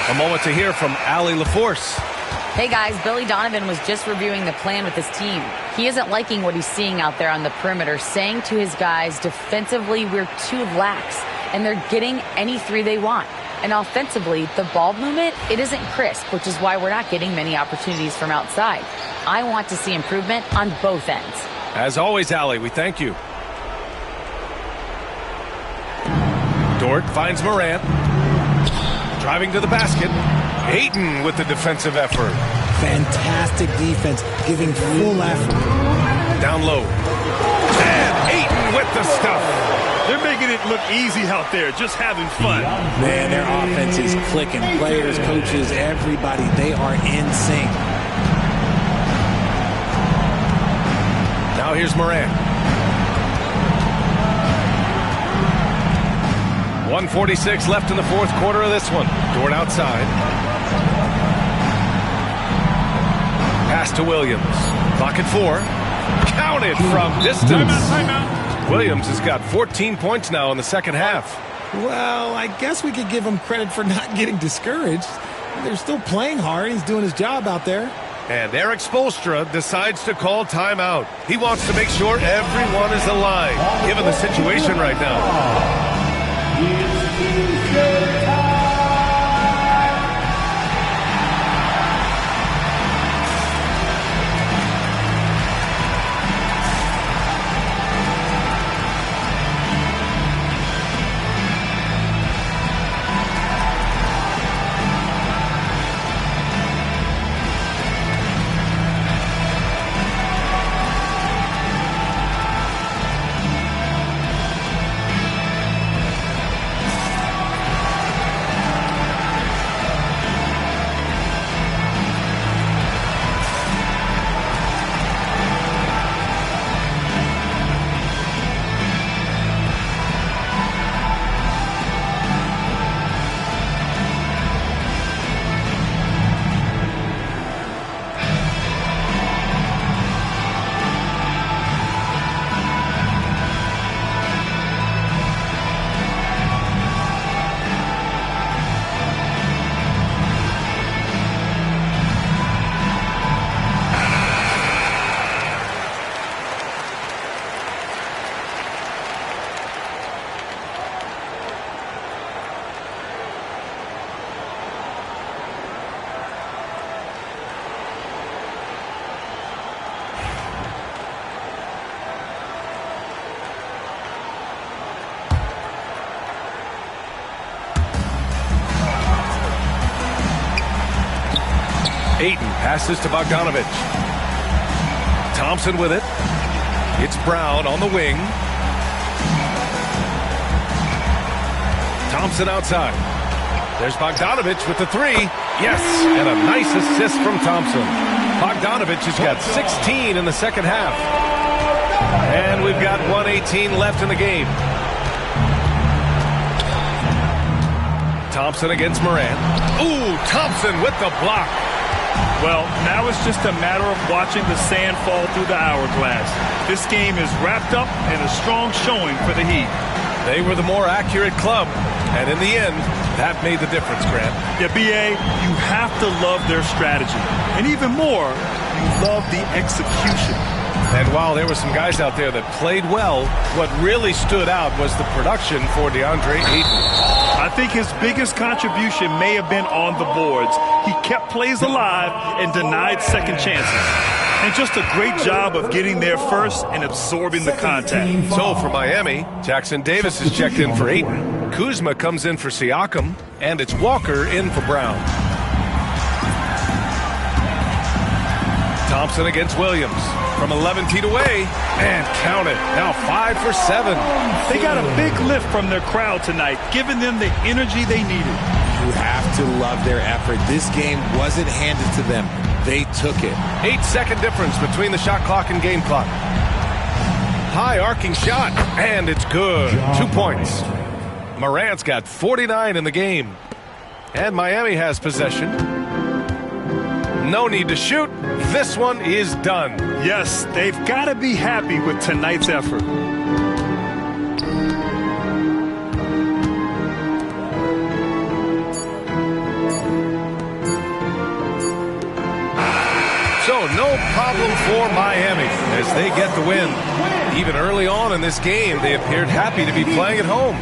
A moment to hear from Allie LaForce. Hey guys, Billy Donovan was just reviewing the plan with his team. He isn't liking what he's seeing out there on the perimeter, saying to his guys, defensively, we're too lax, and they're getting any three they want. And offensively, the ball movement, it isn't crisp, which is why we're not getting many opportunities from outside. I want to see improvement on both ends. As always, Allie, we thank you. Dort finds Moran. Driving to the basket. Ayton with the defensive effort. Fantastic defense, giving full effort. Down low. And Ayton with the stuff. They're making it look easy out there, just having fun. Man, their offense is clicking. Players, coaches, everybody, they are in sync. Now here's Moran. 1:46 left in the fourth quarter of this one. Dort outside. Pass to Williams. Clock at 4. Counted from distance. Timeout. Williams has got 14 points now in the second half. Well, I guess we could give him credit for not getting discouraged. They're still playing hard. He's doing his job out there. And Eric Spoelstra decides to call timeout. He wants to make sure everyone is aligned, given the situation right now. Ayton passes to Bogdanovich. Thompson with it. It's Brown on the wing. Thompson outside. There's Bogdanovich with the three. Yes, and a nice assist from Thompson. Bogdanovich has got 16 in the second half. And we've got 1:18 left in the game. Thompson against Morant. Ooh, Thompson with the block. Well, now it's just a matter of watching the sand fall through the hourglass. This game is wrapped up in a strong showing for the Heat. They were the more accurate club, and in the end, that made the difference, Grant. Yeah, B.A., you have to love their strategy. And even more, you love the execution. And while there were some guys out there that played well, what really stood out was the production for DeAndre Ayton. I think his biggest contribution may have been on the boards. He kept plays alive and denied second chances. And just a great job of getting there first and absorbing the contact. So for Miami, Jackson Davis is checked in for Ayton. Kuzma comes in for Siakam, and it's Walker in for Brown. Thompson against Williams. From 11 feet away, and count it. Now 5 for 7. They got a big lift from their crowd tonight, giving them the energy they needed. You have to love their effort. This game wasn't handed to them. They took it. 8-second difference between the shot clock and game clock. High arcing shot, and it's good. 2 points. Morant's got 49 in the game. And Miami has possession. No need to shoot. This one is done. Yes, they've got to be happy with tonight's effort. So no problem for Miami as they get the win. Even early on in this game, they appeared happy to be playing at home.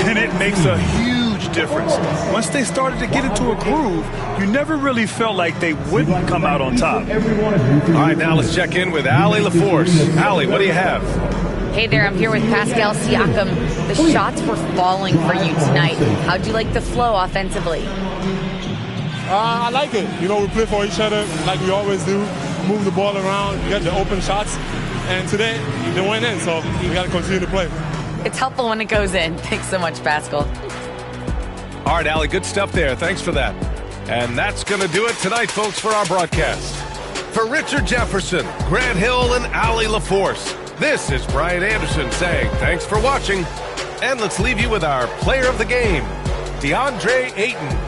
And it makes a huge difference. Once they started to get into a groove, you never really felt like they wouldn't come out on top. All right, now let's check in with Allie LaForce. Allie, what do you have? Hey there, I'm here with Pascal Siakam. The shots were falling for you tonight. How'd you like the flow offensively? I like it. You know, we play for each other like we always do. Move the ball around, get the open shots. And today, they went in, so we got to continue to play. It's helpful when it goes in. Thanks so much, Pascal. All right, Allie, good stuff there. Thanks for that. And that's going to do it tonight, folks, for our broadcast. For Richard Jefferson, Grant Hill, and Allie LaForce, this is Brian Anderson saying thanks for watching. And let's leave you with our player of the game, DeAndre Ayton.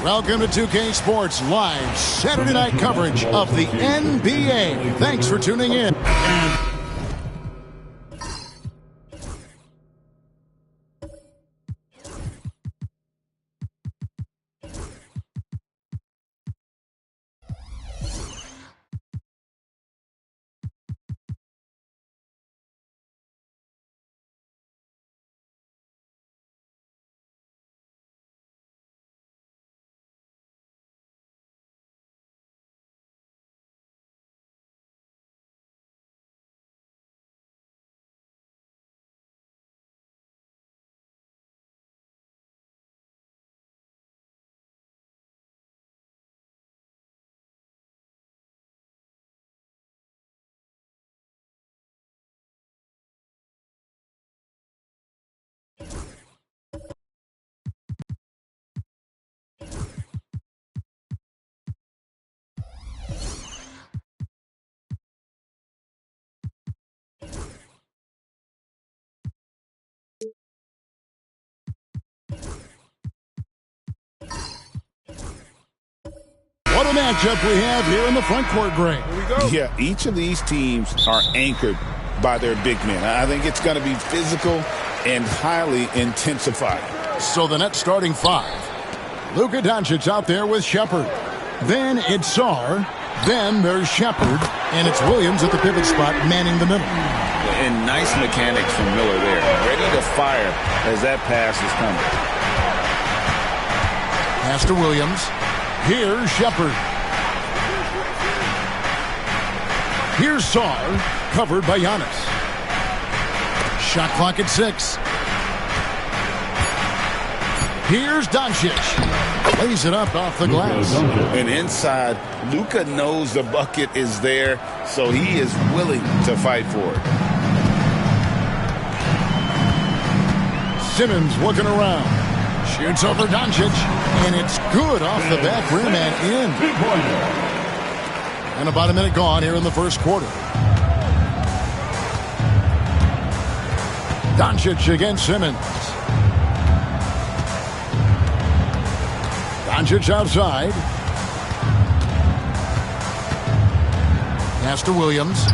Welcome to 2K Sports Live Saturday night coverage of the NBA. Thanks for tuning in. What a matchup we have here in the front court, Greg. Here we go. Yeah, each of these teams are anchored by their big men. I think it's going to be physical and highly intensified. So the net starting five. Luka Doncic out there with Shepard. Then it's Sarr. Then there's Shepard. And it's Williams at the pivot spot manning the middle. And nice mechanics from Miller there. Ready to fire as that pass is coming. Pass to Williams. Here's Shepard. Here's Sarr, covered by Giannis. Shot clock at 6. Here's Doncic. Lays it up off the glass. And inside, Luka knows the bucket is there, so he is willing to fight for it. Simmons looking around. Shoots over Doncic, and it's good off the back rim and in. And about a minute gone here in the first quarter. Doncic against Simmons. Doncic outside. Pass to Williams.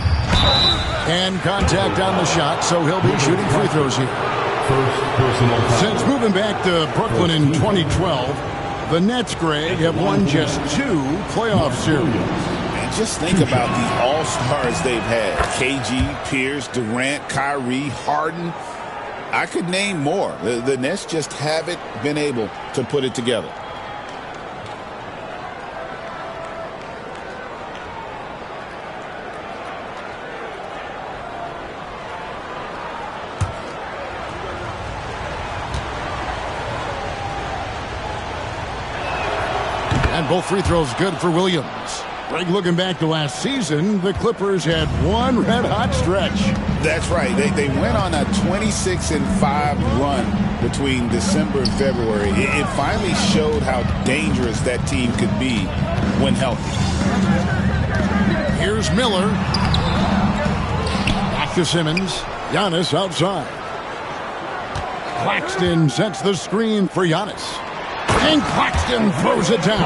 And contact on the shot, so he'll be shooting free throws here. Since moving back to Brooklyn in 2012, the Nets, Greg, have won just 2 playoff series. And just think about the all-stars they've had. KG, Pierce, Durant, Kyrie, Harden. I could name more. The Nets just haven't been able to put it together. And both free throws good for Williams. Greg, looking back to last season, the Clippers had one red-hot stretch. That's right. They went on a 26-5 run between December and February. It finally showed how dangerous that team could be when healthy. Here's Miller. Back to Simmons. Giannis outside. Claxton sets the screen for Giannis. And Claxton throws it down.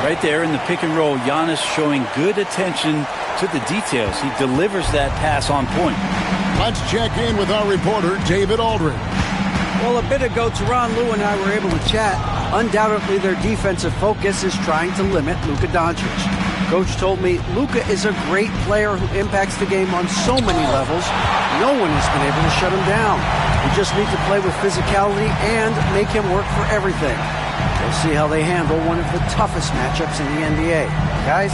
Right there in the pick and roll, Giannis showing good attention to the details. He delivers that pass on point. Let's check in with our reporter, David Aldridge. Well, a bit ago, Teron Lue and I were able to chat. Undoubtedly, their defensive focus is trying to limit Luka Doncic. Coach told me Luka is a great player who impacts the game on so many levels. No one has been able to shut him down. We just need to play with physicality and make him work for everything. We'll see how they handle one of the toughest matchups in the NBA. Guys?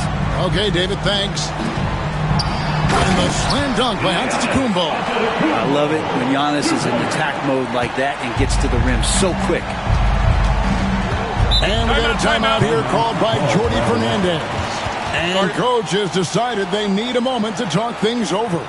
Okay, David, thanks. And the slam dunk by Antetokounmpo. I love it when Giannis is in attack mode like that and gets to the rim so quick. And we got a timeout here called by Jordi Fernandez. And coach has decided they need a moment to talk things over.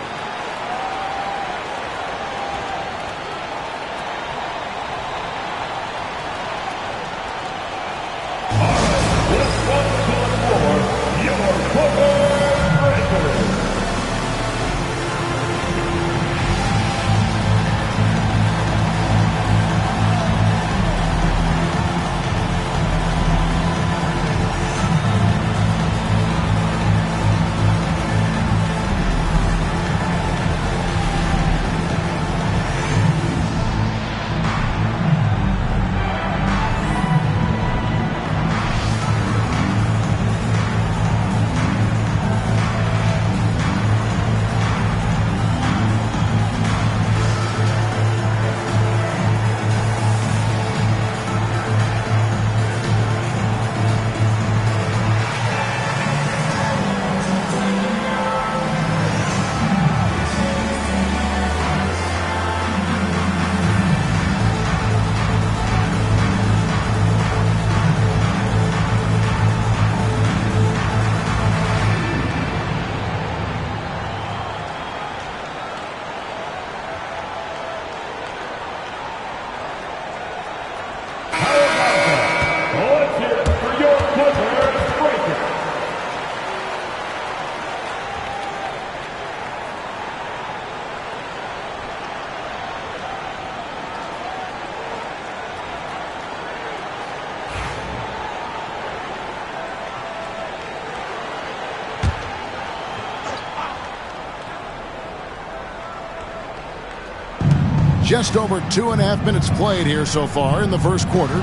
Just over 2.5 minutes played here so far in the first quarter.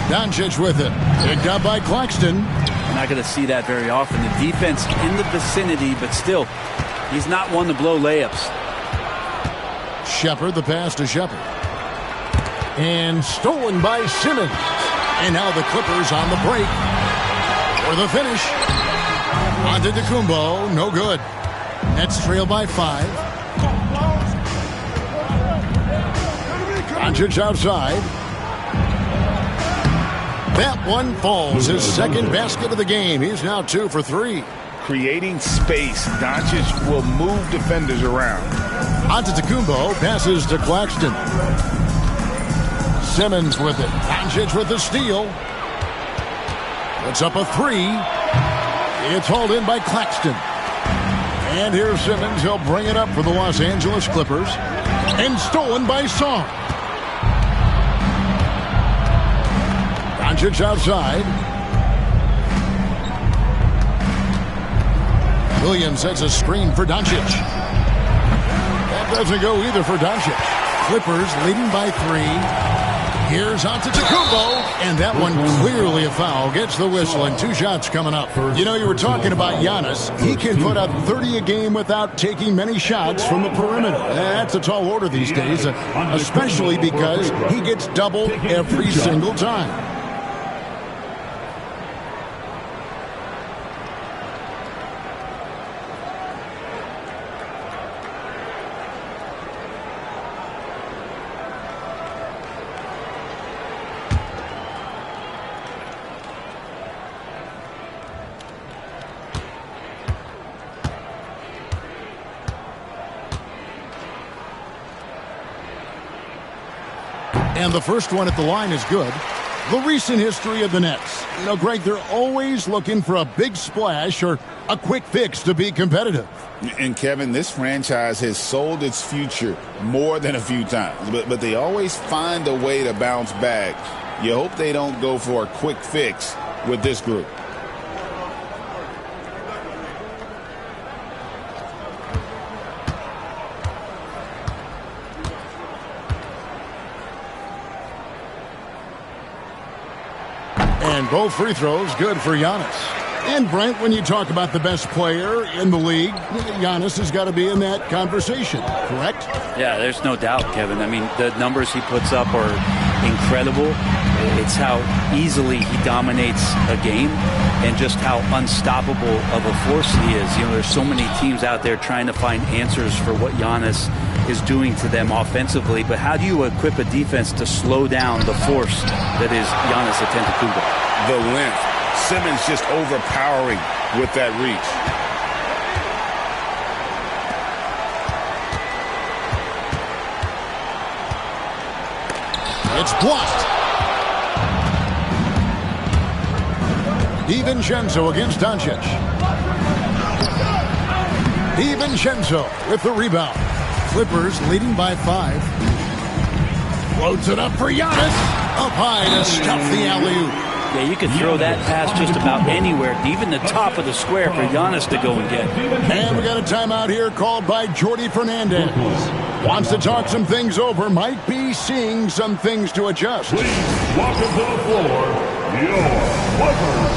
Doncic with it. Picked up by Claxton. You're not going to see that very often. The defense in the vicinity, but still, he's not one to blow layups. Shepard, the pass to Shepard. And stolen by Simmons. And now the Clippers on the break for the finish. Antetokounmpo, no good. Nets trail by 5. Doncic outside. That one falls. His second basket of the game. He's now 2 for 3. Creating space. Doncic will move defenders around. Antetokounmpo passes to Claxton. Simmons with it. Doncic with the steal. Puts up a 3. It's hauled in by Claxton. And here's Simmons. He'll bring it up for the Los Angeles Clippers. And stolen by Song. Doncic outside. Williams sets a screen for Doncic. That doesn't go either for Doncic. Clippers leading by 3. Here's Antetokounmpo, and that one clearly a foul. Gets the whistle, and 2 shots coming up. You know, you were talking about Giannis. He can put up 30 a game without taking many shots from the perimeter. That's a tall order these days, especially because he gets doubled every single time. And the first one at the line is good. The recent history of the Nets. You know, Greg, they're always looking for a big splash or a quick fix to be competitive. And, Kevin, this franchise has sold its future more than a few times. But they always find a way to bounce back. You hope they don't go for a quick fix with this group. And both free throws good for Giannis. And Brent, when you talk about the best player in the league, Giannis has got to be in that conversation, correct? Yeah, there's no doubt, Kevin. I mean, the numbers he puts up are incredible. It's how easily he dominates a game and just how unstoppable of a force he is. You know, there's so many teams out there trying to find answers for what Giannis is doing to them offensively, but how do you equip a defense to slow down the force that is Giannis Antetokounmpo? The length. Simmons just overpowering with that reach. It's blocked. DiVincenzo against Doncic. DiVincenzo with the rebound. Clippers leading by 5. Floats it up for Giannis. Up high to stuff the alley-oop. Yeah, you can throw that pass just about anywhere, even the top of the square for Giannis to go and get. And we got a timeout here called by Jordi Fernandez. Wants to talk some things over, might be seeing some things to adjust. Please welcome to the floor, your Clippers.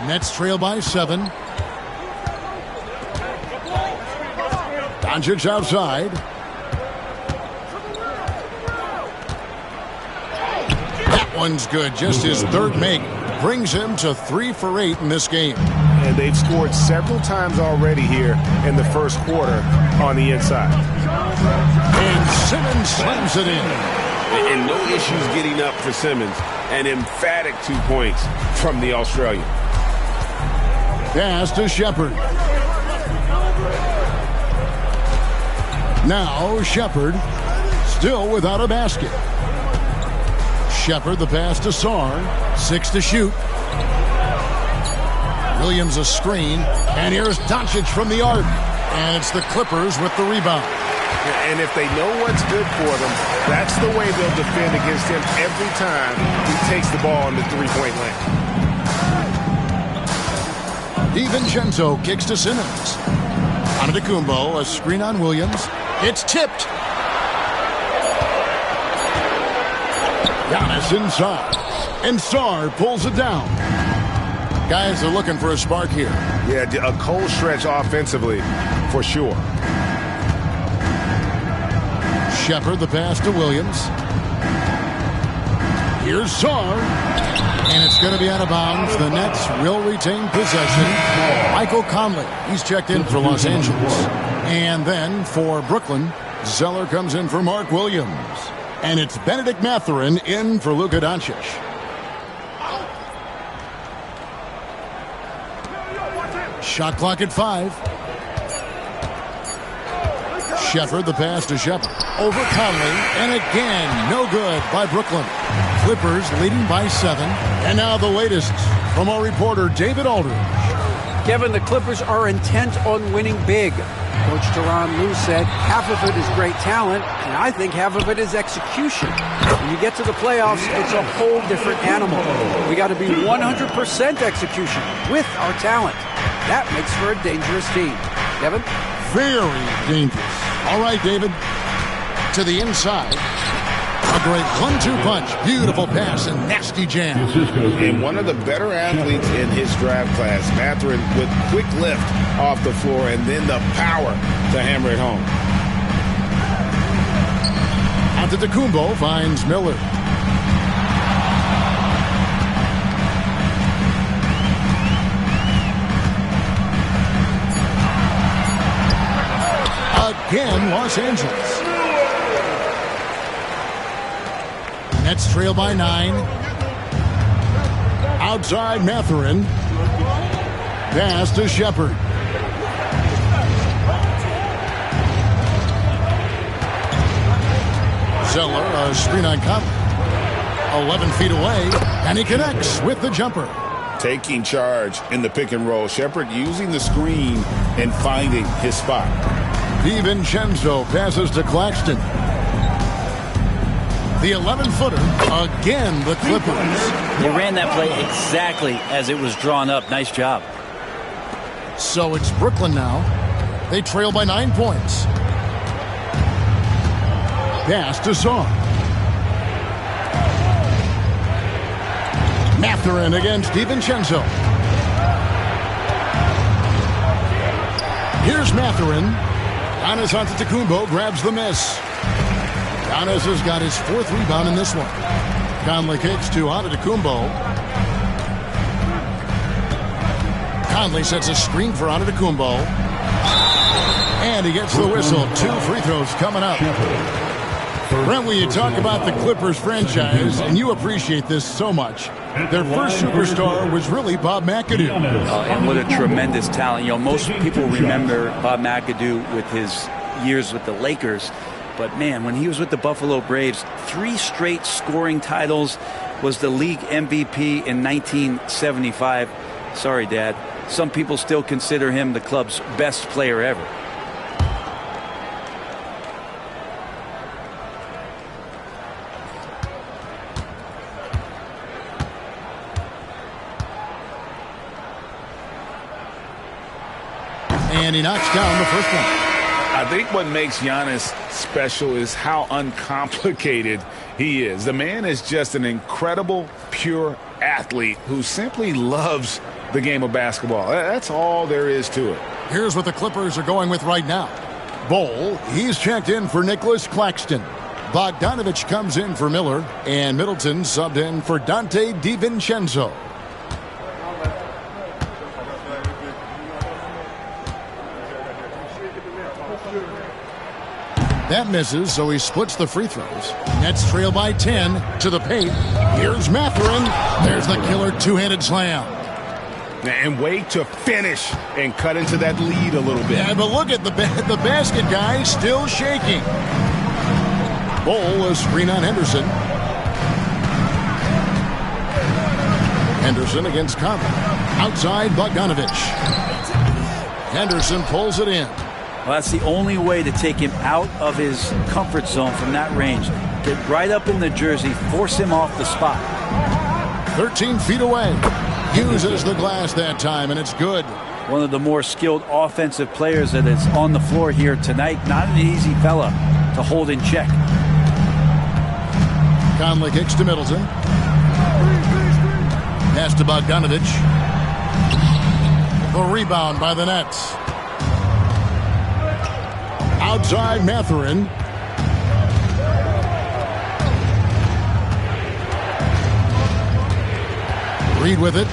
Nets trail by 7. Doncic outside. That one's good. Just his third make. Brings him to 3 for 8 in this game. And they've scored several times already here in the first quarter on the inside. And Simmons slams it in. And no issues getting up for Simmons. An emphatic 2 points from the Australian. Pass to Shepard. Now Shepard still without a basket. Shepard the pass to Sarr. 6 to shoot. Williams a screen. And here's Doncic from the arc. And it's the Clippers with the rebound. And if they know what's good for them, that's the way they'll defend against him every time he takes the ball in the three-point lane. DiVincenzo kicks to Simmons. Antetokounmpo, a screen on Williams. It's tipped. Giannis inside. And Sarr pulls it down. Guys are looking for a spark here. Yeah, a cold stretch offensively, for sure. Shepard the pass to Williams. Here's Sarr. And it's going to be out of bounds. The Nets will retain possession. Michael Conley, he's checked in for Los Angeles. And then for Brooklyn, Zeller comes in for Mark Williams. And it's Benedict Mathurin in for Luka Doncic. Shot clock at 5. Shepard the pass to Shepard. Over Conley. And again, no good by Brooklyn. Clippers leading by 7. And now the latest from our reporter, David Aldridge. Kevin, the Clippers are intent on winning big. Coach Tyronn Lue said half of it is great talent, and I think half of it is execution. When you get to the playoffs, it's a whole different animal. We got to be 100% execution with our talent. That makes for a dangerous team. Kevin? Very dangerous. All right, David. To the inside. A great 1-2 punch. Beautiful pass and nasty jam. And one of the better athletes in his draft class, Mathurin, with quick lift off the floor and then the power to hammer it home. Antetokounmpo finds Miller. Again, Los Angeles. Nets trail by 9. Outside Mathurin. Pass to Shepard. Zeller, a screen on Conley. 11 feet away, and he connects with the jumper. Taking charge in the pick and roll. Shepard using the screen and finding his spot. DiVincenzo passes to Claxton. The 11-footer, again the Clippers. They ran that play exactly as it was drawn up. Nice job. So it's Brooklyn now. They trail by 9 points. Pass to Sarr. Mathurin against DiVincenzo. Here's Mathurin. Giannis Antetokounmpo grabs the miss. Giannis has got his 4th rebound in this one. Conley kicks to Antetokounmpo. Conley sets a screen for Antetokounmpo. And he gets the whistle. 2 free throws coming up. Brent, when you talk about the Clippers franchise, and you appreciate this so much, their first superstar was really Bob McAdoo. And what a tremendous talent. You know, most people remember Bob McAdoo with his years with the Lakers. But, man, when he was with the Buffalo Braves, 3 straight scoring titles, was the league MVP in 1975. Sorry, Dad. Some people still consider him the club's best player ever. And he knocks down the first one. I think what makes Giannis special is how uncomplicated he is. The man is just an incredible, pure athlete who simply loves the game of basketball. That's all there is to it. Here's what the Clippers are going with right now. Bol, he's checked in for Nicholas Claxton. Bogdanovich comes in for Miller, and Middleton subbed in for Dante DiVincenzo. That misses, so he splits the free throws. Nets trail by 10 to the paint. Here's Mathurin. There's the killer two-handed slam. And way to finish and cut into that lead a little bit. Yeah, but look at the basket guy still shaking. Bol, a screen on Henderson. Henderson against Conley. Outside Bogdanovich. Henderson pulls it in. Well, that's the only way to take him out of his comfort zone from that range. Get right up in the jersey, force him off the spot. 13 feet away. Uses the glass that time, and it's good. One of the more skilled offensive players that is on the floor here tonight. Not an easy fella to hold in check. Conley kicks to Middleton. Pass to Bogdanovich. The rebound by the Nets. Outside Mathurin. Reed with it.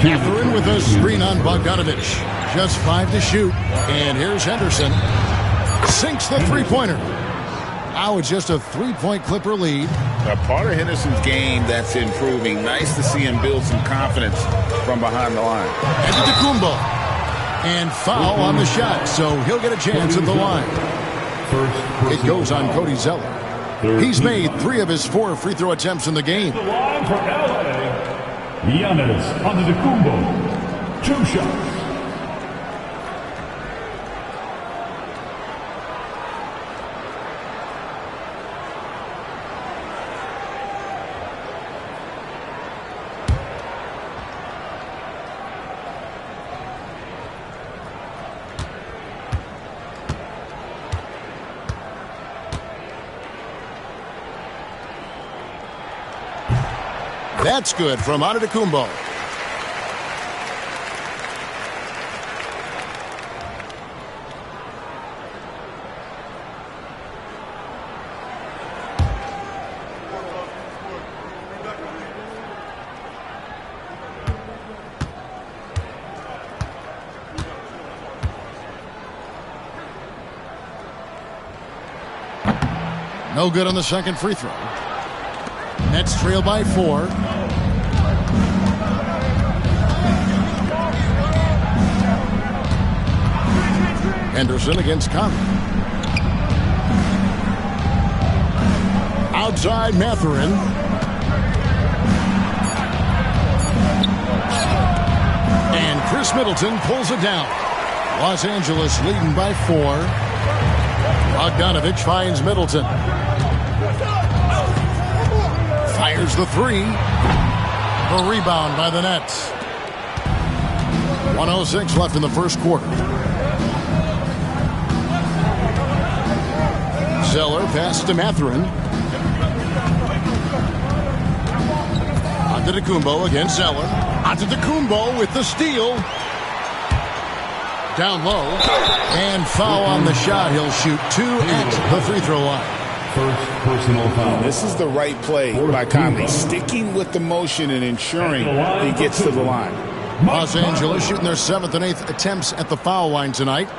Mathurin with a screen on Bogdanovich. Just 5 to shoot. And here's Henderson. Sinks the three-pointer. Now it's just a 3-point Clipper lead. A part of Henderson's game that's improving. Nice to see him build some confidence from behind the line. Antetokounmpo. And foul on the shot, so he'll get a chance at the line. It goes on Cody Zeller. He's made 3 of his 4 free throw attempts in the game. The line for LA, Giannis Antetokounmpo, 2 shots. That's good from Antetokounmpo. No good on the second free throw. Nets trail by 4. Henderson against Conley. Outside Mathurin. And Chris Middleton pulls it down. Los Angeles leading by 4. Bogdanovich finds Middleton. Fires the 3. The rebound by the Nets. 1:06 left in the first quarter. Zeller passes to Mathurin. Antetokounmpo against Zeller. Antetokounmpo with the steal. Down low. And foul on the shot. He'll shoot 2 at the free throw line. First personal foul. This is the right play by Conley. Sticking with the motion and ensuring he gets to the line. Los Angeles shooting their 7th and 8th attempts at the foul line tonight.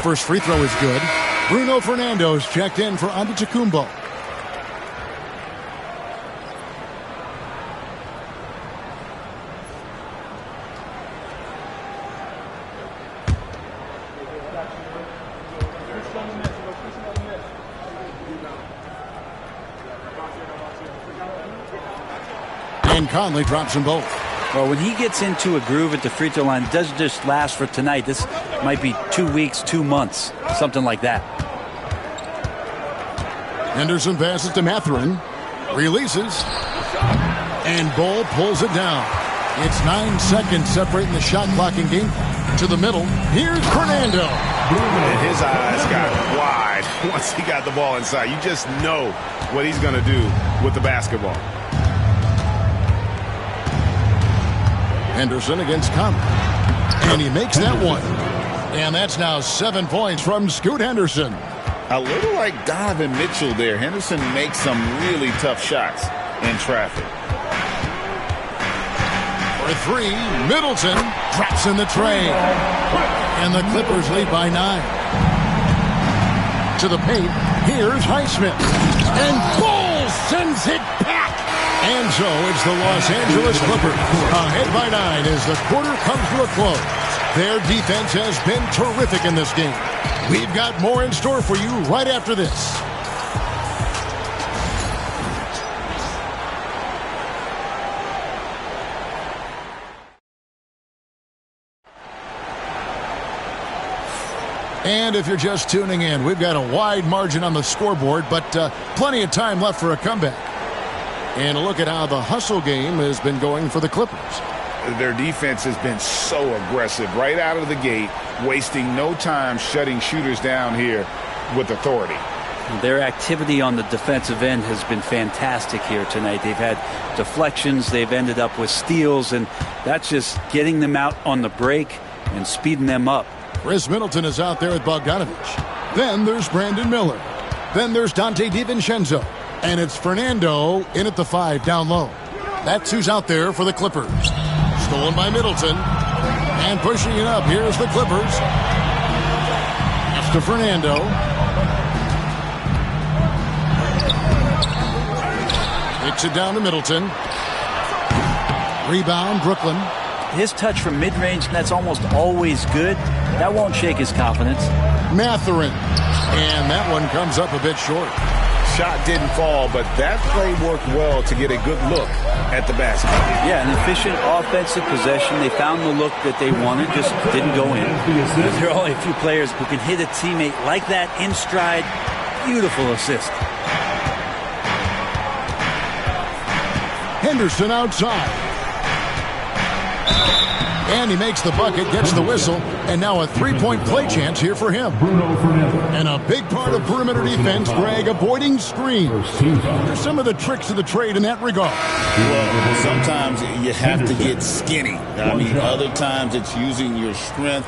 First free throw is good. Bruno Fernando's checked in for Antetokounmpo. And Conley drops them both. Well, when he gets into a groove at the free throw line, it doesn't just last for tonight. This might be 2 weeks, 2 months, something like that. Henderson passes to Mathurin. Releases. And Bull pulls it down. It's 9 seconds separating the shot clock and game clock. To the middle. Here's Fernando. And his eyes got wide once he got the ball inside. You just know what he's going to do with the basketball. Henderson against Conley. And he makes that one. And that's now 7 points from Scoot Henderson. A little like Donovan Mitchell there. Henderson makes some really tough shots in traffic. For 3, Middleton drops in the tray. And the Clippers lead by 9. To the paint, here's Highsmith. And Bull sends it back. And so it's the Los Angeles Clippers ahead by 9 as the quarter comes to a close. Their defense has been terrific in this game. We've got more in store for you right after this. And if you're just tuning in, we've got a wide margin on the scoreboard, but plenty of time left for a comeback. And a look at how the hustle game has been going for the Clippers. Their defense has been so aggressive right out of the gate, wasting no time shutting shooters down here with authority. Their activity on the defensive end has been fantastic here tonight. They've had deflections, they've ended up with steals, and that's just getting them out on the break and speeding them up. Chris Middleton is out there with Bogdanovich. Then there's Brandon Miller. Then there's Dante DiVincenzo. And it's Fernando in at the 5 down low. That's who's out there for the Clippers. Stolen by Middleton. And pushing it up. Here's the Clippers. Pass to Fernando. Kicks it down to Middleton. Rebound, Brooklyn. His touch from mid-range, that's almost always good. That won't shake his confidence. Mathurin. And that one comes up a bit short. Shot didn't fall, but that play worked well to get a good look at the basket. Yeah, an efficient offensive possession. They found the look that they wanted, just didn't go in. There are only a few players who can hit a teammate like that in stride. Beautiful assist. Henderson outside. And he makes the bucket, gets the whistle, and now a three-point play chance here for him. And a big part of perimeter defense, Greg, avoiding screens. There's some of the tricks of the trade in that regard. Well, sometimes you have to get skinny. I mean, other times it's using your strength.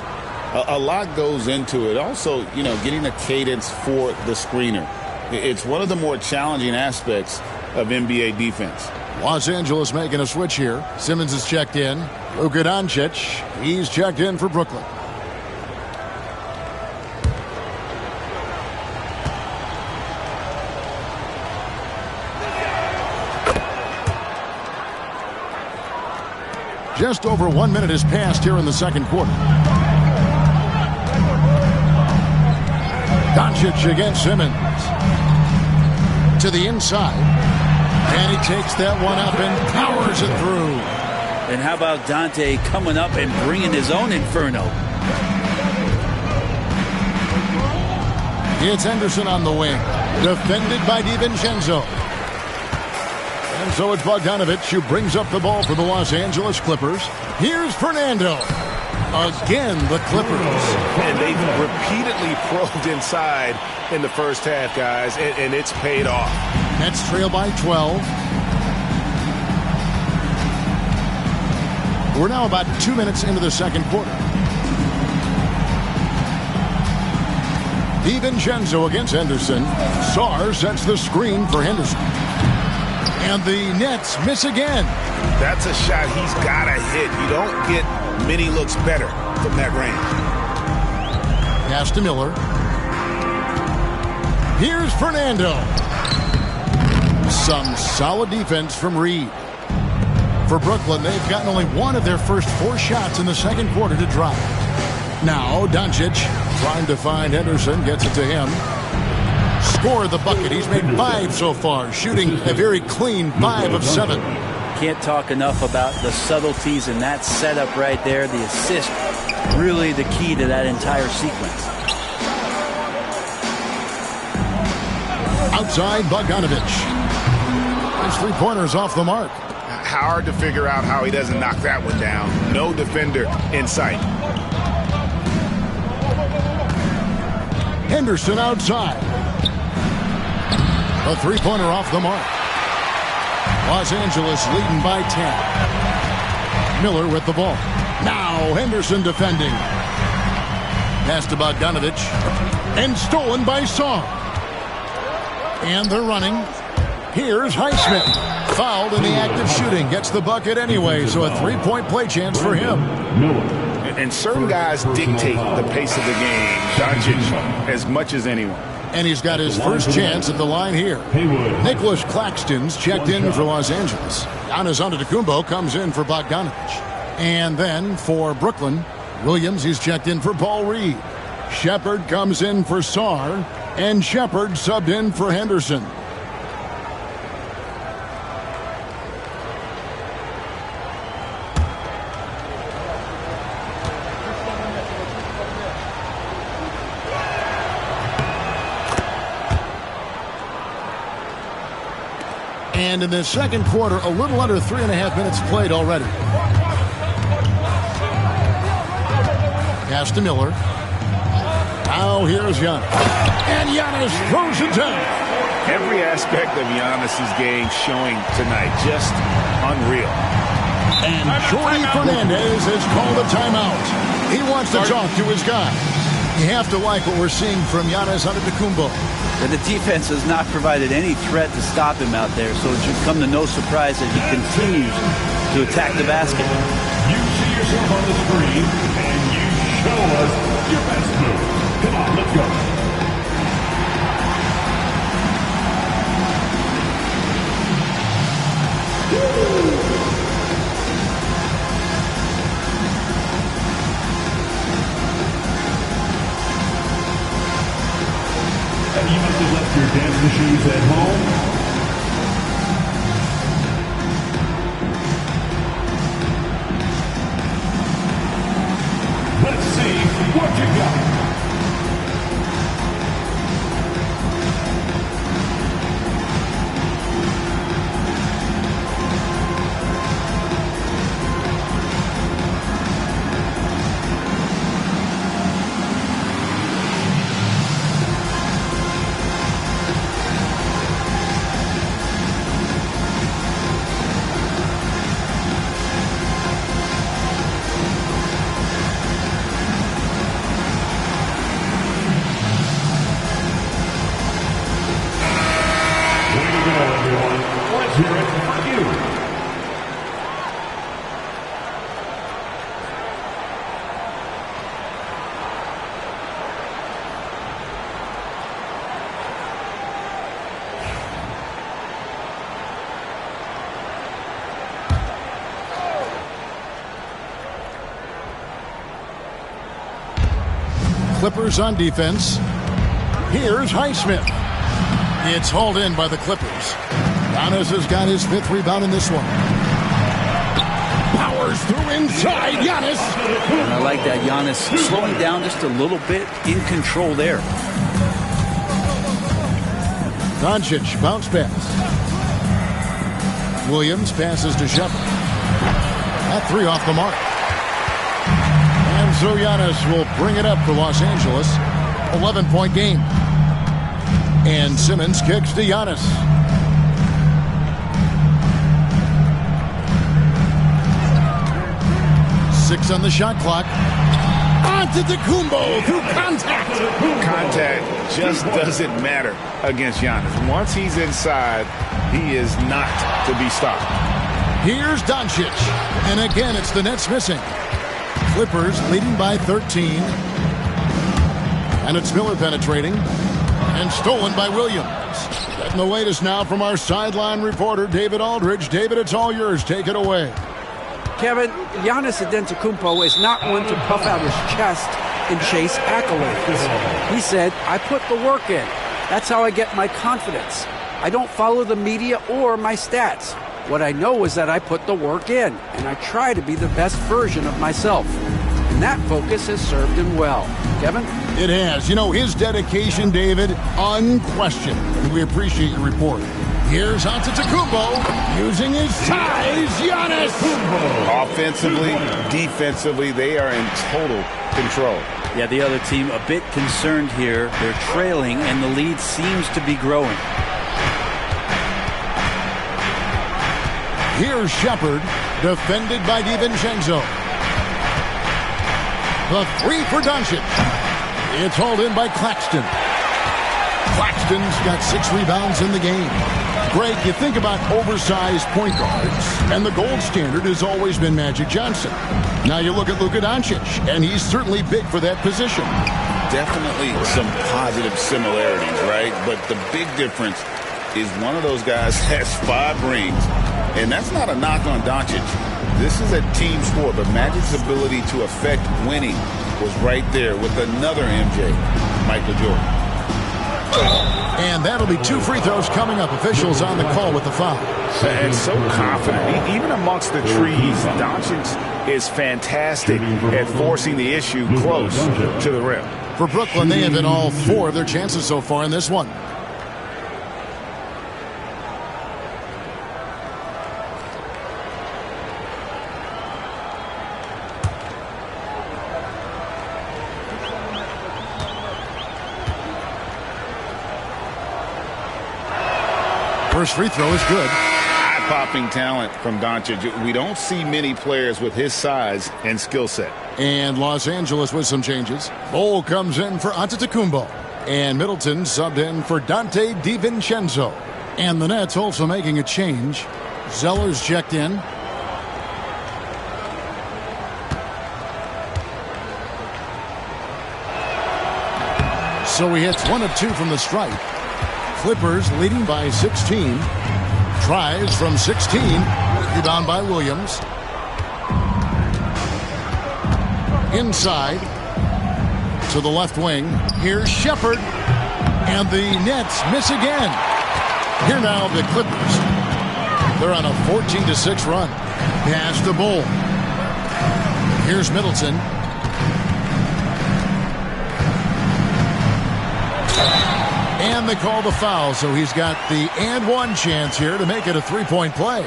A lot goes into it. Also, you know, getting a cadence for the screener. It's one of the more challenging aspects of NBA defense. Los Angeles making a switch here. Simmons is checked in. Luka Doncic, he's checked in for Brooklyn. Just over 1 minute has passed here in the second quarter. Doncic against Simmons. To the inside. And he takes that one up and powers it through. And how about Dante coming up and bringing his own inferno? It's Henderson on the wing. Defended by DiVincenzo. And so it's Bogdanovich who brings up the ball for the Los Angeles Clippers. Here's Fernando. Again, the Clippers. And they've repeatedly probed inside in the first half, guys, and it's paid off. Nets trail by 12. We're now about 2 minutes into the second quarter. DiVincenzo against Henderson. Sarr sets the screen for Henderson. And the Nets miss again. That's a shot he's got to hit. You don't get many looks better from that range. Pass to Miller. Here's Fernando. Some solid defense from Reed. For Brooklyn, they've gotten only one of their first 4 shots in the second quarter to drop. Now, Doncic trying to find Henderson, gets it to him. Score the bucket. He's made 5 so far, shooting a very clean 5 of 7. Can't talk enough about the subtleties in that setup right there. The assist, really the key to that entire sequence. Outside, Bogdanovich. His three-pointers off the mark. Hard to figure out how he doesn't knock that one down. No defender in sight. Henderson outside. A three-pointer off the mark. Los Angeles leading by 10. Miller with the ball. Now Henderson defending. Pass to Bogdanovich. And stolen by Song. And they're running. Here's Highsmith. Fouled in the act of shooting. Gets the bucket anyway, so a three-point play chance for him. And certain guys dictate the pace of the game. Doncic as much as anyone. And he's got his first chance at the line here. Nicholas Claxton's checked in for Los Angeles. Giannis Antetokounmpo comes in for Bogdanovich. And then for Brooklyn, Williams, he's checked in for Paul Reed. Shepard comes in for Sarr. And Shepard subbed in for Henderson. And in the second quarter, a little under 3.5 minutes played already. Pass to Miller. Now here's Giannis. And Giannis throws it down. Every aspect of Giannis's game showing tonight. Just unreal. And Jordi Fernandez has called a timeout. He wants to talk to his guy. You have to like what we're seeing from Giannis Antetokounmpo. And the defense has not provided any threat to stop him out there, so it should come to no surprise that he continues to attack the basket. You see yourself on the screen, and you show us your best move. Come on, let's go. And you must have left your dancing shoes at home. Let's see what you got. Clippers on defense. Here's Highsmith. It's hauled in by the Clippers. Giannis has got his 5th rebound in this one. Powers through inside. Giannis. And I like that. Giannis slowing down just a little bit, in control there. Doncic bounce pass. Williams passes to Shepard. That 3 off the mark. And so Giannis will bring it up for Los Angeles. 11-point game. And Simmons kicks to Giannis. Six on the shot clock. Antetokounmpo through contact. Contact just doesn't matter against Giannis. Once he's inside, he is not to be stopped. Here's Doncic. And again, it's the Nets missing. Clippers leading by 13. And it's Miller penetrating. And stolen by Williams. Getting the latest now from our sideline reporter, David Aldridge. David, it's all yours. Take it away. Kevin, Giannis Antetokounmpo is not one to puff out his chest and chase accolades. He said, I put the work in. That's how I get my confidence. I don't follow the media or my stats. What I know is that I put the work in, and I try to be the best version of myself. And that focus has served him well. Kevin? It has. You know, his dedication, David, unquestioned. And we appreciate your report. Here's Antetokounmpo using his size. Giannis! Offensively, defensively, they are in total control. Yeah, the other team a bit concerned here. They're trailing, and the lead seems to be growing. Here's Shepard, defended by DiVincenzo. The three for Doncic. It's hauled in by Claxton. Claxton's got 6 rebounds in the game. Greg, you think about oversized point guards, and the gold standard has always been Magic Johnson. Now you look at Luka Doncic, and he's certainly big for that position. Definitely some positive similarities, right? But the big difference is one of those guys has 5 rings, and that's not a knock on Doncic. This is a team sport, but Magic's ability to affect winning was right there with another MJ, Michael Jordan. And that'll be 2 free throws coming up. Officials on the call with the foul. And so confident. Even amongst the trees, Doncic is fantastic at forcing the issue close to the rim. For Brooklyn, they have hit all 4 of their chances so far in this one. First free throw is good. Eye-popping talent from Doncic. We don't see many players with his size and skill set. And Los Angeles with some changes. Bol comes in for Antetokounmpo. And Middleton subbed in for Dante DiVincenzo. And the Nets also making a change. Zeller's checked in. So he hits 1 of 2 from the stripe. Clippers leading by 16. Tries from 16. Rebound by Williams. Inside to the left wing. Here's Shepard. And the Nets miss again. Here now the Clippers. They're on a 14-6 run. Pass to Bol. Here's Middleton. And they call the foul, so he's got the and one chance here to make it a 3-point play.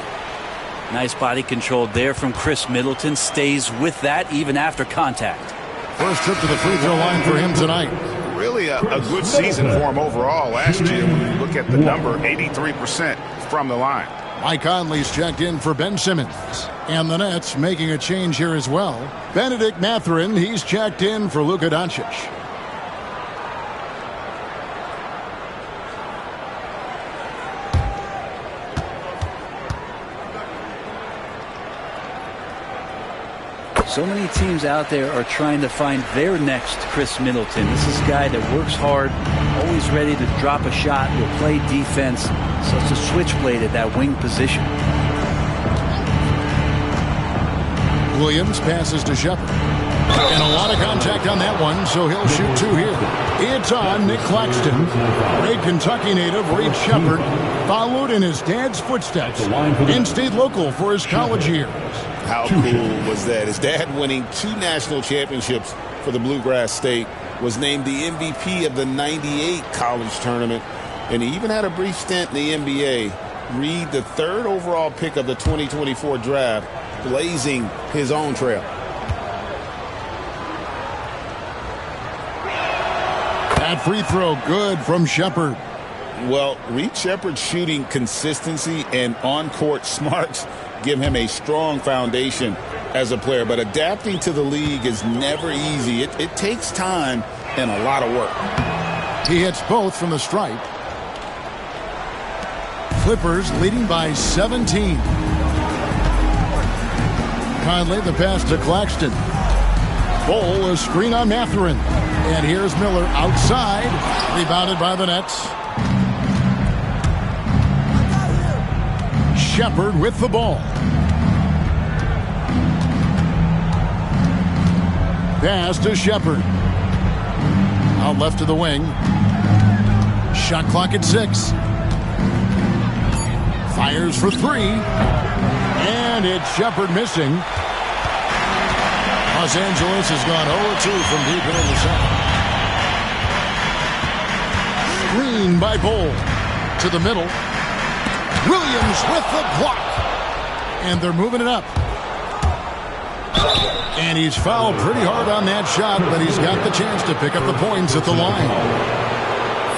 Nice body control there from Chris Middleton. Stays with that even after contact. First trip to the free throw line for him tonight. Really a good season for him overall last year. When you look at the number, 83% from the line. Mike Conley's checked in for Ben Simmons. And the Nets making a change here as well. Benedict Mathurin, he's checked in for Luka Doncic. So many teams out there are trying to find their next Chris Middleton. This is a guy that works hard, always ready to drop a shot, will play defense. Such a switchblade at that wing position. Williams passes to Shepard. And a lot of contact on that one, so he'll shoot 2 here. It's on Nick Claxton. Great Kentucky native Reed Shepard followed in his dad's footsteps and stayed local for his college years. How cool was that? His dad winning 2 national championships for the Bluegrass State, was named the MVP of the '98 college tournament, and he even had a brief stint in the NBA. Reed, the 3rd overall pick of the 2024 draft, blazing his own trail. That free throw good from Shepard. Well, Reed Shepard's shooting consistency and on-court smarts give him a strong foundation as a player, but adapting to the league is never easy. It takes time and a lot of work. He hits both from the stripe. Clippers leading by 17. Conley the pass to Claxton. Bol a screen on Mathurin. And here's Miller outside. Rebounded by the Nets. Shepard with the ball. Pass to Shepard. Out left to the wing. Shot clock at 6. Fires for three. And it's Shepard missing. Los Angeles has gone 0-2 from deep into the second. Screen by Bull. To the middle. Williams with the block. And they're moving it up. And he's fouled pretty hard on that shot, but he's got the chance to pick up the points at the line.